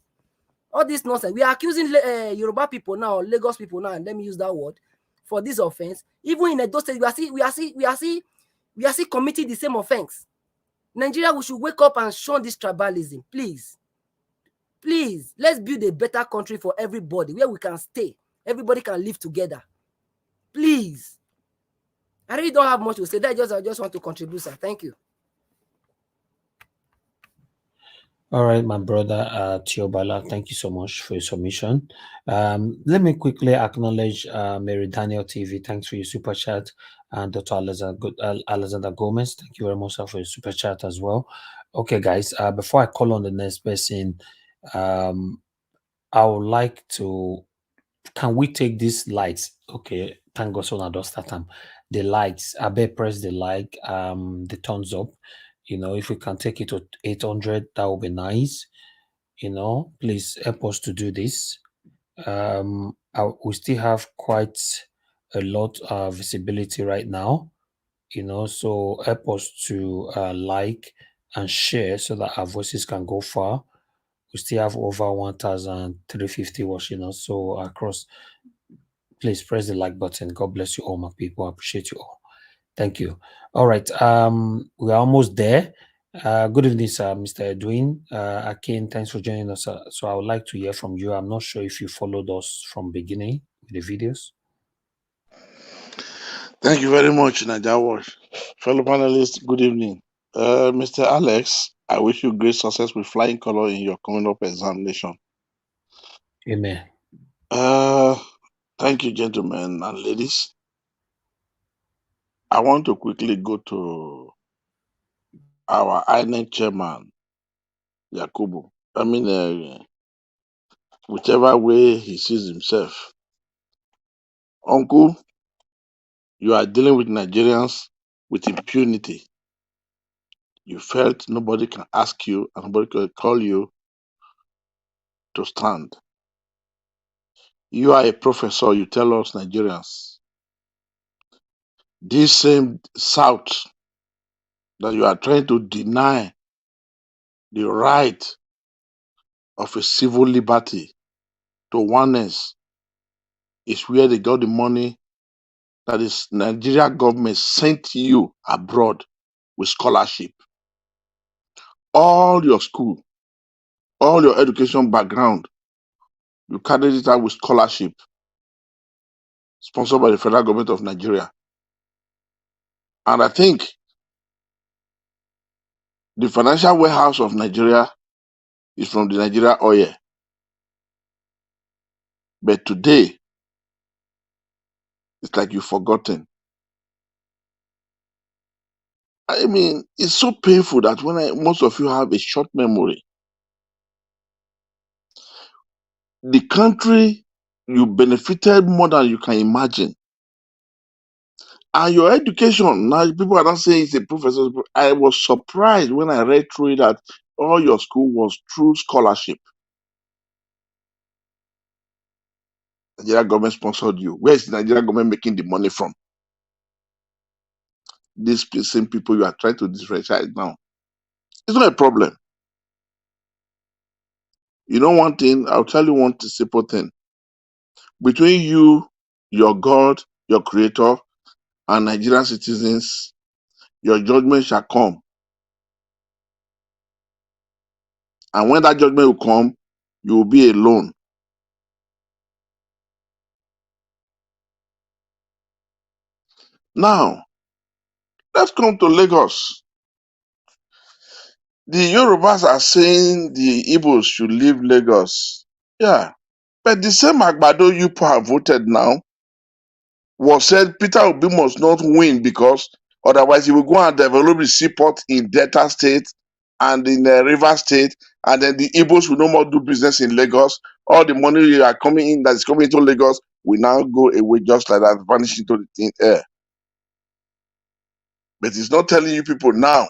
All this nonsense. We are accusing Yoruba people now, Lagos people now, and let me use that word, for this offense. Even in Edo State, we are still committing the same offense. Nigeria, we should wake up and shun this tribalism, please. Please, let's build a better country for everybody, where we can stay. Everybody can live together. Please. I really don't have much to say. I just want to contribute, sir. Thank you. All right, my brother Tiobala, thank you so much for your submission. Let me quickly acknowledge Mary Daniel TV. Thanks for your super chat. And Dr. Alexander Gomez, thank you very much for your super chat as well. Okay, guys, before I call on the next person, I would like to, can we take these lights? Okay, thank God so does start them. The lights, I bet press the like, the thumbs up. If we can take it to 800, that would be nice. Please help us to do this. We still have quite a lot of visibility right now. So help us to like and share so that our voices can go far. We still have over 1,350 watching us. So across, please press the like button. God bless you all, my people. I appreciate you all. Thank you. All right. We're almost there. Good evening, sir, Mr. Edwin. Akin, thanks for joining us. So I would like to hear from you. I'm not sure if you followed us from beginning with the videos. Thank you very much, Naija Watch. Fellow panelists, good evening. Mr. Alex, I wish you great success with flying color in your coming up examination. Amen. Thank you, gentlemen and ladies. I want to quickly go to our INEC chairman, Yakubu. Whichever way he sees himself. Uncle, you are dealing with Nigerians with impunity. You felt nobody can ask you and nobody can call you to stand. You are a professor, you tell us Nigerians. This same South that you are trying to deny the right of a civil liberty to oneness is where they got the money that is Nigeria government sent you abroad with scholarship. All your school, all your education background, you carried it out with scholarship sponsored by the federal government of Nigeria. And I think the financial warehouse of Nigeria is from the Nigeria oil. But today, it's like you've forgotten. I mean, it's so painful that most of you have a short memory. The country, you benefited more than you can imagine. And your education, now people are not saying it's a professor. I was surprised when I read through it that all your school was through scholarship. Nigeria government sponsored you. Where is the Nigeria government making the money from? These same people you are trying to differentiate now. It's not a problem. You know one thing, I'll tell you one simple thing. Between you, your God, your creator, and Nigerian citizens, your judgment shall come. And when that judgment will come, you will be alone. Now, let's come to Lagos. The Yorubas are saying the Igbos should leave Lagos. Yeah. But the same Gbadebo you have voted now was said Peter Obi must not win because otherwise he will go and develop the seaport in Delta State and in River State, and then the Igbos will no more do business in Lagos. All the money that is coming into Lagos will now go away just like that, vanish into the thin air. But it's not telling you people now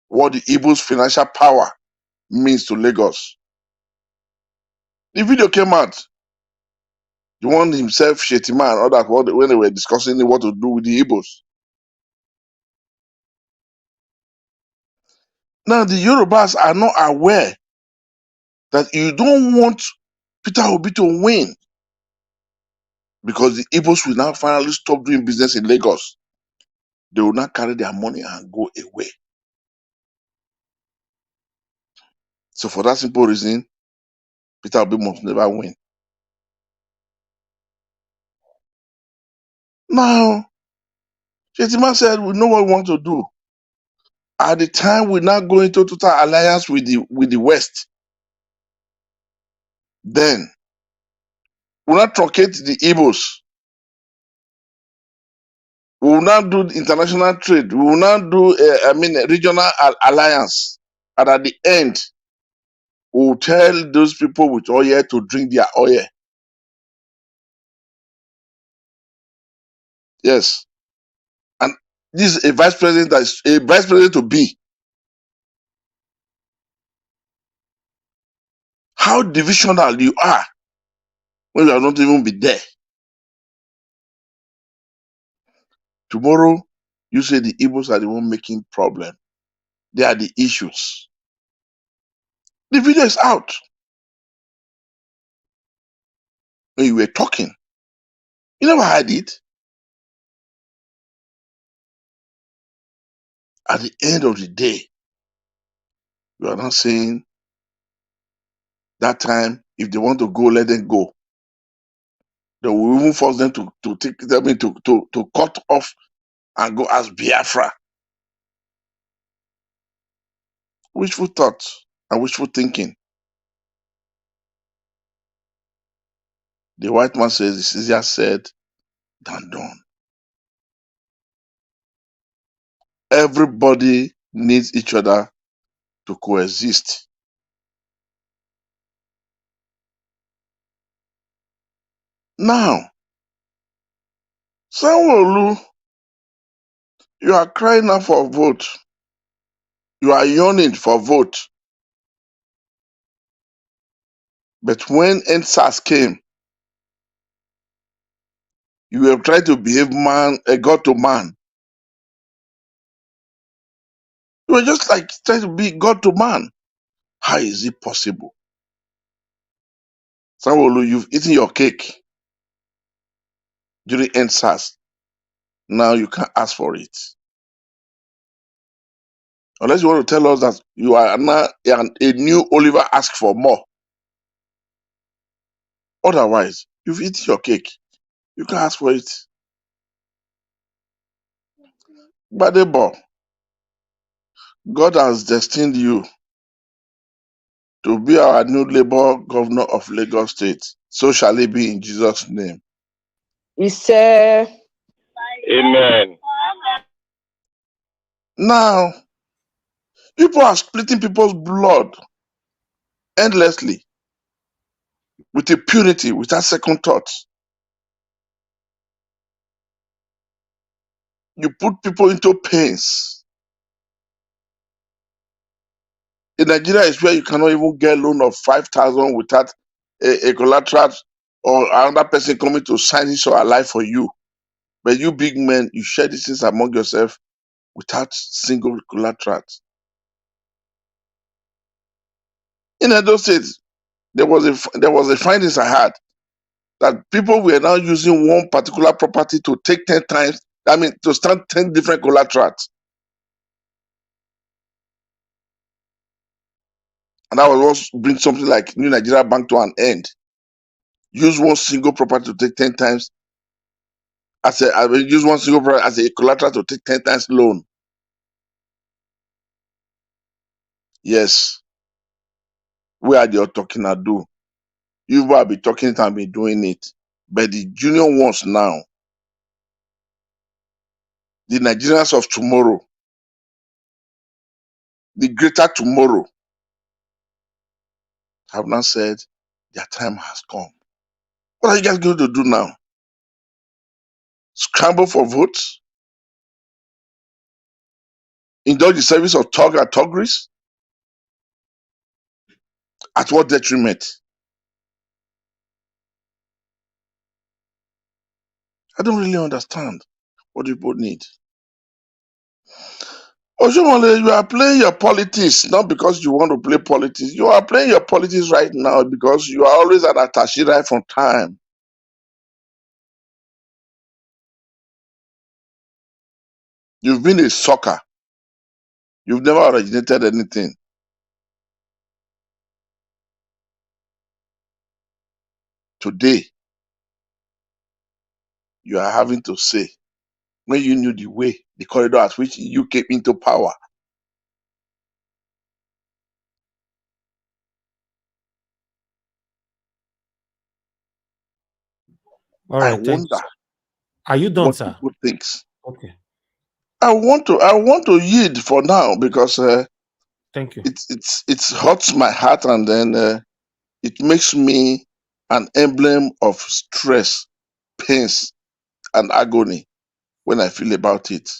what the Igbos' financial power means to Lagos. The video came out. The one himself, Shetima, and others, when they were discussing what to do with the Igbos. Now, the Yorubas are not aware that you don't want Peter Obi to win because the Igbos will now finally stop doing business in Lagos. They will not carry their money and go away. So for that simple reason, Peter Obi must never win. Now, Shetima said, we know what we want to do. At the time, we now go into total alliance with the West. Then, we'll not truncate the Igbos. We will not do international trade. We will not do, regional alliance. And at the end, we will tell those people with oil to drink their oil. Yes. And this is a vice president that is a vice president to be. How divisional you are when you are not even be there. Tomorrow, You say the Igbos are the one making problem. They are the issues. The video is out. When you were talking, you never had it. At the end of the day, you are not saying that time, if they want to go, let them go. They will even force them to take them to cut off and go as Biafra. Wishful thoughts and wishful thinking. The white man says it's easier said than done. Everybody needs each other to coexist. Now, Sanwo-Olu, you are crying out for a vote. You are yearning for a vote. But when NSAS came, you were trying to behave God to man. You were just like trying to be God to man. How is it possible? Sanwo-Olu, you've eaten your cake during NSAS. Now you can't ask for it. Unless you want to tell us that you are now a new Oliver ask for more. Otherwise, you've eaten your cake. You can't ask for it. Gbadebo, God has destined you to be our new Labour governor of Lagos State. So shall it be in Jesus' name. Amen. Now, people are splitting people's blood endlessly with impunity, without second thoughts. You put people into pains. In Nigeria is where you cannot even get a loan of 5,000 without a collateral or another person coming to sign his or her life for you. But you big men, you share these things among yourself without single collateral. In Edo State, there was a findings I had that people were now using one particular property to take 10 times, to start 10 different collaterals. And that was what bring something like New Nigeria Bank to an end. Use one single property to take 10 times use one single property as a collateral to take 10 times loan. Yes. Where are they talking I do? You will be talking it and be doing it. But the junior ones now, the Nigerians of tomorrow, the greater tomorrow, have now said their time has come. What are you guys going to do now? Scramble for votes? Indulge the service of thug and thuggeries? At what detriment? I don't really understand what people need. Oshomole, you are playing your politics not because you want to play politics. You are playing your politics right now because you are always an attaché right from time. You've been a sucker. You've never originated anything. Today, you are having to say, when you knew the way, the corridor at which you came into power, All I right, thanks. wonder Are you done, what sir? people think. Okay, I want to yield for now because thank you. it hurts my heart and then it makes me an emblem of stress, pains, and agony when I feel about it.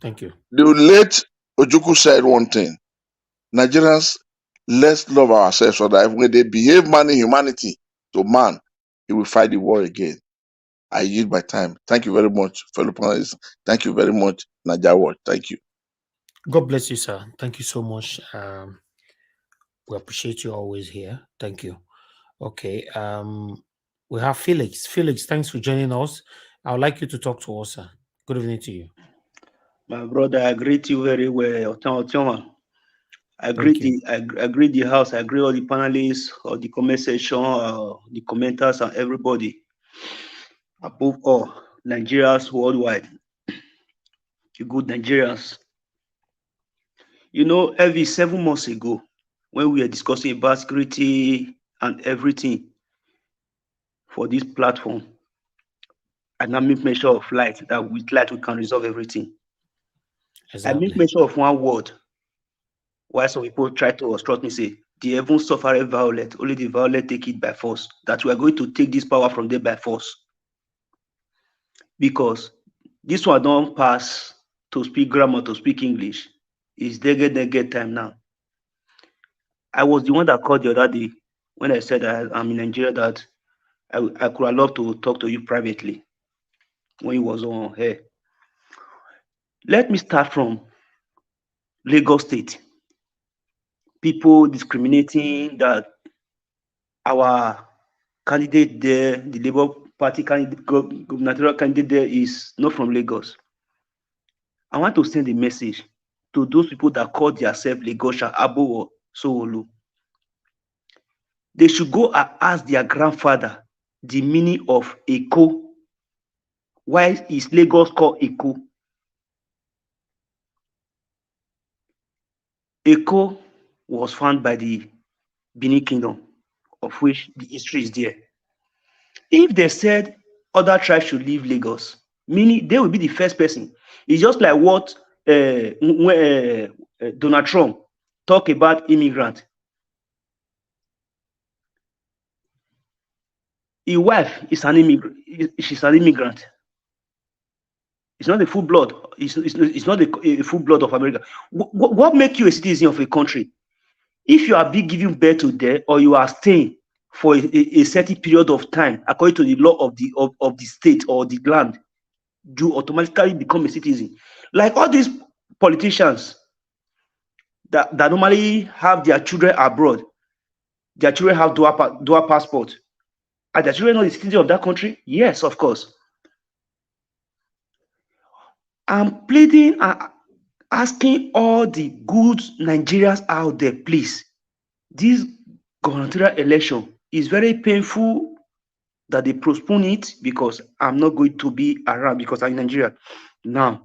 Thank you. The late Ojukwu said one thing: Nigerians, let's love ourselves so that when they behave man in humanity to man, he will fight the war again. I yield my time. Thank you very much, fellow panelists. Thank you very much, Naija Watch. Thank you. God bless you, sir. Thank you so much. We appreciate you always here. Thank you. Okay. We have Felix. Felix, thanks for joining us. I would like you to talk to us, sir. Good evening to you. My brother, I greet you very well. I Thank you. I greet the house. I greet all the panelists, or the comment section, the commenters, and everybody. Above all, Nigerians worldwide. You good Nigerians. You know, every 7 months ago, when we were discussing about security and everything for this platform, I now make mention of light, that with light we can resolve everything. I make Exactly. mention of one word. Why some people try to obstruct me, say, the heavens suffer a violent, only the violent take it by force. That we are going to take this power from them by force. Because this one don't pass to speak grammar, to speak English. It's they get time now. I was the one that called the other day when I said I'm in Nigeria, that I could have loved to talk to you privately when you was on air. Let me start from Lagos State. People discriminating that our candidate there, the Labour Party candidate, gubernatorial candidate there, is not from Lagos. I want to send a message to those people that call themselves Lagosha, Abo, or Sowolu. They should go and ask their grandfather the meaning of Eko. Why is Lagos called Eko? Eko was found by the Benin Kingdom, of which the history is there. If they said other tribes should leave Lagos, meaning they will be the first person. It's just like what Donald Trump talk about immigrant. His wife is an immigrant. She's an immigrant. It's not a full blood. It's not a full blood of America. What makes you a citizen of a country? If you are being given birth to there, or you are staying for a certain period of time, according to the law of the state or the land, you automatically become a citizen. Like all these politicians that normally have their children abroad, their children have dual passport. Are their children not a citizen of that country? Yes, of course. I'm pleading and asking all the good Nigerians out there, please. This gubernatorial election is very painful that they postpone it, because I'm not going to be around, because I'm in Nigeria now.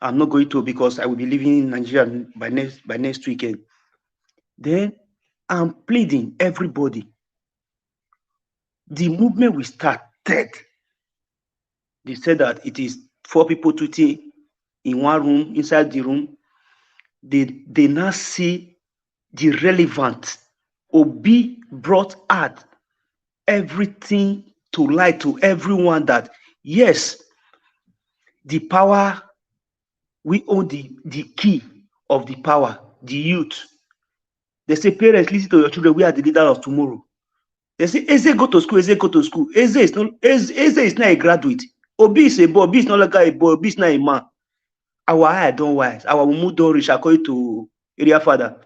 I'm not going to, because I will be living in Nigeria by next weekend. Then I'm pleading everybody. The movement we started. They said that it is 4 people tweeting in one room, inside the room. They now see the relevant. Obi brought out everything to light to everyone that yes, the power, we own the key of the power, the youth. They say, parents, listen to your children. We are the leader of tomorrow. They say, Eze go to school, Eze go to school. Eze is not a graduate. Obi is a boy. Obi is not like a boy. Obi is not a man. Our eye don't wise. Our mood don't reach according to area father.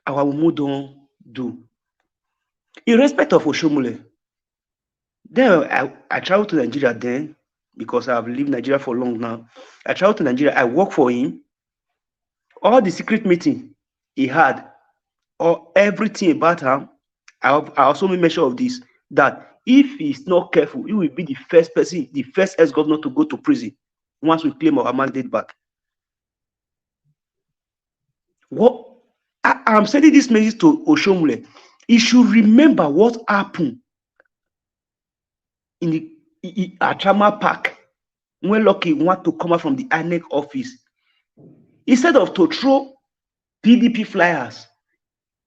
Our mood don't do. In respect of Oshomole, then I traveled to Nigeria then, because I've lived in Nigeria for long now. I traveled to Nigeria. I worked for him. All the secret meeting he had, or everything about him, I also made mention of this, that if he's not careful, he will be the first person, the first ex-governor to go to prison once we claim our mandate back. What I'm sending this message to Oshomole. He should remember what happened in the Achama Park when Lucky wanted to come out from the INEC office. Instead of to throw PDP flyers,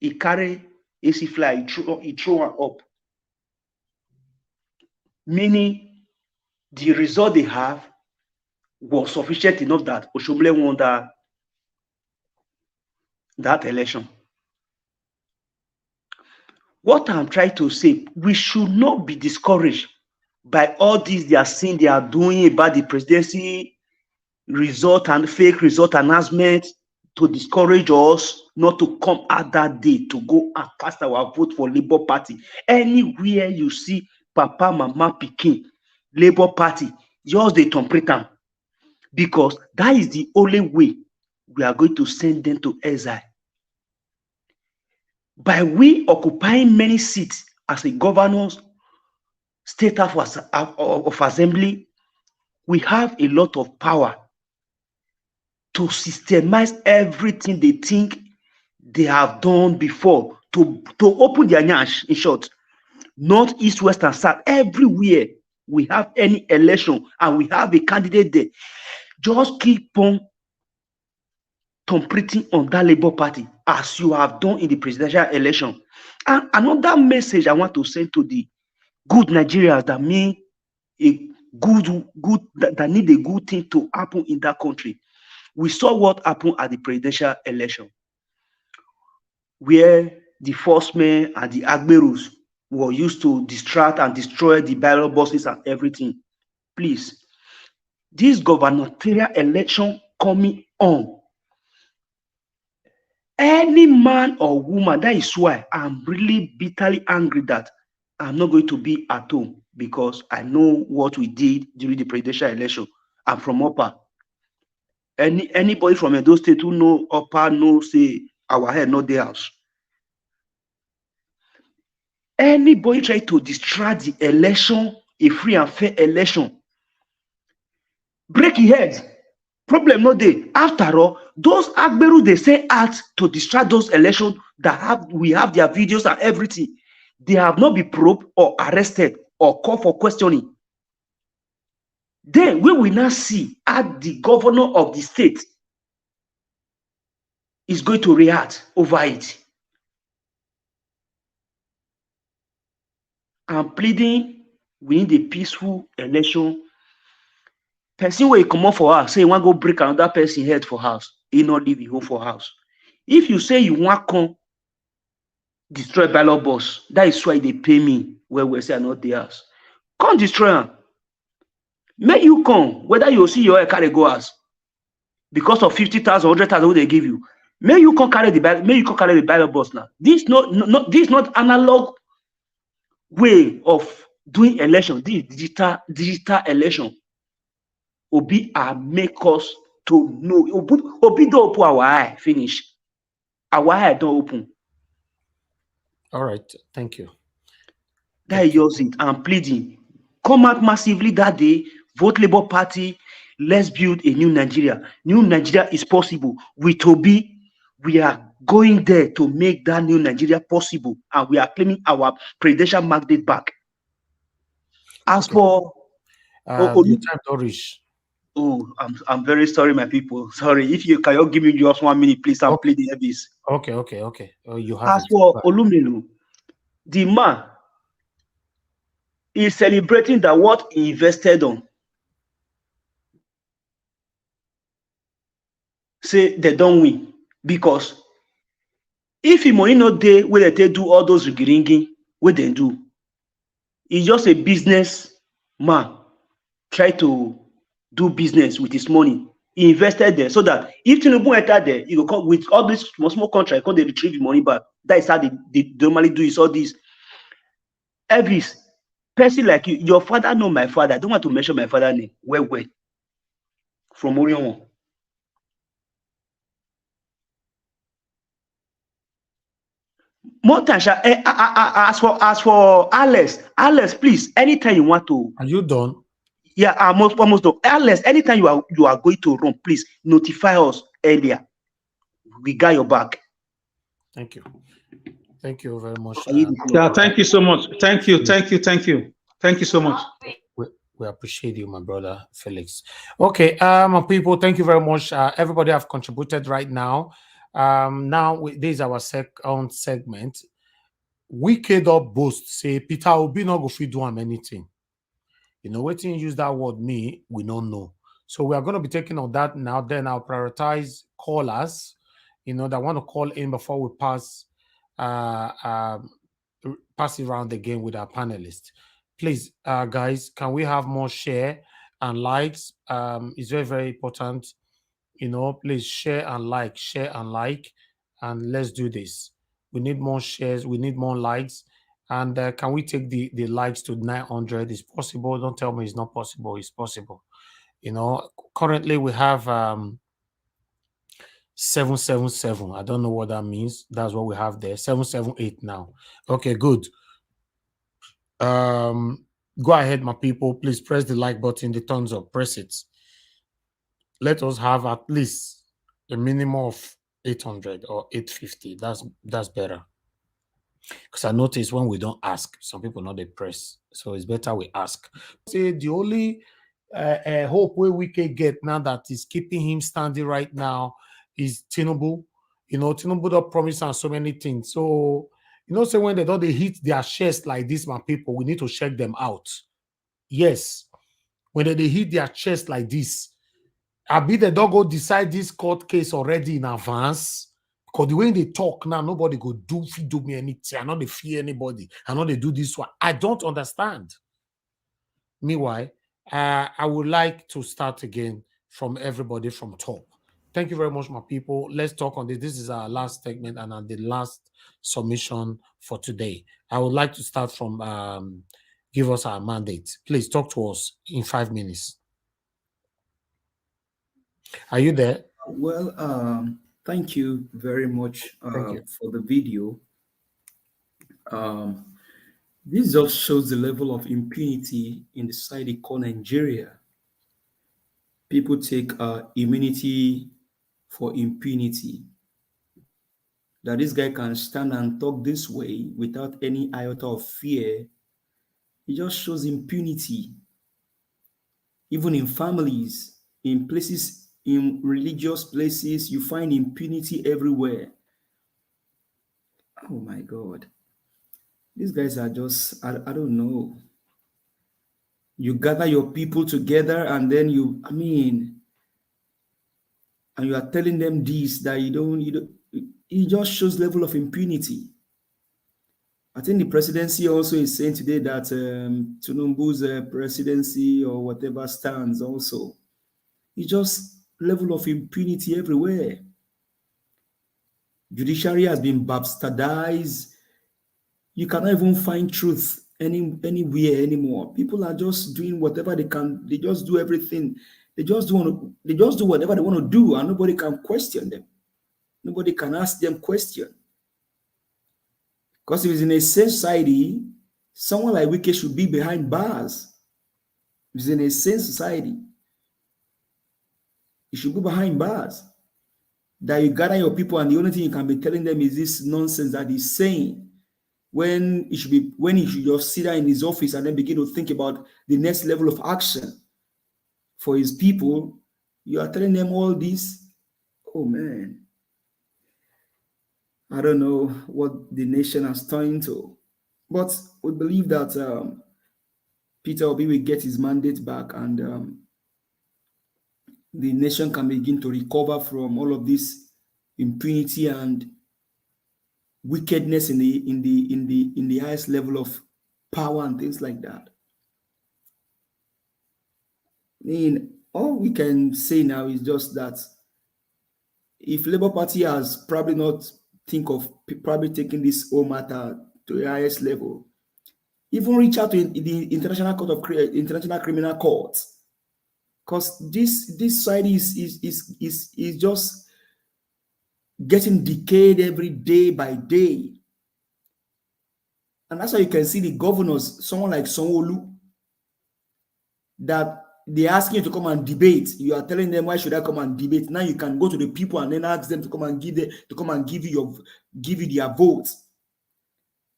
he carry AC flyer, he throw one up. Meaning the result they have was sufficient enough that Oshomole won that election. What I'm trying to say, we should not be discouraged by all this they are saying they are doing about the presidency result and fake result announcement to discourage us not to come out that day to go and cast our vote for Labour Party. Anywhere you see Papa, Mama, Pikin, Labour Party, just they interpret them, because that is the only way we are going to send them to exile. By we occupying many seats as a governors, state of assembly, we have a lot of power to systemize everything they think they have done before, to open their nyash, in short, north, east, west, and south, everywhere we have any election and we have a candidate there, just keep on completing on that Labour Party as you have done in the presidential election. And another message I want to send to the good Nigerians that mean a that need a good thing to happen in that country. We saw what happened at the presidential election, where the forcemen and the Agberus were used to distract and destroy the ballot boxes and everything. Please, this gubernatorial election coming on, any man or woman, that is why I'm really bitterly angry that I'm not going to be at home, because I know what we did during the presidential election. I'm from Upper. Anybody from those states who know Upper know say our head not their house. Anybody try to distract the election, a free and fair election, break your head. Problem no day. After all, those Agberu they say act to distract those elections that we have their videos and everything. They have not been probed or arrested or called for questioning. Then we will now see at the governor of the state is going to react over it. I'm pleading we need a peaceful election. Person where you come up for house, say you want to go break another person head for house, he not leave you home for house. If you say you want to come destroy ballot box, that is why they pay me where we say I not the house. Come destroy them. May you come, whether you see your carry go house because of 50,000, 100,000 they give you. May you come carry the ballot box now. This is not analog way of doing election. This is digital election. Obi make us to know. Obi don't open our eye. Finish. Our eye don't open. All right. Thank you. That is just it. I'm pleading. Come out massively that day. Vote Labour Party. Let's build a new Nigeria. New Nigeria is possible. With Obi, we are going there to make that new Nigeria possible, and we are claiming our presidential mandate back. As for the time to reach. Oh, I'm very sorry, my people. Sorry. If you can give me just 1 minute, please. I'm pleading this. Okay. Oh, you have. As for Elumelu, the man is celebrating that what he invested on. Say they don't win, because if he money not there, where they do all those ringing, what they do, he's just a business man try to do business with his money. He invested there so that if Tinubu enter there, he will come with all this small contract, because they retrieve the money back. That is how they normally do is all this. Elvis, person like you, your father know my father. I don't want to mention my father's name. Well, from Orion. More time, as for Alex, please, anytime you want to. Are you done? Yeah, I'm almost done. Alex, anytime you are going to run, please notify us earlier. We got your back. Thank you. Thank you very much. Yeah, thank you so much. Thank you so much. We appreciate you, my brother Felix. Okay, my people, thank you very much. Everybody have contributed right now. This is our second segment. Wicked up boast say Peter Obi not go fit do him anything. You know, waiting use that word me, we don't know. So we are going to be taking on that now. Then I'll prioritize callers, that want to call in before we pass it around again with our panelists. please, guys, can we have more share and likes? It's very, very important. Please share and like, and let's do this. We need more shares. We need more likes. And can we take the likes to 900? It's possible. Don't tell me it's not possible. It's possible. Currently we have 777. I don't know what that means. That's what we have there. 778 now. Okay, good. Go ahead, my people. Please press the like button, the thumbs up, press it. Let us have at least a minimum of 800 or 850. That's better. Because I notice when we don't ask, some people not they press. So it's better we ask. Say the only hope we can get now that is keeping him standing right now is Tinubu. Tinubu don't promise us so many things. So, say when they hit their chest like this, my people, we need to check them out. Yes. When they hit their chest like this, I be the dog go decide this court case already in advance. Because the way they talk now, nobody go do me anything. I know they fear anybody. I know they do this one. I don't understand. Meanwhile, I would like to start again from everybody from top. Thank you very much, my people. Let's talk on this. This is our last segment and the last submission for today. I would like to start from give us our mandate. Please talk to us in 5 minutes. Are you there? Well, thank you very much for the video. This just shows the level of impunity in the society called Nigeria. People take immunity for impunity. That this guy can stand and talk this way without any iota of fear, it just shows impunity. Even in families, in places, in religious places, you find impunity everywhere. Oh my God. These guys are just, I don't know. You gather your people together and then and you are telling them this, that you don't, it just shows level of impunity. I think the presidency also is saying today that Tinubu's presidency or whatever stands also. It's just level of impunity everywhere. Judiciary has been bastardized. You cannot even find truth anywhere anymore. People are just doing whatever they can. They just do everything. They just do whatever they want to do, and nobody can question them. Nobody can ask them question. Because if it's in a sane society, someone like Wike should be behind bars. If it's in a sane society, you should be behind bars. That you gather your people and the only thing you can be telling them is this nonsense that he's saying. When he should just sit there in his office and then begin to think about the next level of action for his people, you are telling them all this. Oh man. I don't know what the nation has turned to. But we believe that Peter Obi will get his mandate back and the nation can begin to recover from all of this impunity and wickedness in the highest level of power and things like that. I mean, all we can say now is just that if Labour Party has probably not think of probably taking this whole matter to the highest level, even reach out to the International Criminal Court, because this society is just getting decayed every day by day. And that's why you can see the governors, someone like Sanwo-Olu, that they ask you to come and debate. You are telling them, why should I come and debate? Now you can go to the people and then ask them to come and give you their votes.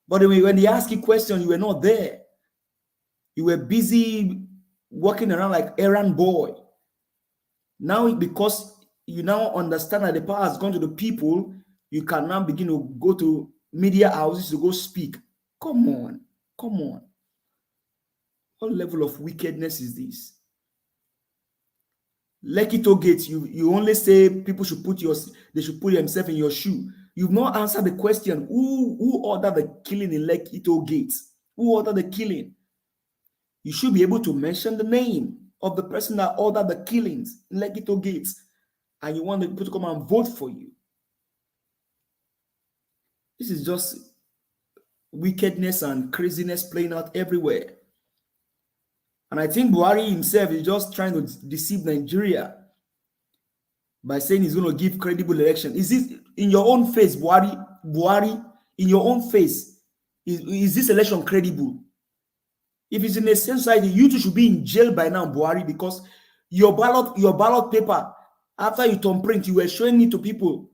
But when they ask you questions, you were not there. You were busy walking around like errand boy. Now, because you now understand that the power has gone to the people, you can now begin to go to media houses to go speak. Come on. What level of wickedness is this? Lekki Gate, you only say people should they should put themselves in your shoe. You've not answered the question, who ordered the killing in Lekki Gate? Who ordered the killing? you should be able to mention the name of the person that ordered the killings in Lekito Gates, and you want the people to come and vote for you. This is just wickedness and craziness playing out everywhere. And I think Buhari himself is just trying to deceive Nigeria by saying he's going to give credible election. Is this in your own face, Buhari, in your own face, is this election credible? If it's in a society, you two should be in jail by now, Buhari, because your ballot paper, after you turn print, you were showing it to people.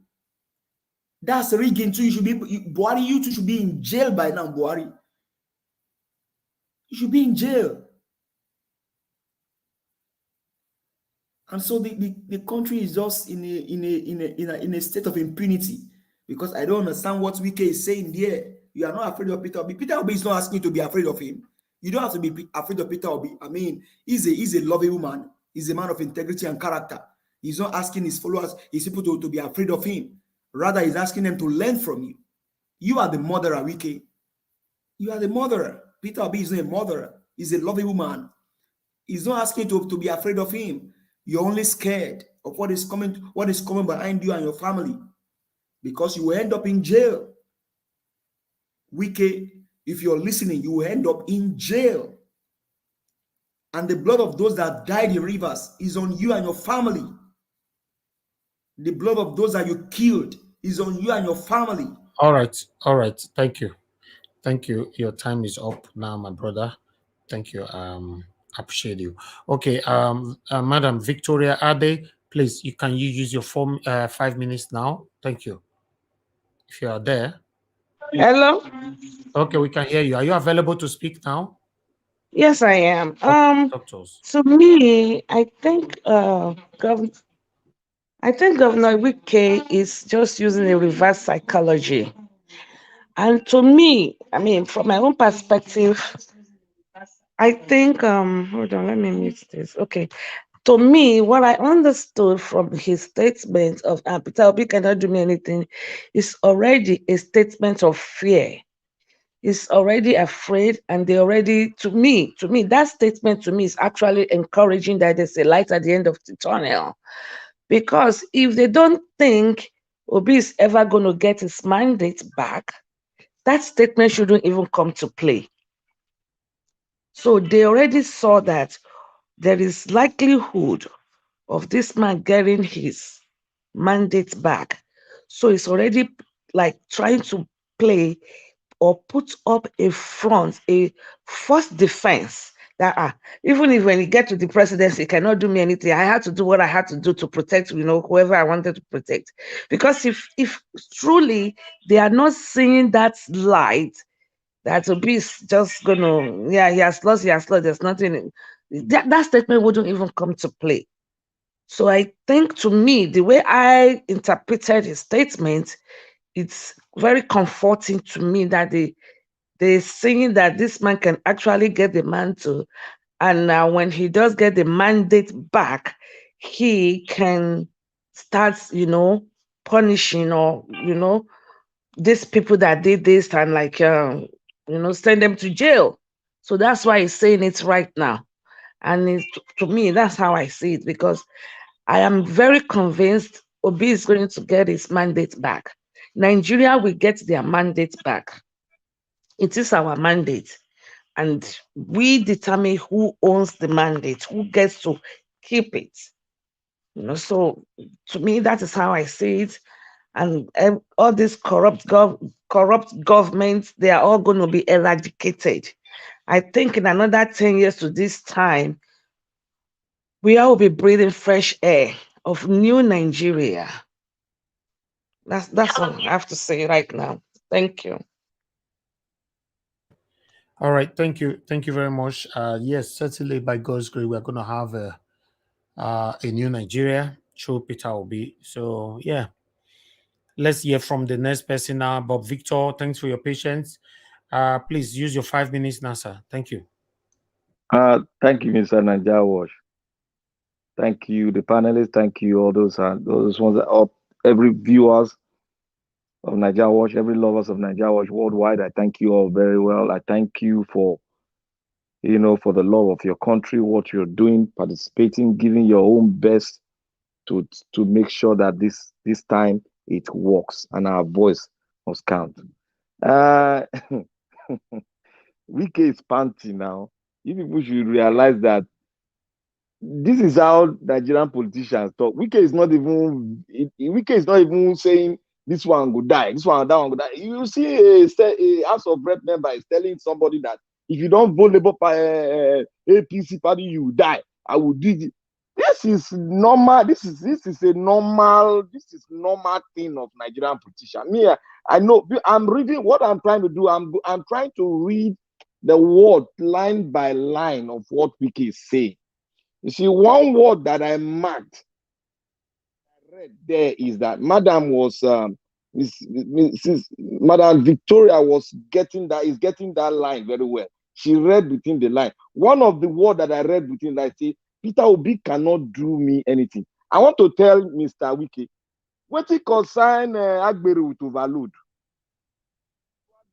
That's rigging too. You should be, Buhari, you two should be in jail by now, Buhari. You should be in jail. And so the country is just in a state of impunity, because I don't understand what Wike is saying there. You are not afraid of Peter Obi. Peter Obi is not asking you to be afraid of him. You don't have to be afraid of Peter Obi. I mean, he's a lovable man. He's a man of integrity and character. He's not asking his followers, his people to be afraid of him. Rather, he's asking them to learn from you. You are the murderer, Wike. You are the murderer. Peter Obi is not a murderer. He's a lovable man. He's not asking you to be afraid of him. You're only scared of what is coming behind you and your family, because you will end up in jail. Wike, if you're listening, you will end up in jail. And the blood of those that died in rivers is on you and your family. The blood of those that you killed is on you and your family. All right. Thank you. Your time is up now, my brother. Thank you. Appreciate you. Okay. Madam Victoria Ade, please, you use your 5 minutes now. Thank you. If you are there. Hello. Okay, we can hear you. Are you available to speak now? Yes, I am. Talk to us. To me, I think Governor Wike is just using a reverse psychology. And to me, I mean, from my own perspective, I think hold on, let me mute this. Okay. To me, what I understood from his statement of Peter Obi cannot do me anything is already a statement of fear. Is already afraid, and they already, to me, that statement to me is actually encouraging that there's a light at the end of the tunnel. Because if they don't think Obi is ever going to get his mandate back, that statement shouldn't even come to play. So they already saw that there is likelihood of this man getting his mandate back. So it's already like trying to play or put up a front, a first defense that even if when he get to the presidency, he cannot do me anything. I had to do what I had to do to protect, whoever I wanted to protect. Because if truly they are not seeing that light, that Obi is just gonna, he has lost, there's nothing. That statement wouldn't even come to play. So I think, to me, the way I interpreted his statement, it's very comforting to me that they're saying that this man can actually get the mantle, and when he does get the mandate back, he can start, punishing, or these people that did this, and send them to jail. So that's why he's saying it right now. And to me, that's how I see it, because I am very convinced Obi is going to get his mandate back. Nigeria will get their mandate back. It is our mandate. And we determine who owns the mandate, who gets to keep it. So to me, that is how I see it. And all these corrupt governments, they are all going to be eradicated. I think in another 10 years to this time, we all will be breathing fresh air of new Nigeria. That's all I have to say right now. Thank you. All right, thank you very much. Yes, certainly by God's grace, we're going to have a new Nigeria through Peter Obi. So yeah, let's hear from the next person now. Bob Victor, thanks for your patience. Please use your 5 minutes now, sir. Thank you. Thank you, Mr. Naija Wash. Thank you, the panelists. Thank you, all those ones that every viewers of Naija Wash, every lovers of Naija Wash worldwide. I thank you all very well. I thank you for for the love of your country, what you're doing, participating, giving your own best to make sure that this time it works and our voice must count. Wike is panting now. You people should realize that this is how Nigerian politicians talk. Wike is not even saying this one will die, this one, that one will die. You see a House of Rep member is telling somebody that if you don't vote Labour APC party, you will die. I will do this. This is normal. This is normal thing of Nigerian politician. Me, I know. I'm reading what I'm trying to do. I'm trying to read the word line by line of what Wike is saying. You see, one word that I marked, I read there is that Madam was Madam Victoria is getting that line very well. She read between the line. One of the words that I read between that, say, Peter Obi cannot do me anything. I want to tell Mr. Wike, what he concern Gbadebo with overload.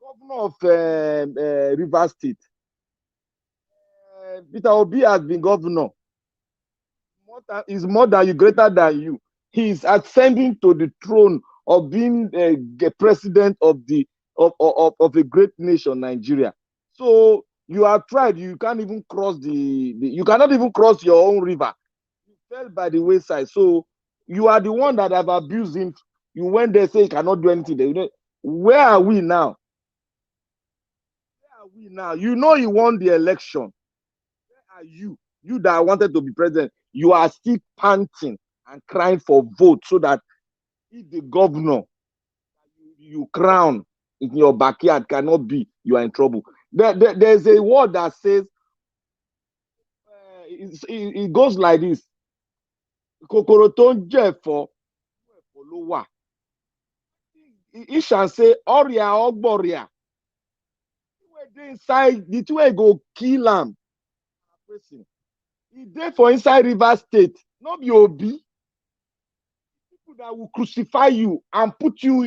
Governor of Rivers State. Peter Obi has been governor. Is more than you, greater than you. He is ascending to the throne of being the president of a great nation, Nigeria. So you have tried. You can't even cross you cannot even cross your own river. You fell by the wayside. So you are the one that have abused him. You went there, say he cannot do anything. Where are we now? Where are we now? You know he won the election. Where are you? You that wanted to be president, you are still panting and crying for vote so that if the governor you crown in your backyard cannot be, you are in trouble. There's a word that says, it goes like this. It shall say, Oria Ogboria. Inside the two way go kill him. He dey for inside River State, not be Obi. People that will crucify you and put you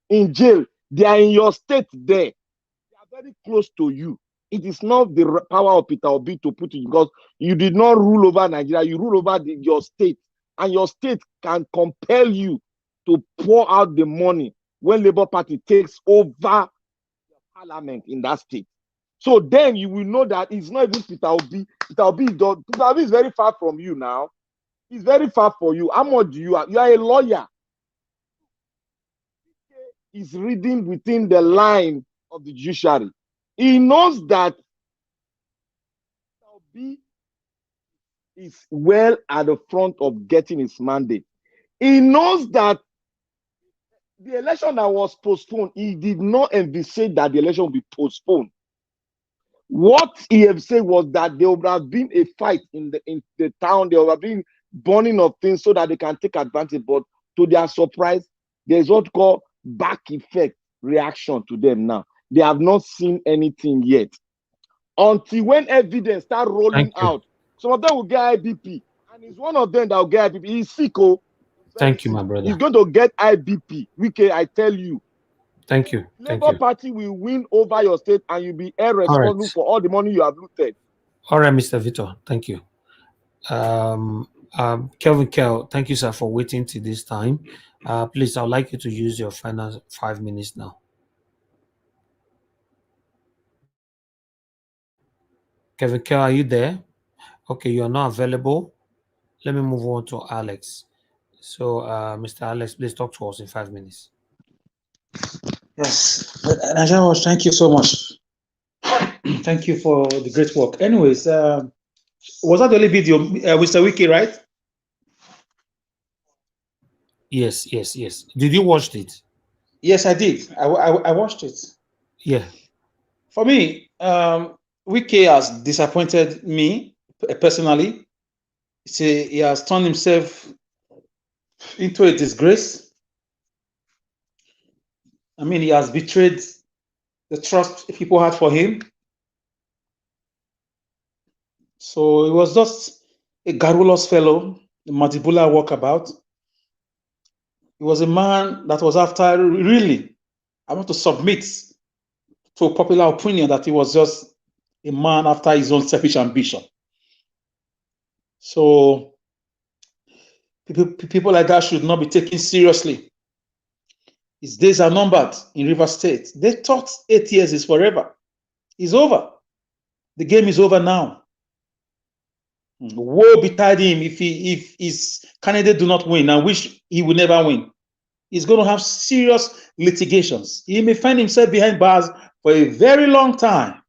in jail, they are in your state there. They are very close to you. It is not the power of Peter Obi to put you, because you did not rule over Nigeria, you rule over your state, and your state can compel you to pour out the money when Labour Party takes over the parliament in that state. So then you will know that it's not even Peter Obi. Peter Obi is very far from you now. He's very far from you. How much do you are? You are a lawyer. He's reading within the line of the judiciary. He knows that Peter Obi is well at the front of getting his mandate. He knows that the election that was postponed, he did not envisage that the election would be postponed. What he have said was that there would have been a fight in the town, there would have been burning of things so that they can take advantage. But to their surprise, there's what called back effect reaction to them now. They have not seen anything yet. Until when evidence start rolling out, some of them will get IBP. And it's one of them that will get IBP. He's sick. Thank you, my brother. He's going to get IBP. Wike, I tell you. Thank you. Labour Party will win over your state and you'll be irresponsible for all the money you have looted. All right, Mr. Victor. Thank you. Kelvin Kell, thank you, sir, for waiting till this time. Please, I would like you to use your final 5 minutes now. Kevin Kell, are you there? Okay, you are not available. Let me move on to Alex. So, Mr. Alex, please talk to us in 5 minutes. Yes, Najawash, thank you so much. Thank you for the great work. Anyways, was that the only video, Mr. Wike, right? Yes. Did you watch it? Yes, I did. I watched it. Yeah. For me, Wike has disappointed me personally. He has turned himself into a disgrace. I mean, he has betrayed the trust people had for him. So he was just a garrulous fellow, a Madibula walkabout. He was a man that was after, really, I want to submit to popular opinion that he was just a man after his own selfish ambition. So people like that should not be taken seriously. His days are numbered in River State. They thought 8 years is forever. It's over. The game is over now. Woe betide him if his candidate do not win, and wish he will never win. He's going to have serious litigations. He may find himself behind bars for a very long time.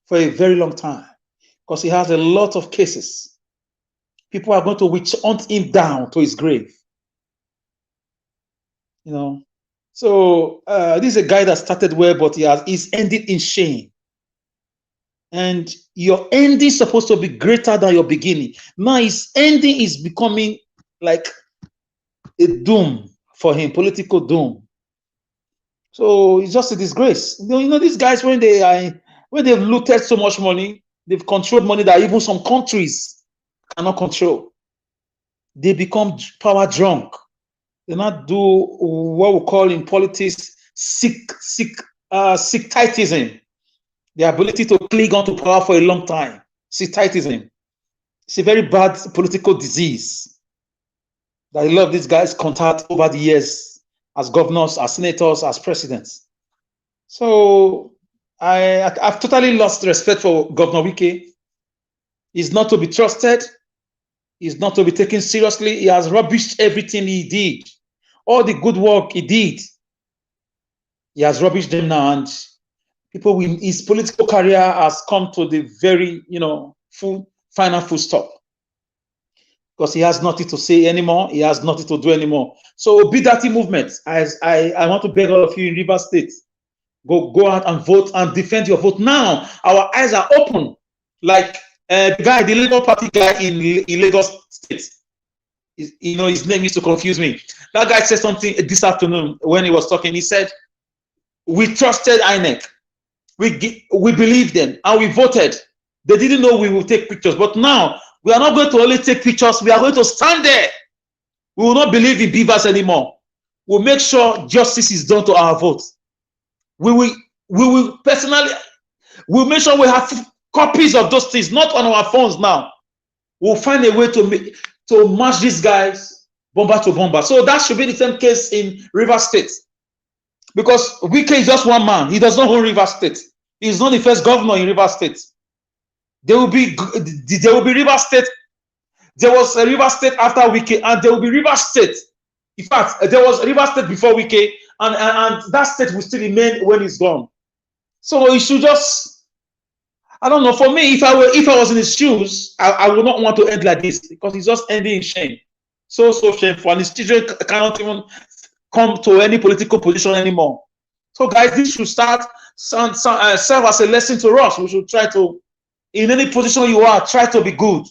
For a very long time. Because he has a lot of cases. People are going to witch hunt him down to his grave. You know. So this is a guy that started well, but he's ended in shame. And your ending is supposed to be greater than your beginning. Now his ending is becoming like a doom for him, political doom. So it's just a disgrace. You know these guys, when they've looted so much money, they've controlled money that even some countries cannot control. They become power drunk. They not do what we call in politics sectitism. The ability to cling on to power for a long time. Sectitism. It's a very bad political disease that a lot of these guys contract over the years as governors, as senators, as presidents. So I've totally lost respect for Governor Wike. He's not to be trusted. He's not to be taken seriously. He has rubbished everything he did. All the good work he did, he has rubbished them now, and people in his political career has come to the very, final full stop. Because he has nothing to say anymore. He has nothing to do anymore. So be that movement. I want to beg all of you in River State, go out and vote and defend your vote now. Our eyes are open. Like the guy, the Labour Party guy in Lagos State. His name used to confuse me. That guy said something this afternoon when he was talking. He said, "We trusted INEC. We believed them and we voted. They didn't know we will take pictures, but now we are not going to only take pictures. We are going to stand there. We will not believe in BVAS anymore. We'll make sure justice is done to our votes. We will personally. We'll make sure we have copies of those things, not on our phones now. We'll find a way to match these guys bomber to bomber. So that should be the same case in River State. Because Wike is just one man. He does not own River State. He's not the first governor in River State. There will be River State. There was a River State after Wike, and there will be River State. In fact, there was River State before Wike, and that state will still remain when he's gone. So he should just, I don't know. For me, if I was in his shoes, I would not want to end like this, because he's just ending in shame. So shameful, and his children cannot even come to any political position anymore. So guys, this should serve as a lesson to us. We should try to, in any position you are, try to be good.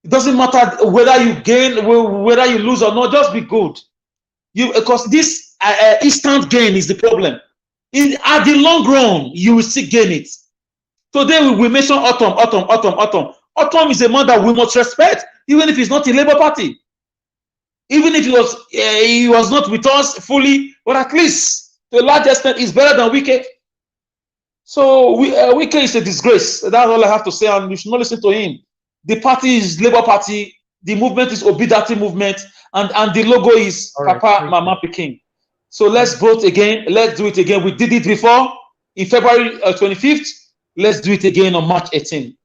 It doesn't matter whether you gain, whether you lose or not, just be good. Because this instant gain is the problem. At the long run, you will still gain it. Today we mention Autumn. Autumn is a man that we must respect, even if he's not in Labour Party. Even if he was not with us fully, but at least to a large extent, he's better than Wike. So Wike is a disgrace. That's all I have to say, and we should not listen to him. The party is Labour Party. The movement is Obidati movement, and the logo is Papa Mama Peking. So let's vote again. Let's do it again. We did it before in February 25th. Let's do it again on March 18th.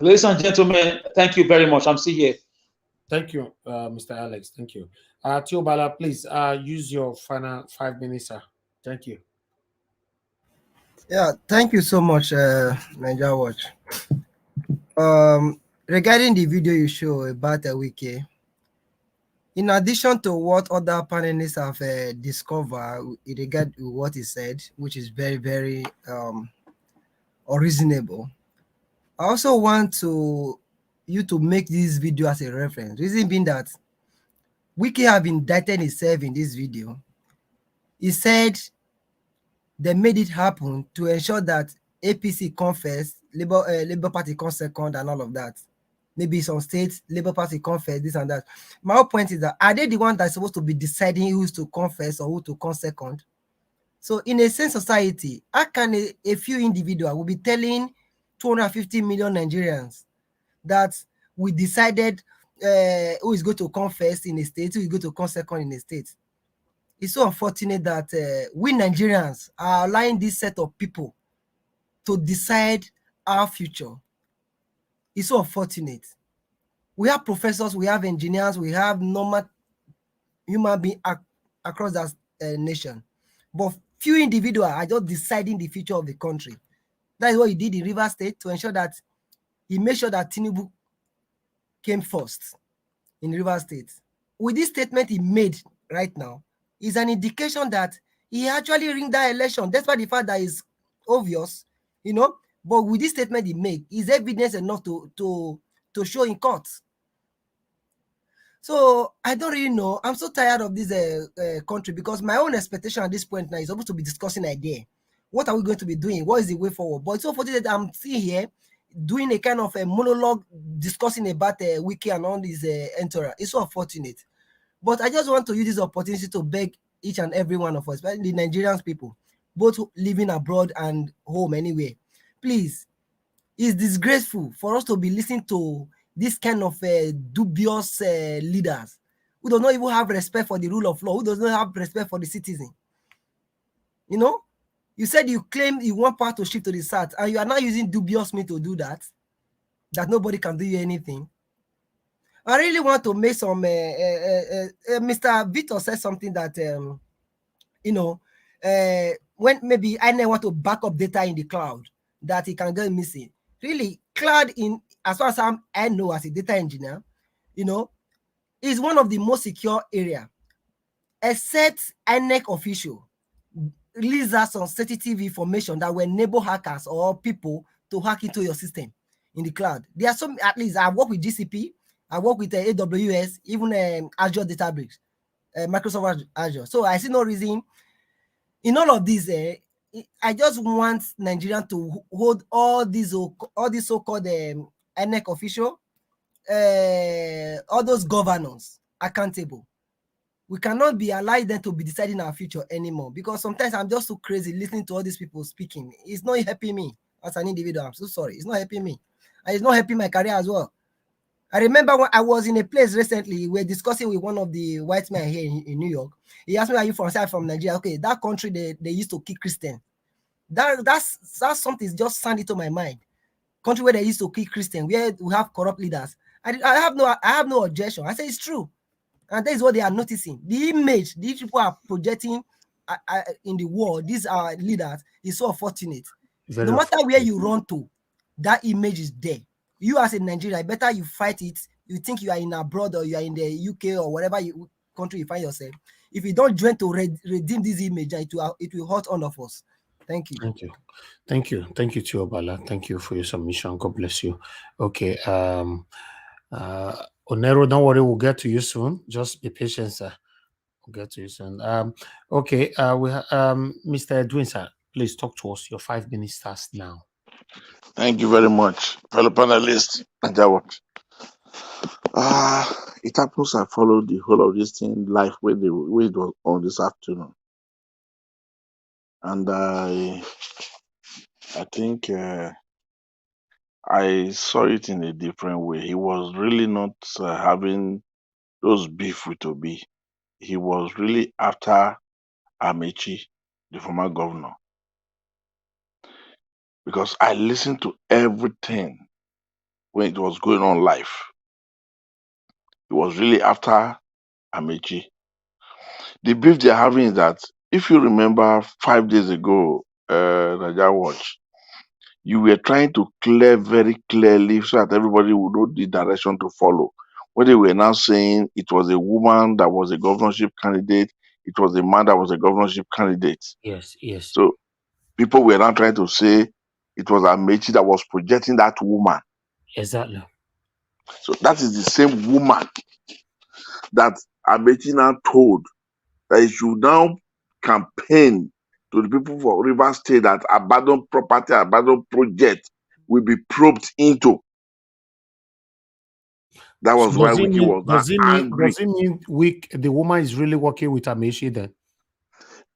Ladies and gentlemen, thank you very much. I'm still here. Thank you, Mr. Alex. Thank you. Tiobala, please use your final 5 minutes, sir. Thank you. Yeah, thank you so much, Niger Watch. Regarding the video you show about Wike, in addition to what other panelists have discovered in regard to what he said, which is very, very unreasonable, I also want you to make this video as a reference. Reason being that Wike have indicted himself in this video. He said they made it happen to ensure that APC come first, Labour Party come second, and all of that. Maybe some states, Labour Party come first, this and that. My whole point is that, are they the ones that are supposed to be deciding who's to come first or who to come second? So in a sane society, how can a few individuals will be telling 250 million Nigerians that we decided who is going to come first in a state, who is going to come second in a state? It's so unfortunate that we Nigerians are allowing this set of people to decide our future. It's so unfortunate. We have professors, we have engineers, we have normal human beings across that nation. But few individuals are just deciding the future of the country. That is what he did in Rivers State to ensure that he made sure that Tinubu came first in Rivers State. With this statement he made right now, is an indication that he actually ring that election, despite the fact that it's obvious, you know. But with this statement he made, is evidence enough to show in court. So I don't really know. I'm so tired of this country, because my own expectation at this point now is supposed to be discussing idea. What are we going to be doing? What is the way forward? But it's so unfortunate that I'm sitting here doing a kind of a monologue discussing about wiki and all this entourage. It's so unfortunate. But I just want to use this opportunity to beg each and every one of us, especially the Nigerian people, both living abroad and home anyway. Please, it's disgraceful for us to be listening to this kind of dubious leaders who do not even have respect for the rule of law, who does not have respect for the citizen. You know, you said you claim you want power to shift to the south, and you are now using dubious means to do that nobody can do you anything. I really want to make some. Mr. Victor said something that you know, when maybe INEC want to back up data in the cloud that it can get missing. Really, cloud, in as far as I know as a data engineer, you know, is one of the most secure area, except INEC official release us some sensitive information that will enable hackers or people to hack into your system in the cloud. There are some, at least I work with GCP, I work with AWS, even Azure Databricks, Microsoft Azure. So I see no reason in all of these. I just want Nigeria to hold all these so-called INEC official, all those governors accountable. We cannot be allowed them to be deciding our future anymore, because sometimes I'm just so crazy listening to all these people speaking. It's not helping me as an individual. I'm so sorry. It's not helping me. And it's not helping my career as well. I remember when I was in a place recently, we were discussing with one of the white men here in New York. He asked me, are you from? I said, from Nigeria. Okay, that country, they used to kill Christians. That's something just sand into my mind. Country where they used to kill Christians, where we have corrupt leaders. I have no objection. I say it's true. And that is what they are noticing. The image these people are projecting in the world, these are leaders, is so unfortunate. No matter where you run to, that image is there. You as a Nigerian, better you fight it. You think you are in abroad or you are in the UK or whatever country you find yourself. If you don't join to redeem this image, it will hurt all of us. Thank you. Thank you. Thank you. Thank you, Tiobala. Thank you for your submission. God bless you. Okay. Onero, don't worry, we'll get to you soon. Just be patient, sir. We'll get to you soon. Okay. Mr. Edwin, sir, please talk to us. Your 5 minutes starts now. Thank you very much, fellow panelists. It happens I followed the whole of this thing live with it was on this afternoon. And I think I saw it in a different way. He was really not having those beef with Obi. He was really after Amechi, the former governor. Because I listened to everything when it was going on live. He was really after Amechi. The beef they're having is that, if you remember 5 days ago, Naija Watch, you were trying to clear very clearly so that everybody would know the direction to follow. When they were now saying it was a woman that was a governorship candidate, it was a man that was a governorship candidate. Yes. So people were now trying to say it was Amechi that was projecting that woman. Exactly. So that is the same woman that Amechi now told that he should now campaign to the people for Rivers State that abandoned property, abandoned project will be probed into. That was why Wiki was not angry. Does it mean the woman is really working with Amechi then?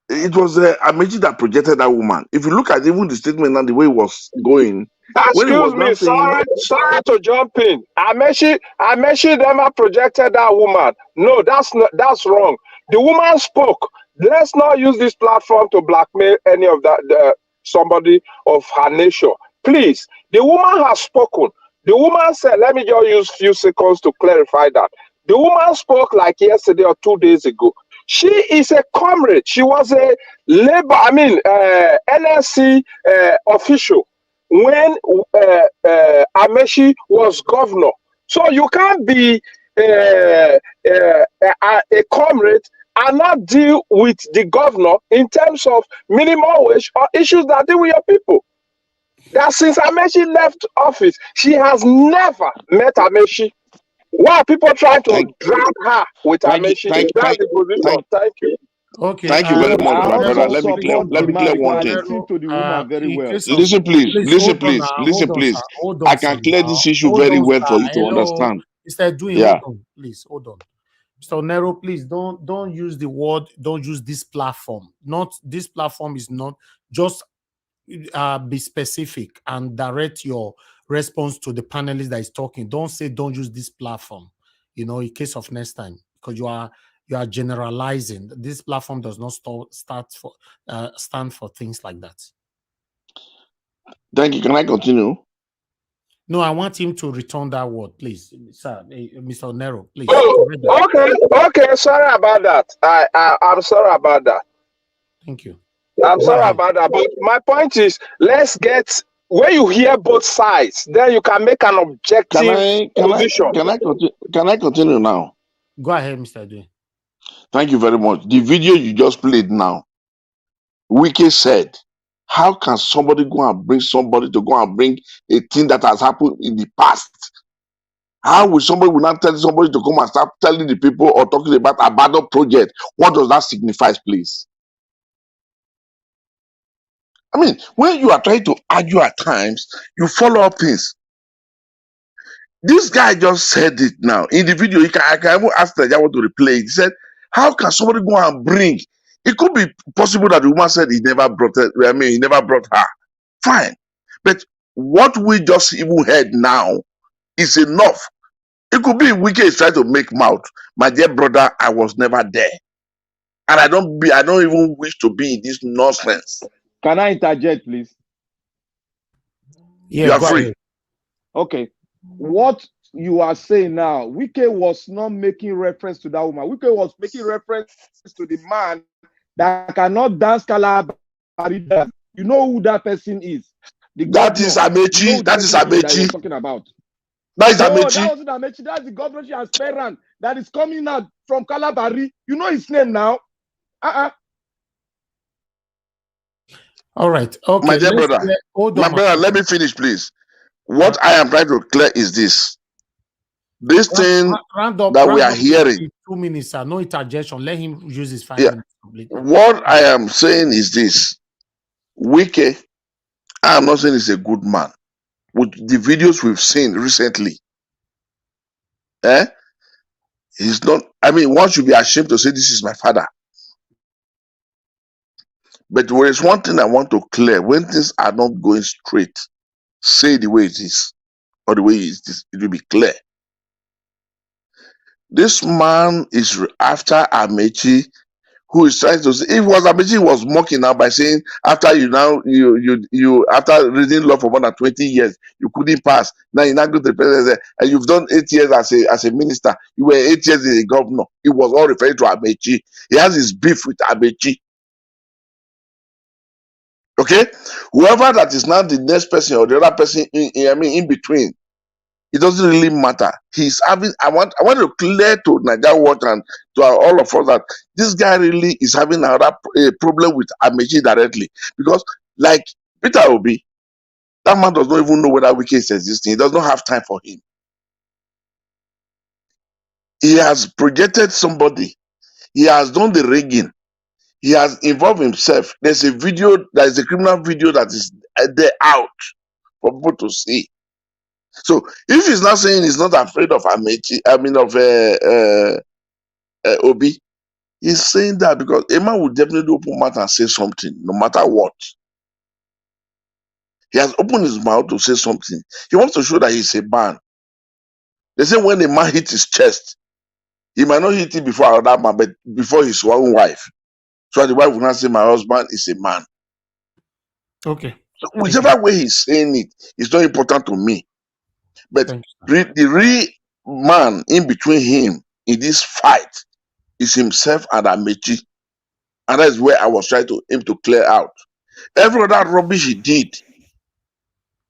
It was Amechi that projected that woman. If you look at even the statement and the way it was going, when it Excuse was me, now saying, sorry to jump in. Amechi never projected that woman. No, that's wrong. The woman spoke. Let's not use this platform to blackmail any of somebody of her nature. Please, the woman has spoken. The woman said, let me just use few seconds to clarify that. The woman spoke like yesterday or 2 days ago. She is a comrade. She was a NSC official when Amechi was governor. So you can't be a comrade and not deal with the governor in terms of minimum wage or issues that deal with your people. That since Amechi left office, she has never met Amechi. Why are people trying to drag her with Amechi? That's the position. Thank you. Okay. thank you very much, I my brother. also Let me clear support the man one because I thing. listened to the woman very In well. case of Listen, please, please listen, hold on please, now, listen, hold on, please. sir. Hold I on, sir. can clear Now. this issue Hold very on, well for sir. you to Hello, understand. Mr. Doing, Yeah. hold on, please, hold on. Mr. Nero, please don't use the word, don't use this platform. Not this platform is not just be specific and direct your response to the panelist that is talking. Don't say don't use this platform, in case of next time, because you are generalizing. This platform does not stand for things like that. Thank you. Can I continue? No, I want him to return that word, please, sir. Mr. Nero, please. Okay. Sorry about that. I'm sorry about that. Thank you. I'm sorry about that. But my point is, when you hear both sides, then you can make an objective position. Can I continue now? Go ahead, Mr. Dwayne. Thank you very much. The video you just played now, Wike said, how can somebody go and bring somebody to go and bring a thing that has happened in the past? How will somebody not tell somebody to come and start telling the people or talking about a abandoned project? What does that signify, please? I mean, when you are trying to argue at times, you follow up things. This guy just said it now. In the video, I can even ask the guy to replay it. He said, how can somebody go and bring? It could be possible that the woman said he never brought it. I mean, he never brought her. Fine. But what we just even heard now is enough. It could be Wike is trying to make mouth. My dear brother, I was never there. And I don't even wish to be in this nonsense. Can I interject, please? Yeah, you are free. Ahead. Okay. What you are saying now, Wike was not making reference to that woman. Wike was making reference to the man that cannot dance Calabar. You know who that person is? That is Amechi. You know that is Amechi. That you're talking about. That is Amechi. That wasn't Amechi. That's the government aspirant that is coming out from Calabari. You know his name now. All right. Okay. My dear brother, let me finish, please. What I am trying to clear is this. This thing that we are hearing. 2 minutes, sir. No interjection. Let him use his 5 minutes completely. What I am saying is this. Wike, I am not saying he's a good man. With the videos we've seen recently, he's not. I mean, one should be ashamed to say this is my father. But there is one thing I want to clear. When things are not going straight, say the way it is, or the way it is, it will be clear. This man is after Amechi, who is trying to say, if it was Amechi was mocking now by saying, after you after reading law for more than 20 years, you couldn't pass. Now you now go to the president and you've done 8 years as a minister. You were 8 years as a governor. It was all referring to Amechi. He has his beef with Amechi. Okay, whoever that is now the next person or the other person in between, it doesn't really matter. He's having. I want to clear to Nigeria Watch and to all of us that this guy really is having another problem with Amechi directly, because like Peter Obi, that man does not even know whether Wike is existing. He does not have time for him. He has projected somebody. He has done the rigging. He has involved himself. There's a video. There is a criminal video that is there out for people to see. So if he's not saying he's not afraid of Amechi, I mean of Obi, He's saying that because a man will definitely open mouth and say something, no matter what. He has opened his mouth to say something. He wants to show that he's a man. They say when a man hits his chest, he might not hit it before another man, but before his own wife. So the wife will not say, my husband is a man. Okay. So whichever way he's saying it, it's not important to me. But the real man in between him in this fight is himself and Amechi. And that's where I was trying to aim to clear out. Every other rubbish he did.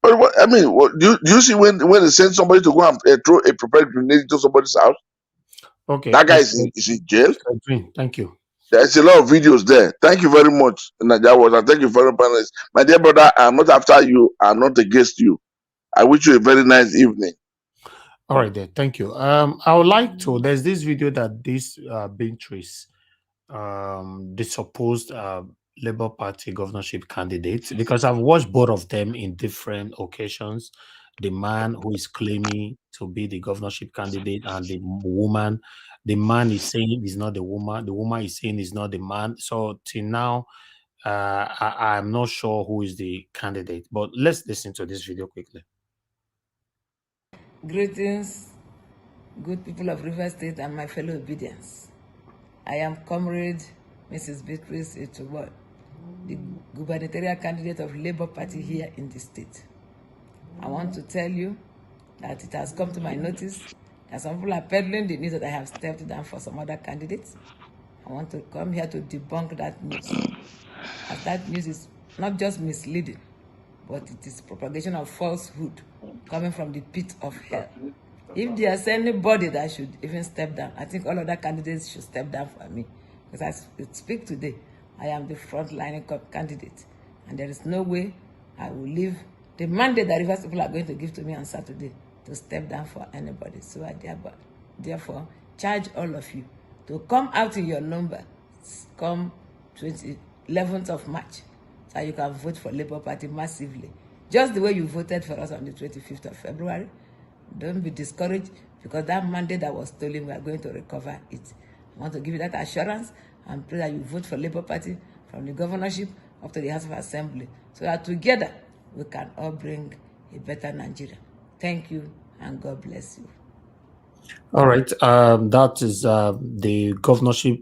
But what, I mean, do you see when they send somebody to go and throw a prepared grenade to somebody's house? Okay. That guy is in jail. Thank you. There's a lot of videos there. Thank you very much, Nadia Water. Thank you very much. My dear brother, I'm not after you. I'm not against you. I wish you a very nice evening. All right, then. Thank you. I would like to. There's this video that this Beatrice, the supposed Labour Party governorship candidates, because I've watched both of them in different occasions. The man who is claiming to be the governorship candidate and the woman. The man is saying he's not the woman. The woman is saying he's not the man. So till now, I'm not sure who is the candidate. But let's listen to this video quickly. Greetings, good people of River State and my fellow obedience. I am Comrade Mrs. Beatrice Itubo, the gubernatorial candidate of Labour Party here in the state. I want to tell you that it has come to my notice that some people are peddling the news that I have stepped down for some other candidates. I want to come here to debunk that news, as that news is not just misleading, but it is propagation of falsehood coming from the pit of hell. If there's anybody that should even step down, I think all other candidates should step down for me. Because as I speak today, I am the front-line candidate. And there is no way I will leave the mandate that Rivers people are going to give to me on Saturday to step down for anybody. So I therefore charge all of you to come out in your number, come 11th of March, so you can vote for Labour Party massively. Just the way you voted for us on the 25th of February. Don't be discouraged, because that mandate that was stolen, we are going to recover it. I want to give you that assurance and pray that you vote for Labour Party from the governorship up to the House of Assembly, so that together we can all bring a better Nigeria. Thank you, and God bless you. All right. That is the governorship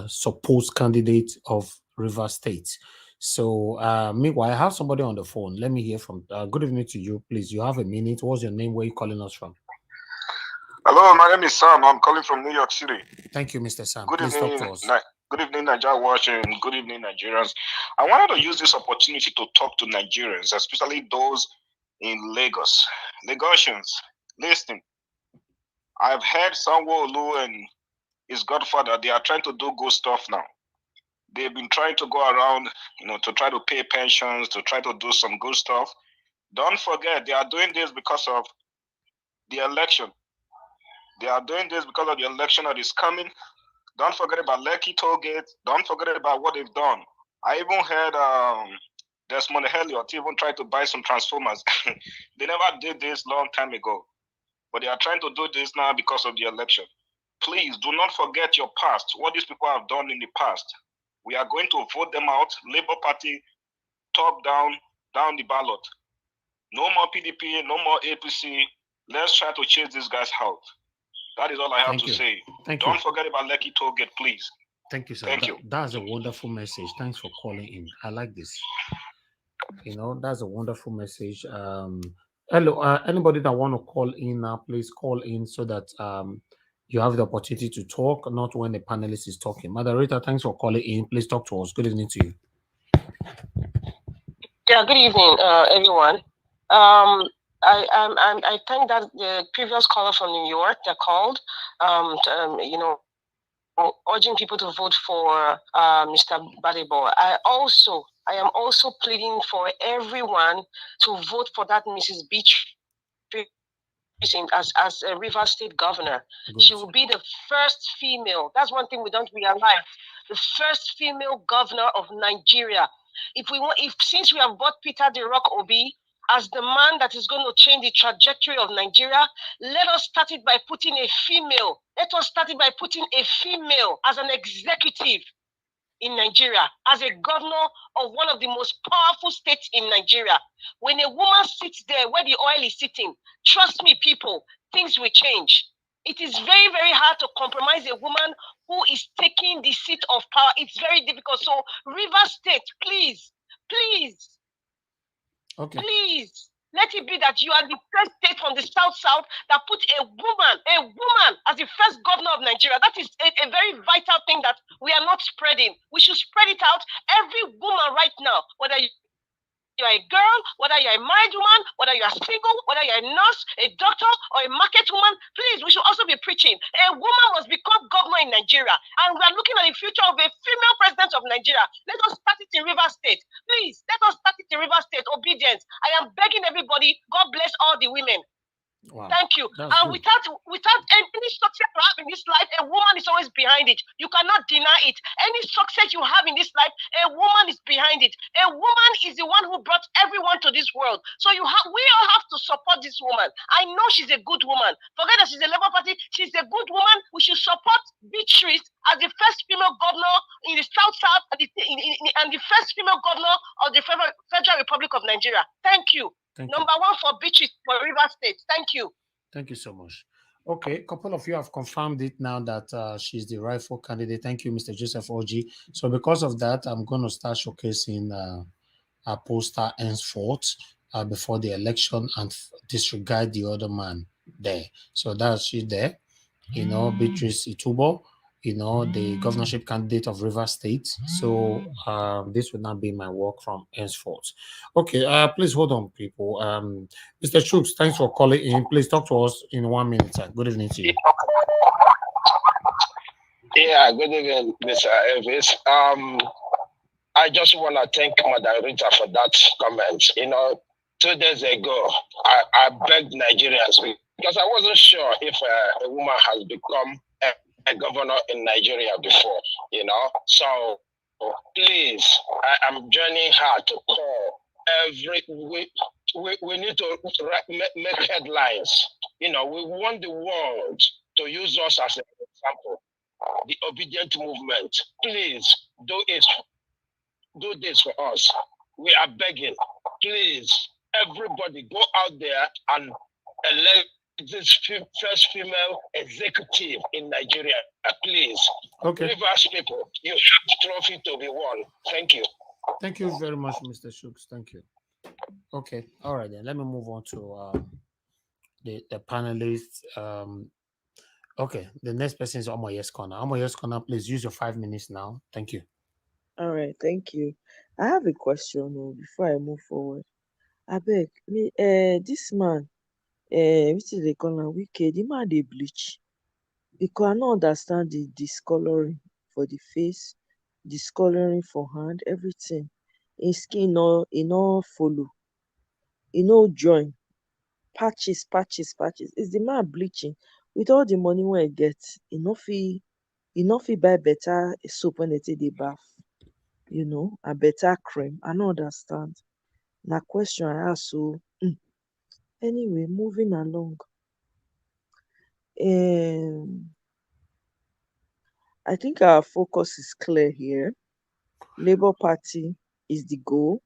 supposed candidate of River State. So, meanwhile, I have somebody on the phone. Let me hear from. Good evening to you, please. You have a minute. What's your name? Where are you calling us from? Hello, my name is Sam. I'm calling from New York City. Thank you, Mr. Sam. Good Please evening, talk to us. good evening, Nigeria watching. Good evening, Nigerians. I wanted to use this opportunity to talk to Nigerians, especially those in Lagos. Lagosians, listen. I've heard Sanwo-Olu and his godfather, they are trying to do good stuff now. They've been trying to go around, to try to pay pensions, to try to do some good stuff. Don't forget, they are doing this because of the election. They are doing this because of the election that is coming. Don't forget about Lekki Tollgate. Don't forget about what they've done. I even heard Desmond Elliott even tried to buy some transformers. They never did this long time ago. But they are trying to do this now because of the election. Please do not forget your past, what these people have done in the past. We are going to vote them out. Labour Party, top down the ballot. No more PDP, no more APC. Let's try to chase these guys out. That is all I have to say. Don't forget about Lekki Tollgate, please. Thank you, sir. Thank you. That's a wonderful message. Thanks for calling in. I like this. That's a wonderful message. Hello, anybody that want to call in now, please call in so that you have the opportunity to talk, not when the panelist is talking. Moderator, thanks for calling in. Please talk to us. Good evening to you. Yeah, good evening, everyone. I think that the previous caller from New York that called, urging people to vote for Mr. Gbadebo. I am also pleading for everyone to vote for that Mrs. Beatrice as a River State governor. Good. She will be the first female. That's one thing we don't realize. The first female governor of Nigeria. Since we have bought Peter the Rock Obi as the man that is going to change the trajectory of Nigeria, let us start it by putting a female. Let us start it by putting a female as an executive in Nigeria, as a governor of one of the most powerful states in Nigeria. When a woman sits there where the oil is sitting, trust me, people, things will change. It is very, very hard to compromise a woman who is taking the seat of power. It's very difficult. So, River State, please, please, please, let it be that you are the first state from the South that put a woman as the first governor of Nigeria. That is a very vital thing that we are not spreading. We should spread it out. Every woman right now, whether you're a girl, whether you're a married woman, whether you're single, whether you're a nurse, a doctor, or a market woman, please, we should also be preaching. A woman must become governor in Nigeria. And we are looking at the future of a female president of Nigeria. Let us start it in River State. Please, let us start it in River State. Obedience. I am begging everybody, God bless all the women. Wow. Thank you. That's And good. without any success you have in this life, a woman is always behind it. You cannot deny it. Any success you have in this life, a woman is behind it. A woman is the one who brought everyone to this world. So we all have to support this woman. I know she's a good woman. Forget that she's a Labour Party. She's a good woman. We should support Beatrice as the first female governor in the South and the first female governor of the Federal Republic of Nigeria. Thank you. Number one for Beatrice for River State. Thank you. Thank you so much. Okay, a couple of you have confirmed it now that she's the rightful candidate. Thank you, Mr. Joseph Oji. So because of that, I'm going to start showcasing our poster henceforth before the election and disregard the other man there. So that's she there. You know, Beatrice Itubo, you know, the governorship candidate of River State. So this would not be my work from henceforth. Okay, please hold on, people. Mr. Chooks, thanks for calling in. Please talk to us in 1 minute, sir. Good evening to you. Yeah, good evening, Mr. Elvis. I just want to thank Madam Rita for that comment. You know, 2 days ago, I begged Nigerians because I wasn't sure if a woman has become a governor in Nigeria before, you know. So please, I am joining her to call we need to make headlines. You know, we want the world to use us as an example. The obedient movement, please do this for us. We are begging. Please, everybody go out there and elect this first female executive in Nigeria, please. Okay. Rivers people, you have trophy to be won. Thank you. Thank you very much, Mr. Shooks. Thank you. Okay. All right, then. Let me move on to the panelists. Okay. The next person is Omoye's Corner. Omoye's Corner, please use your 5 minutes now. Thank you. All right, thank you. I have a question before I move forward. I beg me, this man, which is the color wicked, the man they bleach. Because I don't understand the discoloring for the face, discoloring for hand, everything. In skin, no follow, no join, patches. Is the man bleaching with all the money when he gets? He no fit buy better soap when they take the bath. You know, a better cream. I don't understand. Now question I ask so. Anyway, moving along. I think our focus is clear here. Labour Party is the goal.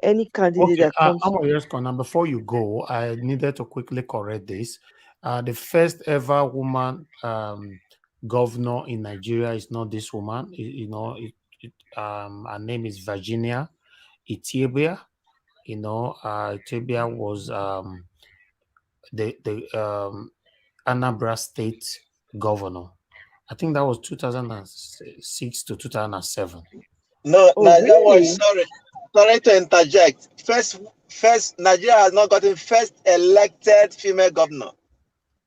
Any candidate that comes. Omoye's Corner, before you go, I needed to quickly correct this. The first ever woman governor in Nigeria is not this woman. Her name is Virginia Etiebia. You know, Etiebia was the Anambra State governor. I think that was 2006 to 2007. No, Oh, Nigeria was really? sorry to interject. First, Nigeria has not gotten first elected female governor.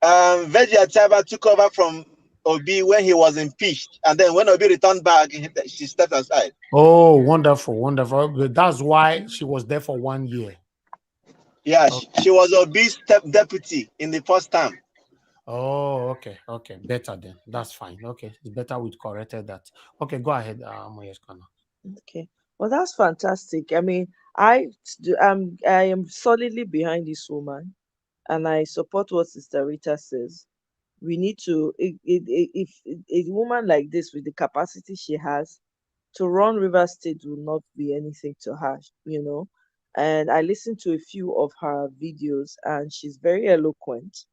Virginia Etiebia took over from Obi when he was impeached, and then when Obi returned back, she stepped aside. Oh, wonderful. That's why she was there for 1 year. Yeah, she was Obi's deputy in the first term. Oh, okay. Better then. That's fine. Okay, it's better we corrected that. Okay, go ahead, Omoye's Corner. Okay. Well, that's fantastic. I mean, I am solidly behind this woman, and I support what Sister Rita says. We need to, if a woman like this with the capacity she has to run River State will not be anything to her, you know. And I listened to a few of her videos, and she's very eloquent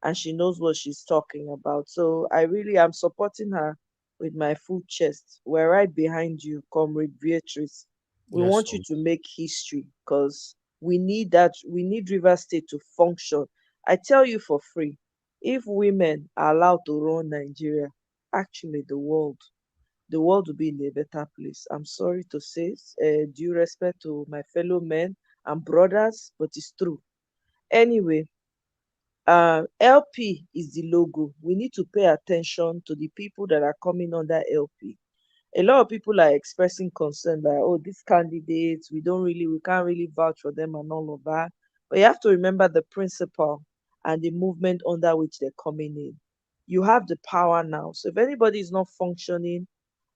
and she knows what she's talking about. So I really am supporting her with my full chest. We're right behind you, Comrade Beatrice. We Yes, want you to make history because we need that. We need River State to function. I tell you for free, if women are allowed to run Nigeria, actually the world will be in a better place. I'm sorry to say, due respect to my fellow men and brothers, but it's true. Anyway, LP is the logo. We need to pay attention to the people that are coming under LP. A lot of people are expressing concern that, oh, these candidates, we can't really vouch for them and all of that. But you have to remember the principle and the movement under which they're coming in. You have the power now. So if anybody is not functioning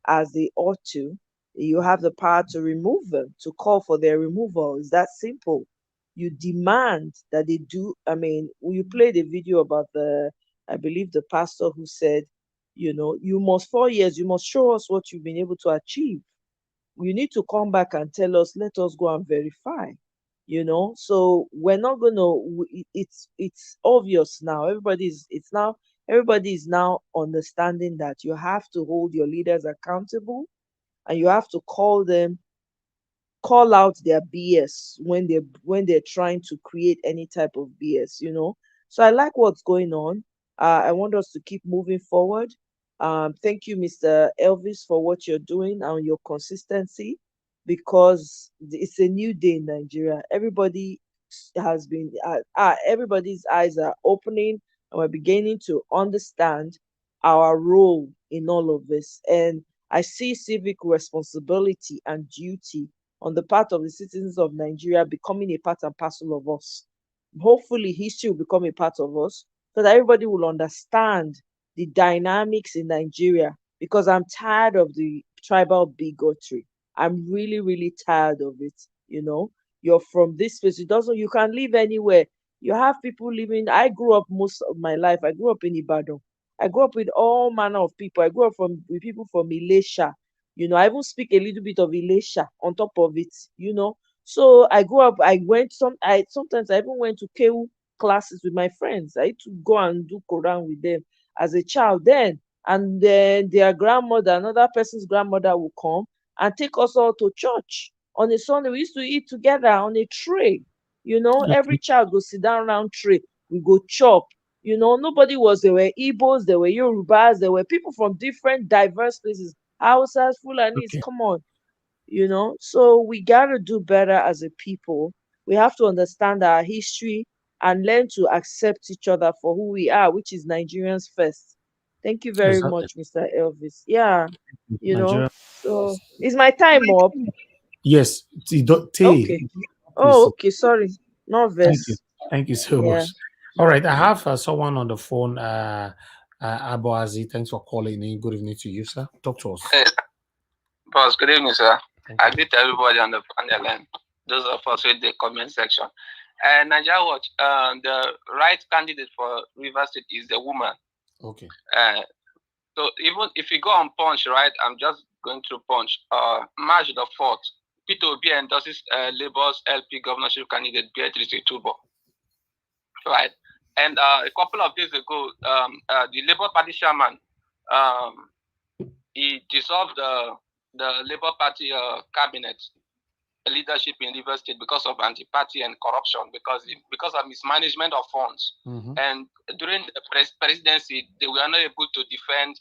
as they ought to, you have the power to remove them, to call for their removal. It's that simple. You demand that they do. I mean, you played a video about I believe the pastor who said, you must 4 years, you must show us what you've been able to achieve. You need to come back and tell us, let us go and verify. So we're not gonna. It's obvious now. Everybody is now understanding that you have to hold your leaders accountable and you have to call out their BS when they're trying to create any type of BS. So I like what's going on. I want us to keep moving forward. Thank you, Mr. Elvis, for what you're doing and your consistency, because it's a new day in Nigeria. Everybody's eyes are opening, and we're beginning to understand our role in all of this. And I see civic responsibility and duty on the part of the citizens of Nigeria becoming a part and parcel of us. Hopefully, history will become a part of us so that everybody will understand the dynamics in Nigeria, because I'm tired of the tribal bigotry. I'm really, really tired of it. You're from this place. You can live anywhere. You have people living. I grew up most of my life. I grew up in Ibadan. I grew up with all manner of people. I grew up with people from Elisha. I even speak a little bit of Elisha on top of it. So I grew up. Sometimes I even went to KU classes with my friends. I used to go and do Quran with them as a child then. And then their grandmother, another person's grandmother, will come and take us all to church on a Sunday. We used to eat together on a tray. Every child go sit down around tray. We go chop. Nobody was there. Were Igbos, there were Yorubas, there were people from different diverse places. Hausas, Fulanis, come on. So we gotta do better as a people. We have to understand our history and learn to accept each other for who we are, which is Nigerians first. Thank you very exactly. much, Mr. Elvis. Yeah, Nigeria. so is my time up? Yes, Okay. Oh, okay, sorry. No Thank you. verse. Thank you so Yeah. much. All right, I have someone on the phone. Aboazi, thanks for calling in. Good evening to you, sir. Talk to us. Hey, boss, good evening, sir. I greet everybody on the line. Those of us with the comment section. Nigeria Watch, the right candidate for River State is the woman. Okay. So even if you go on Punch, right? I'm just going through Punch. March the 4th, Peter Obi endorses Labour's LP governorship candidate Beatrice Itubo. Right. And a couple of days ago, the Labour Party chairman, he dissolved the Labour Party cabinet leadership in River State because of anti-party and corruption, because of mismanagement of funds. Mm-hmm. And during the presidency, they were not able to defend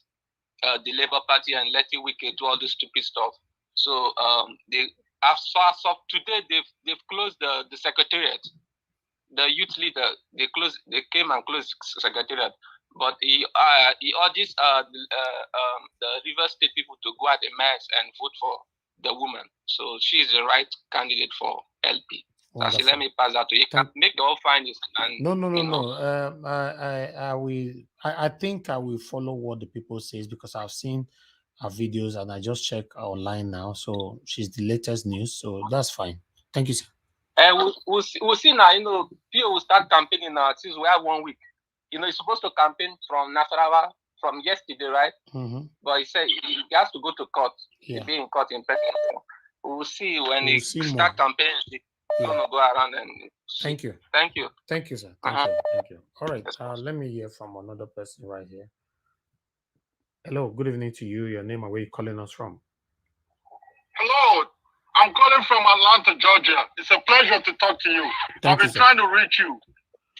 the Labour Party and letting Wike do all this stupid stuff. So as of today, they've closed the secretariat. The youth leader, they came and closed secretariat. But he urges the River State people to go at the mass and vote for the woman. So she is the right candidate for LP. So let me pass that to you. You can make the whole findings. No. I think I will follow what the people says, because I've seen her videos and I just check online now. So she's the latest news. So that's fine. Thank you, sir. We'll see now. You know, people will start campaigning now since we have 1 week. You know, he's supposed to campaign from Nasarawa from yesterday, right? But he said he has to go to court. He'll be in court in person. We'll see when he start campaigning. He's gonna go around and see. Thank you. Thank you. Thank you, sir. Thank you. All right. Let me hear from another person right here. Hello. Good evening to you. Your name and where you calling us from? Hello. I'm calling from Atlanta, Georgia. It's a pleasure to talk to you. I've been trying to reach you.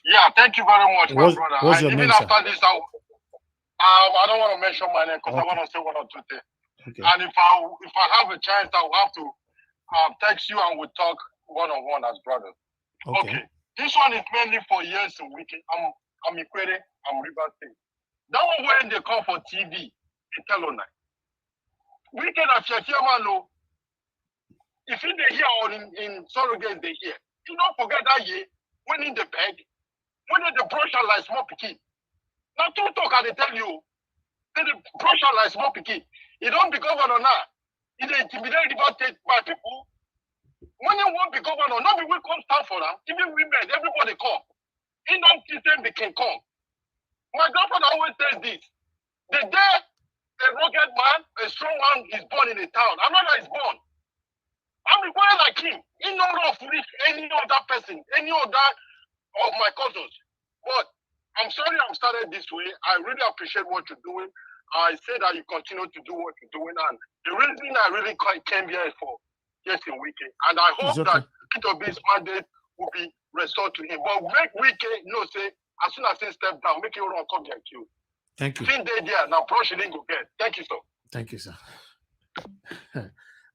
Yeah, thank you very much, my brother. What's your even name, after sir? this, I don't want to mention my name because I want to say 1 or 2 things. Okay. And if I have a chance, I will have to text you and we'll talk one-on-one as brothers. Okay. This one is mainly for years and weekend. I'm Ikwere, I'm River State. That one when they come for TV, they tell on night. Weekend at Shefiamano, if they hear or in surrogates they hear. You don't forget that year when in the bed, when the brush like small picking. Now two talk I they tell you, then the brush like small picking. You don't be governor now. You they intimidate about by people. When you won't be governor, nobody will come stand for that. Even women, everybody come. In that system they can come. My grandfather always says this. The day a rugged man, a strong man is born in a town, another is born. I'm required like him. He no love for any other person, any other of my cousins. But I'm sorry I'm started this way. I really appreciate what you're doing. I say that you continue to do what you're doing. And the reason I really came here is for Yes in Wike. And I hope that Kitobi's mandate will be restored to him. But make Wike say, as soon as he step down, make it run come like you. Thank you. There, now brush it in go get. Thank you, sir. Thank you, sir.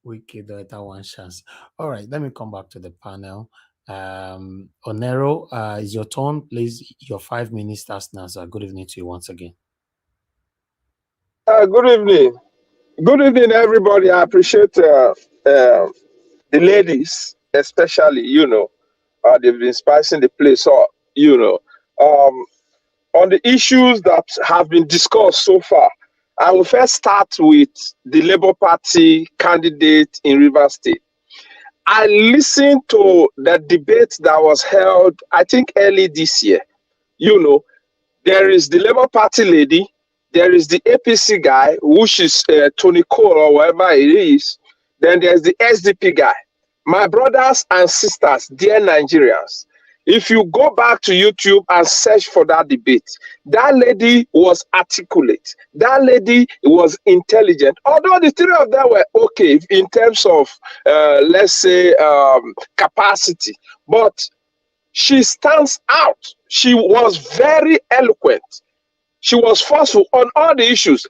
We give that one chance. All right, let me come back to the panel. Onero, is your turn, please. Your 5 minutes starts now, sir. Good evening to you once again. Good evening. Good evening, everybody. I appreciate the ladies, especially, they've been spicing the place up, on the issues that have been discussed so far. I will first start with the Labour Party candidate in Rivers State. I listened to the debate that was held, I think, early this year. There is the Labour Party lady, there is the APC guy, which is Tony Cole or whatever it is. Then there's the SDP guy. My brothers and sisters, dear Nigerians, if you go back to YouTube and search for that debate, that lady was articulate. That lady was intelligent. Although the three of them were okay in terms of, let's say, capacity, but she stands out. She was very eloquent. She was forceful on all the issues.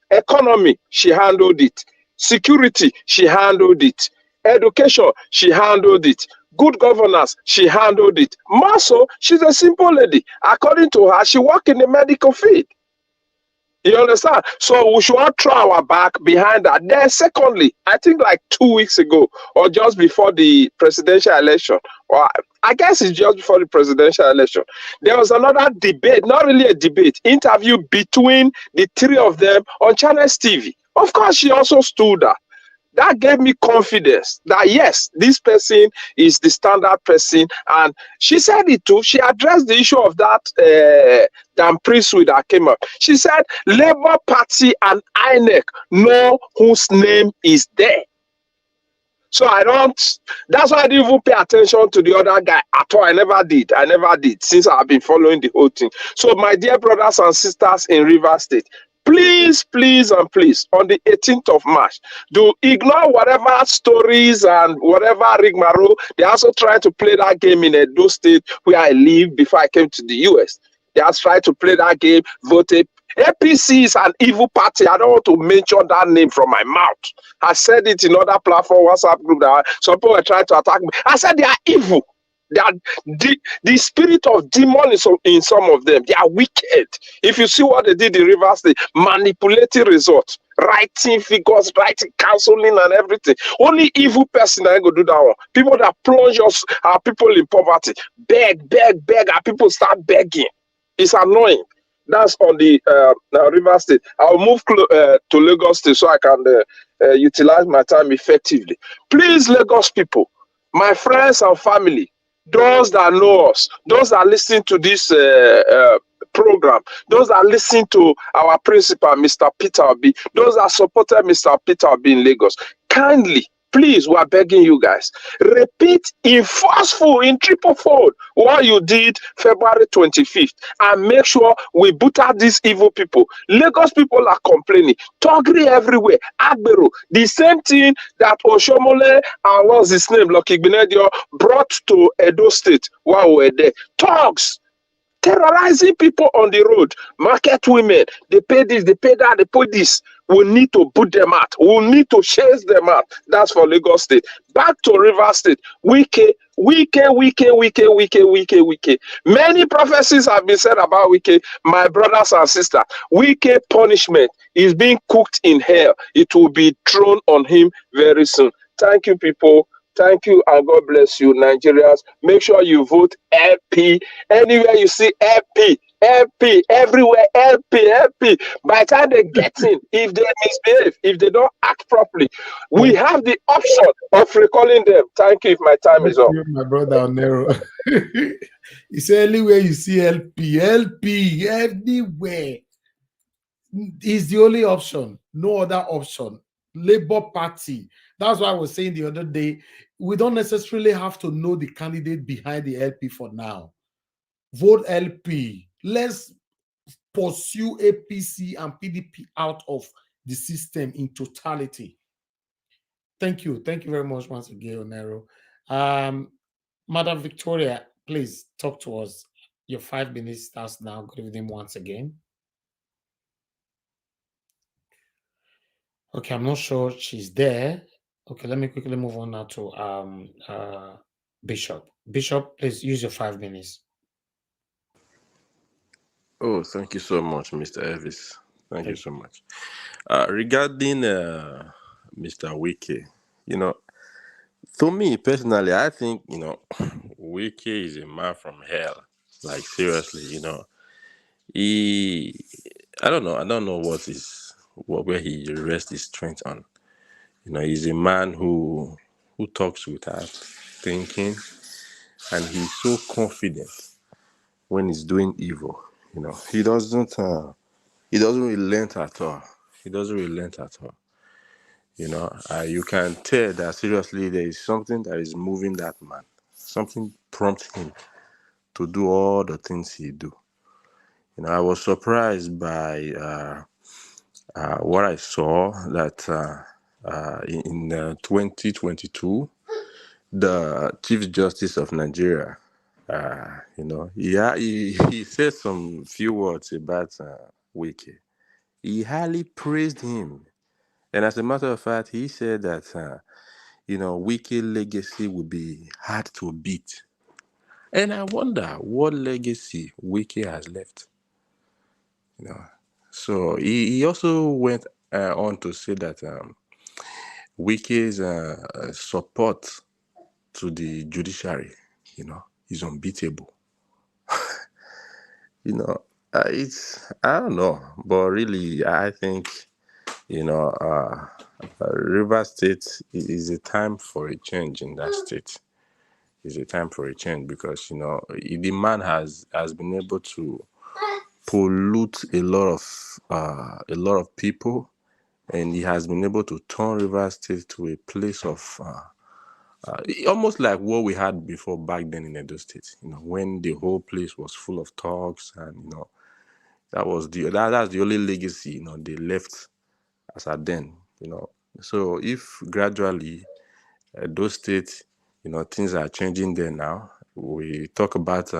Economy, she handled it. Security, she handled it. Education, she handled it. Good governance, she handled it. More so, she's a simple lady. According to her, she worked in the medical field. You understand? So we should all try our back behind that. Then secondly, I think like 2 weeks ago or just before the presidential election, or I guess it's just before the presidential election, there was another debate, not really a debate, interview between the three of them on Channels TV. Of course, she also stood up. That gave me confidence that yes, this person is the standard person. And she said it too. She addressed the issue of that damn priesthood that came up. She said, Labour Party and INEC know whose name is there. So that's why I didn't even pay attention to the other guy at all. I never did since I've been following the whole thing. So my dear brothers and sisters in Rivers State, please, please, and please, on the 18th of March, do ignore whatever stories and whatever rigmarole. They're also trying to play that game in Edo State where I live before I came to the US. They are trying to play that game, voted. APC is an evil party. I don't want to mention that name from my mouth. I said it in other platform, WhatsApp group. That some people were trying to attack me. I said they are evil. The spirit of demon is in some of them. They are wicked. If you see what they did in Rivers State, manipulating results, writing figures, writing counseling and everything. Only evil person that go do that one. People that plunge us, our people in poverty, beg, and people start begging. It's annoying. That's on the Rivers State. I'll move to Lagos State so I can utilize my time effectively. Please, Lagos people, My friends and family, those that know us, those that listen to this program, those that listen to our principal, Mr. Peter Obi, those that supported Mr. Peter Obi in Lagos, kindly, please, we are begging you guys, repeat in forceful, in triple fold, what you did February 25th, and make sure we boot out these evil people. Lagos people are complaining. Togri everywhere. Agbero, the same thing that Oshomole and what's his name, Lucky Gbenedio, brought to Edo State while we were there. Thugs terrorizing people on the road, market women, they pay this, they pay that, they pay this. We need to put them out. We need to chase them out. That's for Lagos State. Back to Rivers State. Wike. Many prophecies have been said about Wike, my brothers and sisters. Wike punishment is being cooked in hell. It will be thrown on him very soon. Thank you, people. Thank you, and God bless you, Nigerians. Make sure you vote LP. Anywhere you see LP, everywhere LP. By the time they get in, if they misbehave, if they don't act properly, we have the option of recalling them. Thank you if my time is up. My brother Onero. He said anywhere you see LP, everywhere. Is the only option, no other option. Labour Party. That's why I was saying the other day, we don't necessarily have to know the candidate behind the LP for now. Vote LP. Let's pursue APC and PDP out of the system in totality. Thank you. Thank you very much once again, Onero. Madam Victoria, please talk to us. Your 5 minutes starts now. Good evening once again. Okay, I'm not sure she's there. Okay, let me quickly move on now to Bishop. Bishop, please use your 5 minutes. Oh, thank you so much, Mr. Elvis. Thank you so much. Regarding Mr. Wike, to me personally, I think, Wike is a man from hell. Like, seriously, I don't know where he rests his strength on. He's a man who talks without thinking, and he's so confident when he's doing evil. He doesn't relent at all. You can tell that seriously there is something that is moving that man. Something prompts him to do all the things he do. I was surprised by what I saw that in 2022, the Chief Justice of Nigeria, he said some few words about Wike. He highly praised him. And as a matter of fact, he said that, Wike legacy would be hard to beat. And I wonder what legacy Wike has left. So he also went on to say that Wike's support to the judiciary, is unbeatable. I don't know, but really, I think, Rivers State is a time for a change in that state. It's a time for a change because, the man has been able to pollute a lot of people, and he has been able to turn Rivers State to a place of almost like what we had before back then in Edo State. When the whole place was full of thugs, and that's the only legacy they left as at then. So if gradually those states, things are changing there now. We talk about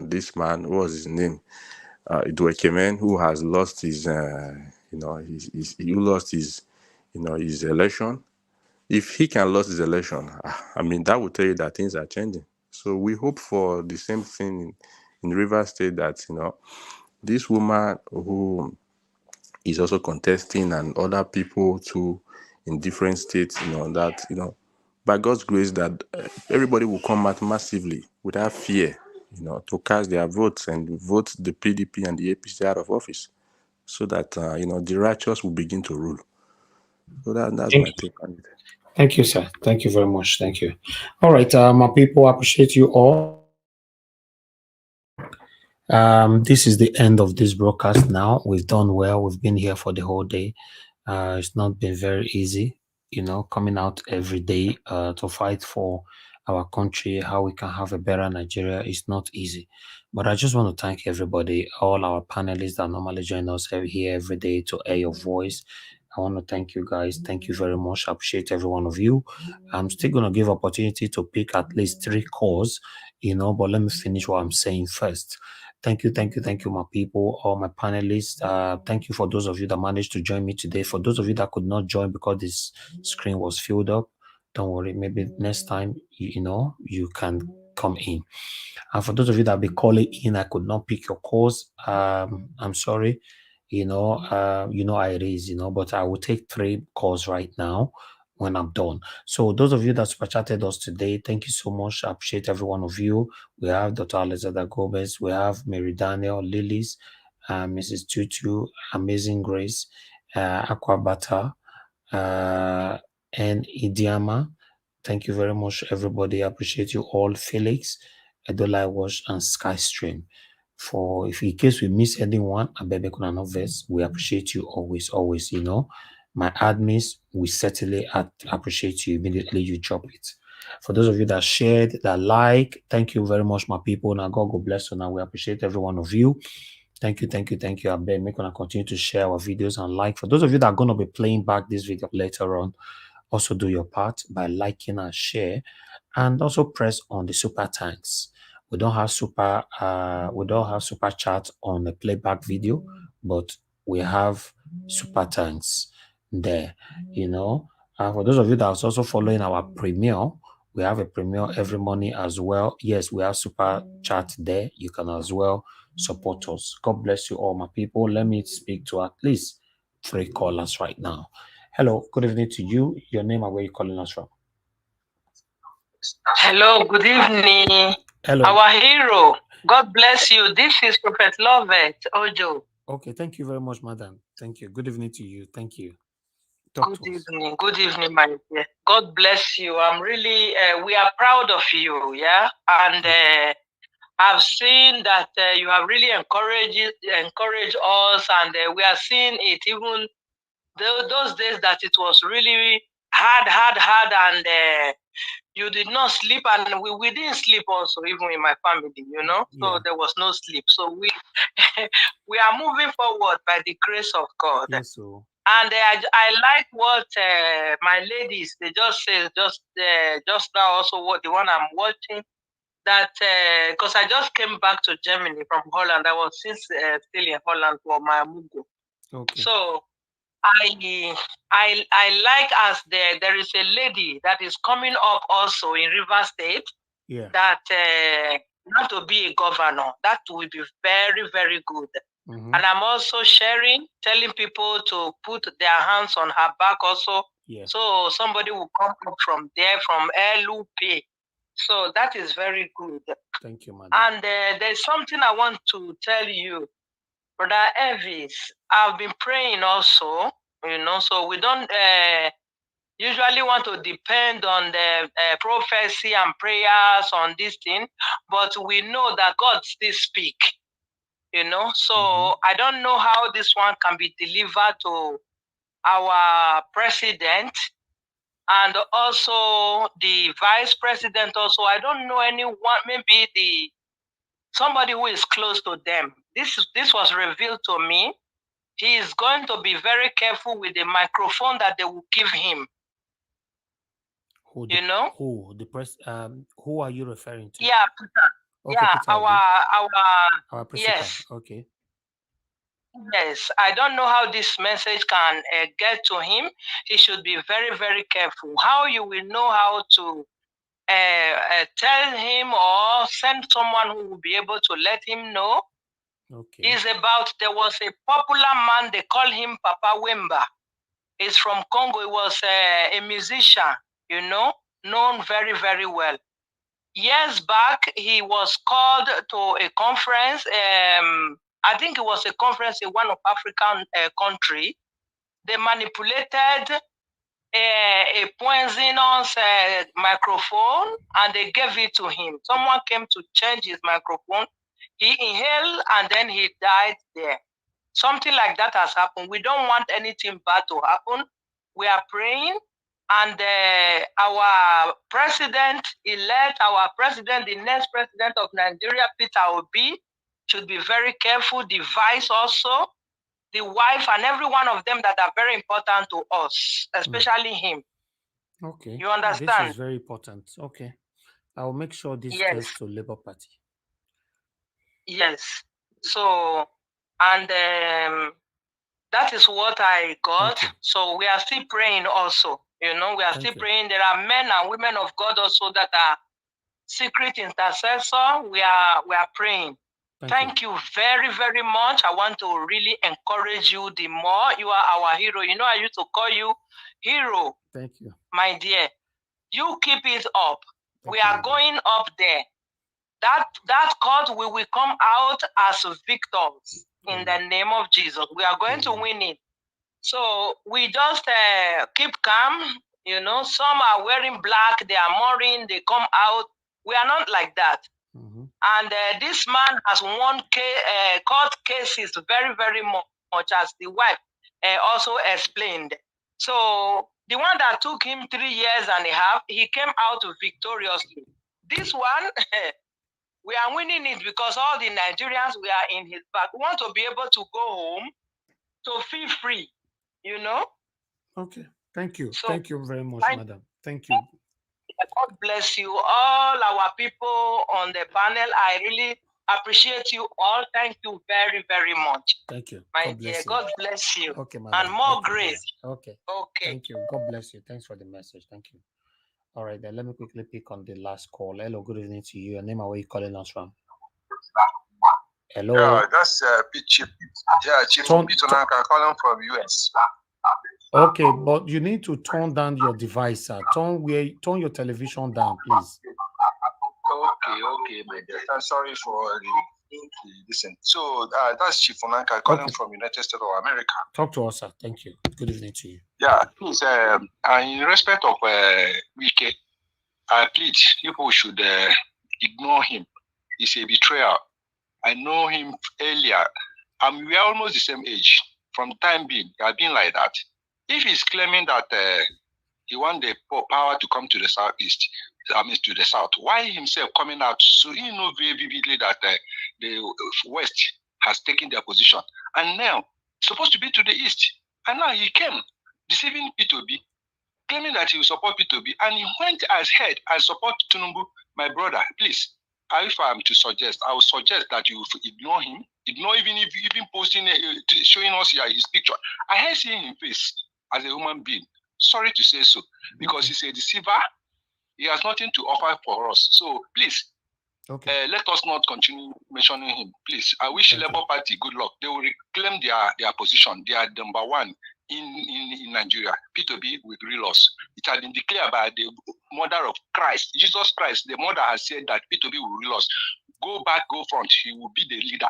this man. What was his name? Idwekemen, who has lost his, his election. If he can lose his election, that would tell you that things are changing. So we hope for the same thing in Rivers State, that this woman who is also contesting, and other people too in different states, that by God's grace, that everybody will come out massively without fear, to cast their votes and vote the PDP and the APC out of office, so that the righteous will begin to rule. So that's my take on it. Thank you, sir. Thank you very much. Thank you. All right, my people, appreciate you all. This is the end of this broadcast now. We've done well. We've been here for the whole day. It's not been very easy, coming out every day to fight for our country, how we can have a better Nigeria. It's not easy. But I just want to thank everybody, all our panelists that normally join us here every day to air your voice. I want to thank you guys. Thank you very much. I appreciate every one of you. I'm still going to give opportunity to pick at least 3 calls, but let me finish what I'm saying first. Thank you, my people, all my panelists. Thank you for those of you that managed to join me today. For those of you that could not join because this screen was filled up, don't worry. Maybe next time, you can come in. And for those of you that be calling in, I could not pick your calls. I'm sorry. How it is, but I will take 3 calls right now when I'm done. So those of you that super chatted us today, thank you so much. I appreciate every one of you. We have Dr. Alexander Gomez, we have Mary Daniel, Lilies, Mrs. Tutu, Amazing Grace, Aquabata, and Idiama. Thank you very much, everybody. I appreciate you all. Felix, Edola Wash, and Skystream. For if in case we miss anyone, I beg you, we appreciate you always. My admins, we certainly appreciate you immediately you drop it. For those of you that shared, that like, thank you very much, my people. Now God bless you. Now we appreciate every one of you. Thank you. I beg make gonna continue to share our videos and like. For those of you that are gonna be playing back this video later on, also do your part by liking and share, and also press on the super thanks. We don't have super chat on the playback video, but we have super thanks there. For those of you that are also following our premiere, we have a premiere every morning as well. Yes, we have super chat there. You can as well support us. God bless you all, my people. Let me speak to at least 3 callers right now. Hello, good evening to you. Your name and where you're calling us from? Hello, good evening. Hello. Our hero. God bless you. This is Prophet Lovett Ojo. Okay, thank you very much, madam. Thank you. Good evening to you. Thank you. Good evening. Good evening, my dear. God bless you. I'm really, we are proud of you, yeah? And I've seen that you have really encouraged us, and we are seeing it even those days that it was really hard, and you did not sleep, and we didn't sleep also, even in my family, so there was no sleep. So we we are moving forward by the grace of God. Yes, so. And I like what my ladies, they just say, just now also what the one I'm watching, that because I just came back to Germany from Holland. I was still in Holland for my Amugo. Okay. So I like as there is a lady that is coming up also in River State, that want to be a governor. That will be very, very good. And I'm also telling people to put their hands on her back also. So somebody will come up from there, from LUP. So that is very good. Thank you, madam. And there's something I want to tell you, Brother Elvis. I've been praying also, so we don't usually want to depend on the prophecy and prayers on this thing, but we know that God still speaks. So I don't know how this one can be delivered to our president and also the vice president. Also, I don't know anyone, maybe somebody who is close to them. This was revealed to me. He is going to be very careful with the microphone that they will give him. Who the press? Who are you referring to? Yeah, Peter. Okay, yeah, Peter, our principal. yes. Okay. Yes, I don't know how this message can get to him. He should be very, very careful. How you will know how to tell him or send someone who will be able to let him know. Okay. Is about, there was a popular man, they call him Papa Wemba. He's from Congo. He was a musician, known very, very well. Years back, he was called to a conference. I think it was a conference in one of African country. They manipulated a poisonous microphone, and they gave it to him. Someone came to change his microphone. He inhaled and then he died there. Something like that has happened. We don't want anything bad to happen. We are praying, and our president-elect, the next president of Nigeria, Peter Obi, should be very careful. The vice also, the wife, and every one of them that are very important to us, especially him. Okay. You understand? This is very important. Okay. I will make sure this Yes. gets to Labour Party. Yes. So, and that is what I got. So we are still praying also. You know, we are still praying. There are men and women of God also that are secret intercessor. We are praying. Thank you very, very much. I want to really encourage you the more. You are our hero. You know, I used to call you hero. Thank you. My dear. You keep it up. We are going up there. That court we will come out as victors in the name of Jesus. We are going to win it. So we just keep calm. You know, some are wearing black, they are mourning, they come out. We are not like that. And this man has won court cases very, very much, as the wife also explained. So the one that took him 3 years and a half, he came out victoriously. This one, we are winning it because all the Nigerians, we are in his back. We want to be able to go home to feel free, you know? Okay. Thank you. So, thank you very much, madam. Thank you. God bless you. All our people on the panel, I really appreciate you all. Thank you very, very much. Thank you. My God dear, bless you. God bless you. Okay, madam. And more Thank you, grace. madam. Okay. Okay. Thank you. God bless you. Thanks for the message. Thank you. All right, then let me quickly pick on the last call. Hello, good evening to you. Your name and where you calling us from? Hello. Yeah, that's Chief. Yeah, Chief Bitonaka calling from US. Okay, but you need to turn down your device, sir. Turn your television down, please. Okay, my dear. Sorry for listen. So that's Chief Onanka calling from United States of America. Talk to us, sir. Thank you. Good evening to you. Yeah, please. In respect of Wike, I plead people should ignore him. He's a betrayal. I know him earlier. We are almost the same age. From time being, he has been like that. If he's claiming that he wants the power to come to the southeast, to the south, why himself coming out? So he knows very vividly that the west has taken their position, and now supposed to be to the east, and now he came deceiving P2B, claiming that he will support P2B, and he went ahead and support Tinubu. My brother, please. If I am to suggest, I would suggest that you ignore him. Ignore even posting, showing us here his picture. I hate seeing him face as a human being. Sorry to say so, because he's a deceiver. He has nothing to offer for us. So please, let us not continue mentioning him. Please, I wish Labour Party good luck. They will reclaim their position. They are number one in Nigeria. P2B will rule us. It has been declared by the mother of Christ, Jesus Christ. The mother has said that P2B will rule us. Go back, go front. He will be the leader,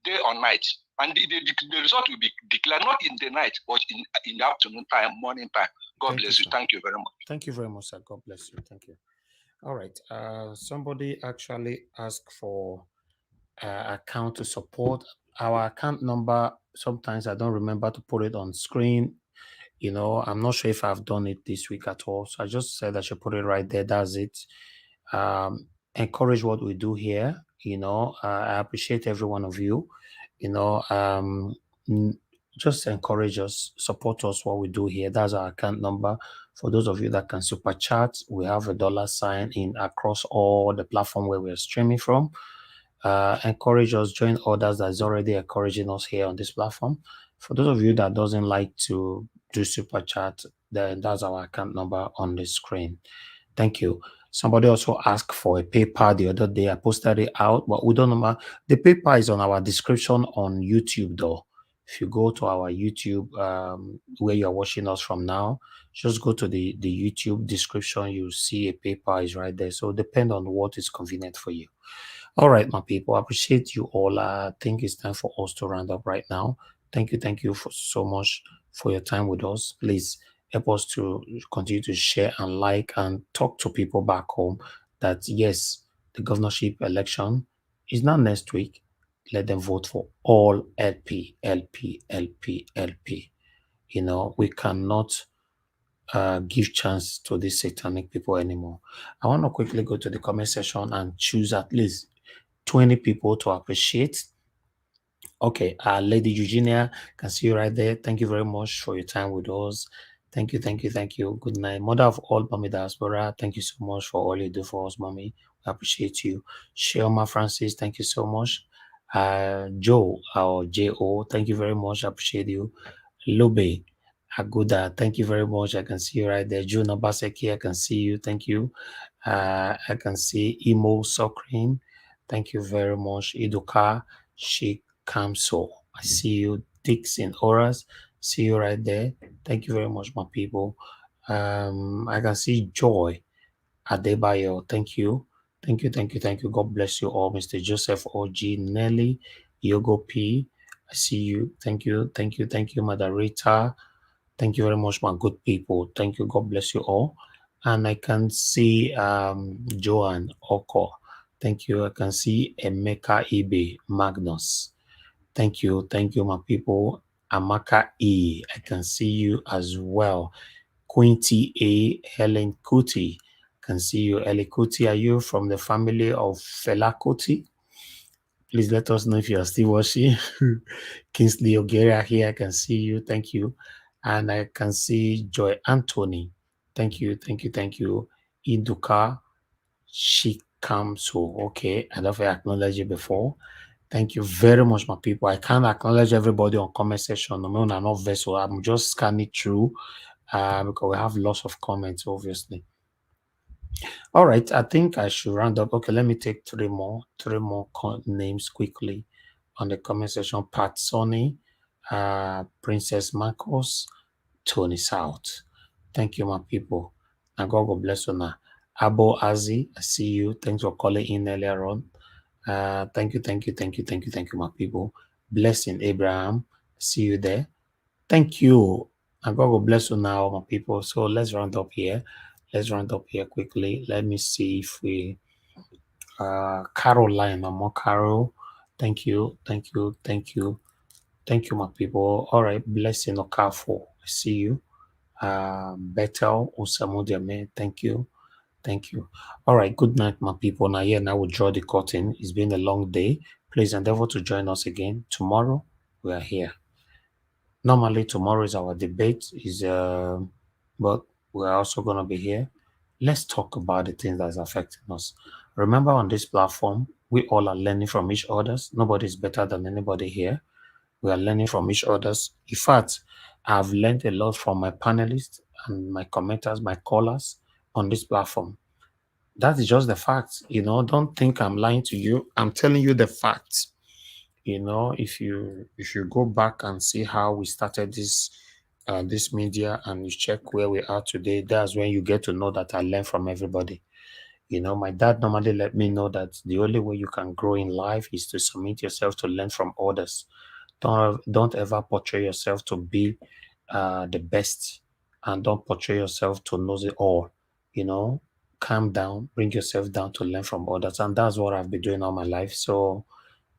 day or night. And the result will be declared not in the night, but in the afternoon time, morning time. God bless you. Thank you very much. Thank you very much, sir. God bless you. Thank you. All right. Somebody actually asked for account to support. Our account number, sometimes I don't remember to put it on screen. You know, I'm not sure if I've done it this week at all. So I just said I should put it right there. That's it. Encourage what we do here. You know, I appreciate every one of you. You know, just encourage us, support us what we do here. That's our account number. For those of you that can super chat, we have a $ in across all the platform where we're streaming from. Encourage us, join others that is already encouraging us here on this platform. For those of you that doesn't like to do super chat, then that's our account number on the screen. Thank you. Somebody also asked for a PayPal the other day. I posted it out, but we don't know. The PayPal is on our description on YouTube, though. If you go to our YouTube, where you're watching us from now, just go to the YouTube description. You see a PayPal is right there. So depend on what is convenient for you. All right, my people, I appreciate you all. I think it's time for us to round up right now. Thank you so much for your time with us. Please help us to continue to share and like and talk to people back home that yes, the governorship election is not next week. Let them vote for all LP, LP, LP, LP. You know, we cannot give chance to these satanic people anymore. I want to quickly go to the comment section and choose at least 20 people to appreciate. Okay, Lady Eugenia, can see you right there. Thank you very much for your time with us. Thank you, thank you, thank you. Good night. Mother of all, Mommy Diaspora, thank you so much for all you do for us, Mommy. I appreciate you. Shelma Francis, thank you so much. Joe, or J.O., thank you very much. I appreciate you. Lobe, Aguda, thank you very much. I can see you right there. Juno Baseki, I can see you. Thank you. I can see Imo Sokrin. Thank you very much. Iduka Shikamso. I see you. Dixon Horace. See you right there. Thank you very much, my people. I can see Joy Adebayo. Thank you. Thank you, thank you, thank you. God bless you all. Mr. Joseph OG, Nelly, Yogo P. I see you. Thank you, thank you, thank you, Mother Rita. Thank you very much, my good people. Thank you. God bless you all. And I can see Joanne Oko. Thank you. I can see Emeka Ibe Magnus. Thank you, my people. Amaka E. I can see you as well. Quinty A. Helen Kuti. Can see you. Eli Kuti, are you from the family of Fela Kuti? Please let us know if you are still watching. Kingsley Ogeria here. I can see you. Thank you. And I can see Joy Anthony. Thank you. Thank you. Thank you. Iduka Shikamso. Okay. I don't know if I acknowledged you before. Thank you very much, my people. I can't acknowledge everybody on comment section. I'm not vessel. I'm just scanning through because we have lots of comments, obviously. All right, I think I should round up. Okay, let me take three more names quickly on the comment section. Pat Sonny, Princess Marcos, Tony South. Thank you, my people. And God bless you now. Abo Azi, I see you. Thanks for calling in earlier on. Thank you, my people. Blessing Abraham, see you there. Thank you. And God will bless you now, my people. So let's round up here. Let's round up here quickly. Let me see if we Caroline, Mama Carol. Thank you, thank you, thank you. Thank you, my people. All right, blessing Okafo. I see you. Bethel Osamudiame, thank you. Thank you. All right, good night, my people. Now, we'll draw the curtain. It's been a long day. Please endeavor to join us again. Tomorrow, we are here. Normally, tomorrow is our debate, but we're also going to be here. Let's talk about the things that is affecting us. Remember, on this platform, we all are learning from each other. Nobody is better than anybody here. We are learning from each other. In fact, I've learned a lot from my panelists and my commenters, my callers on this platform. That is just the facts. Don't think I'm lying to you. I'm telling you the facts. If you go back and see how we started this media and you check where we are today, that's when you get to know that I learn from everybody. My dad normally let me know that the only way you can grow in life is to submit yourself to learn from others. Don't ever portray yourself to be the best, and don't portray yourself to know it all. Calm down, bring yourself down to learn from others. And that's what I've been doing all my life. So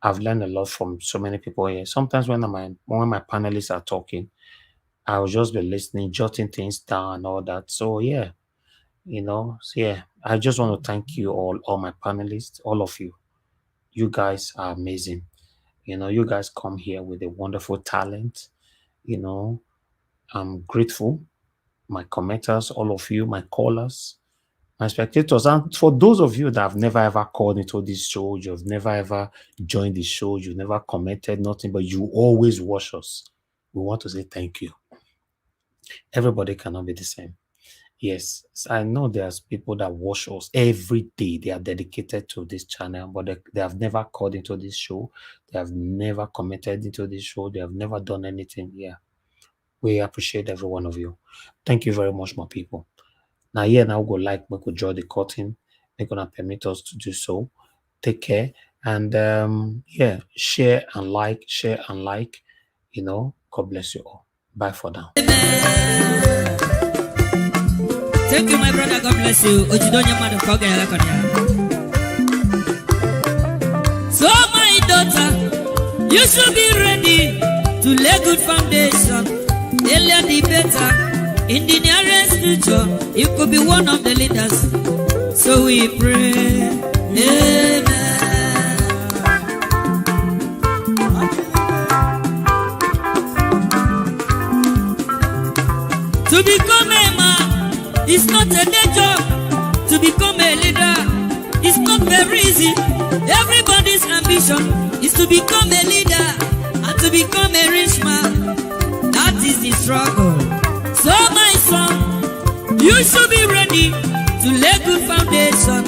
I've learned a lot from so many people here. Sometimes when my panelists are talking, I'll just be listening, jotting things down and all that. So I just want to thank you all my panelists, all of you. You guys are amazing. You guys come here with a wonderful talent. I'm grateful. My commenters, all of you, my callers, my spectators, and for those of you that have never ever called into this show, you've never ever joined the show, you never commented, nothing, but you always watch us. We want to say thank you. Everybody cannot be the same. Yes, I know there's people that watch us every day. They are dedicated to this channel, but they have never called into this show. They have never commented into this show. They have never done anything. Yeah, we appreciate every one of you. Thank you very much, my people. Now, go like, we could draw the curtain. They're going to permit us to do so. Take care. And share and like. God bless you all. Bye for now. Thank you, my brother. God bless you. So, my daughter, you should be ready to lay good foundation. Earlier the better. In the nearest future, you could be one of the leaders. So we pray. Amen. To become a man is not a day job. To become a leader is not very easy. Everybody's ambition is to become a leader and to become a rich man. That is the struggle. So my son, you should be ready to lay good foundation.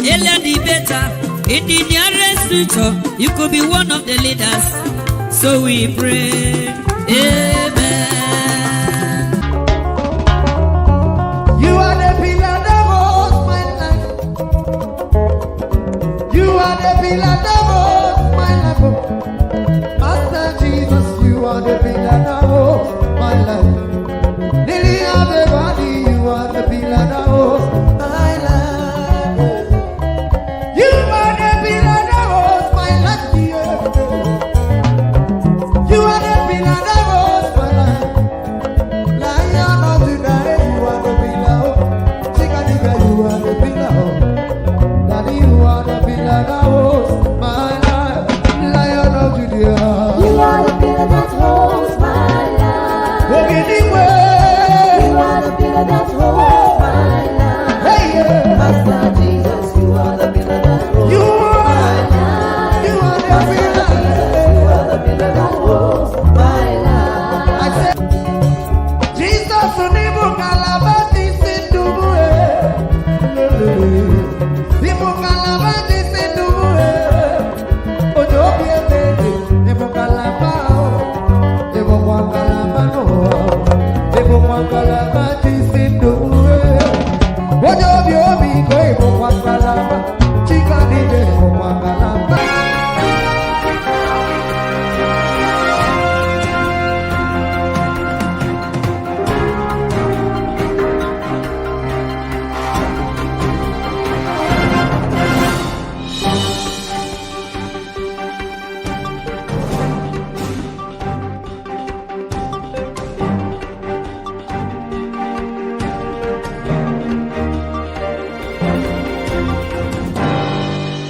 Earlier the better. In the nearest future, you could be one of the leaders. So we pray. Amen. You are the pillar that holds my life. You are the pillar that holds my life. Master Jesus, you are the pillar that holds my life. Lily of the valley, you are the pillar that holds my life. You are the pillar that holds my life. You are the pillar that holds my life. Lion of Judah, you are the pillar. Chickadee, you are the pillar. Daddy, you are the pillar that holds my life. Lion of Judah, you are the pillar that holds my life. Anyway, you are the pillar that holds my life. Hey, yeah. Master Jesus, you are the pillar that holds my life. You are the pillar. You are the pillar that holds my life. I said, Jesus.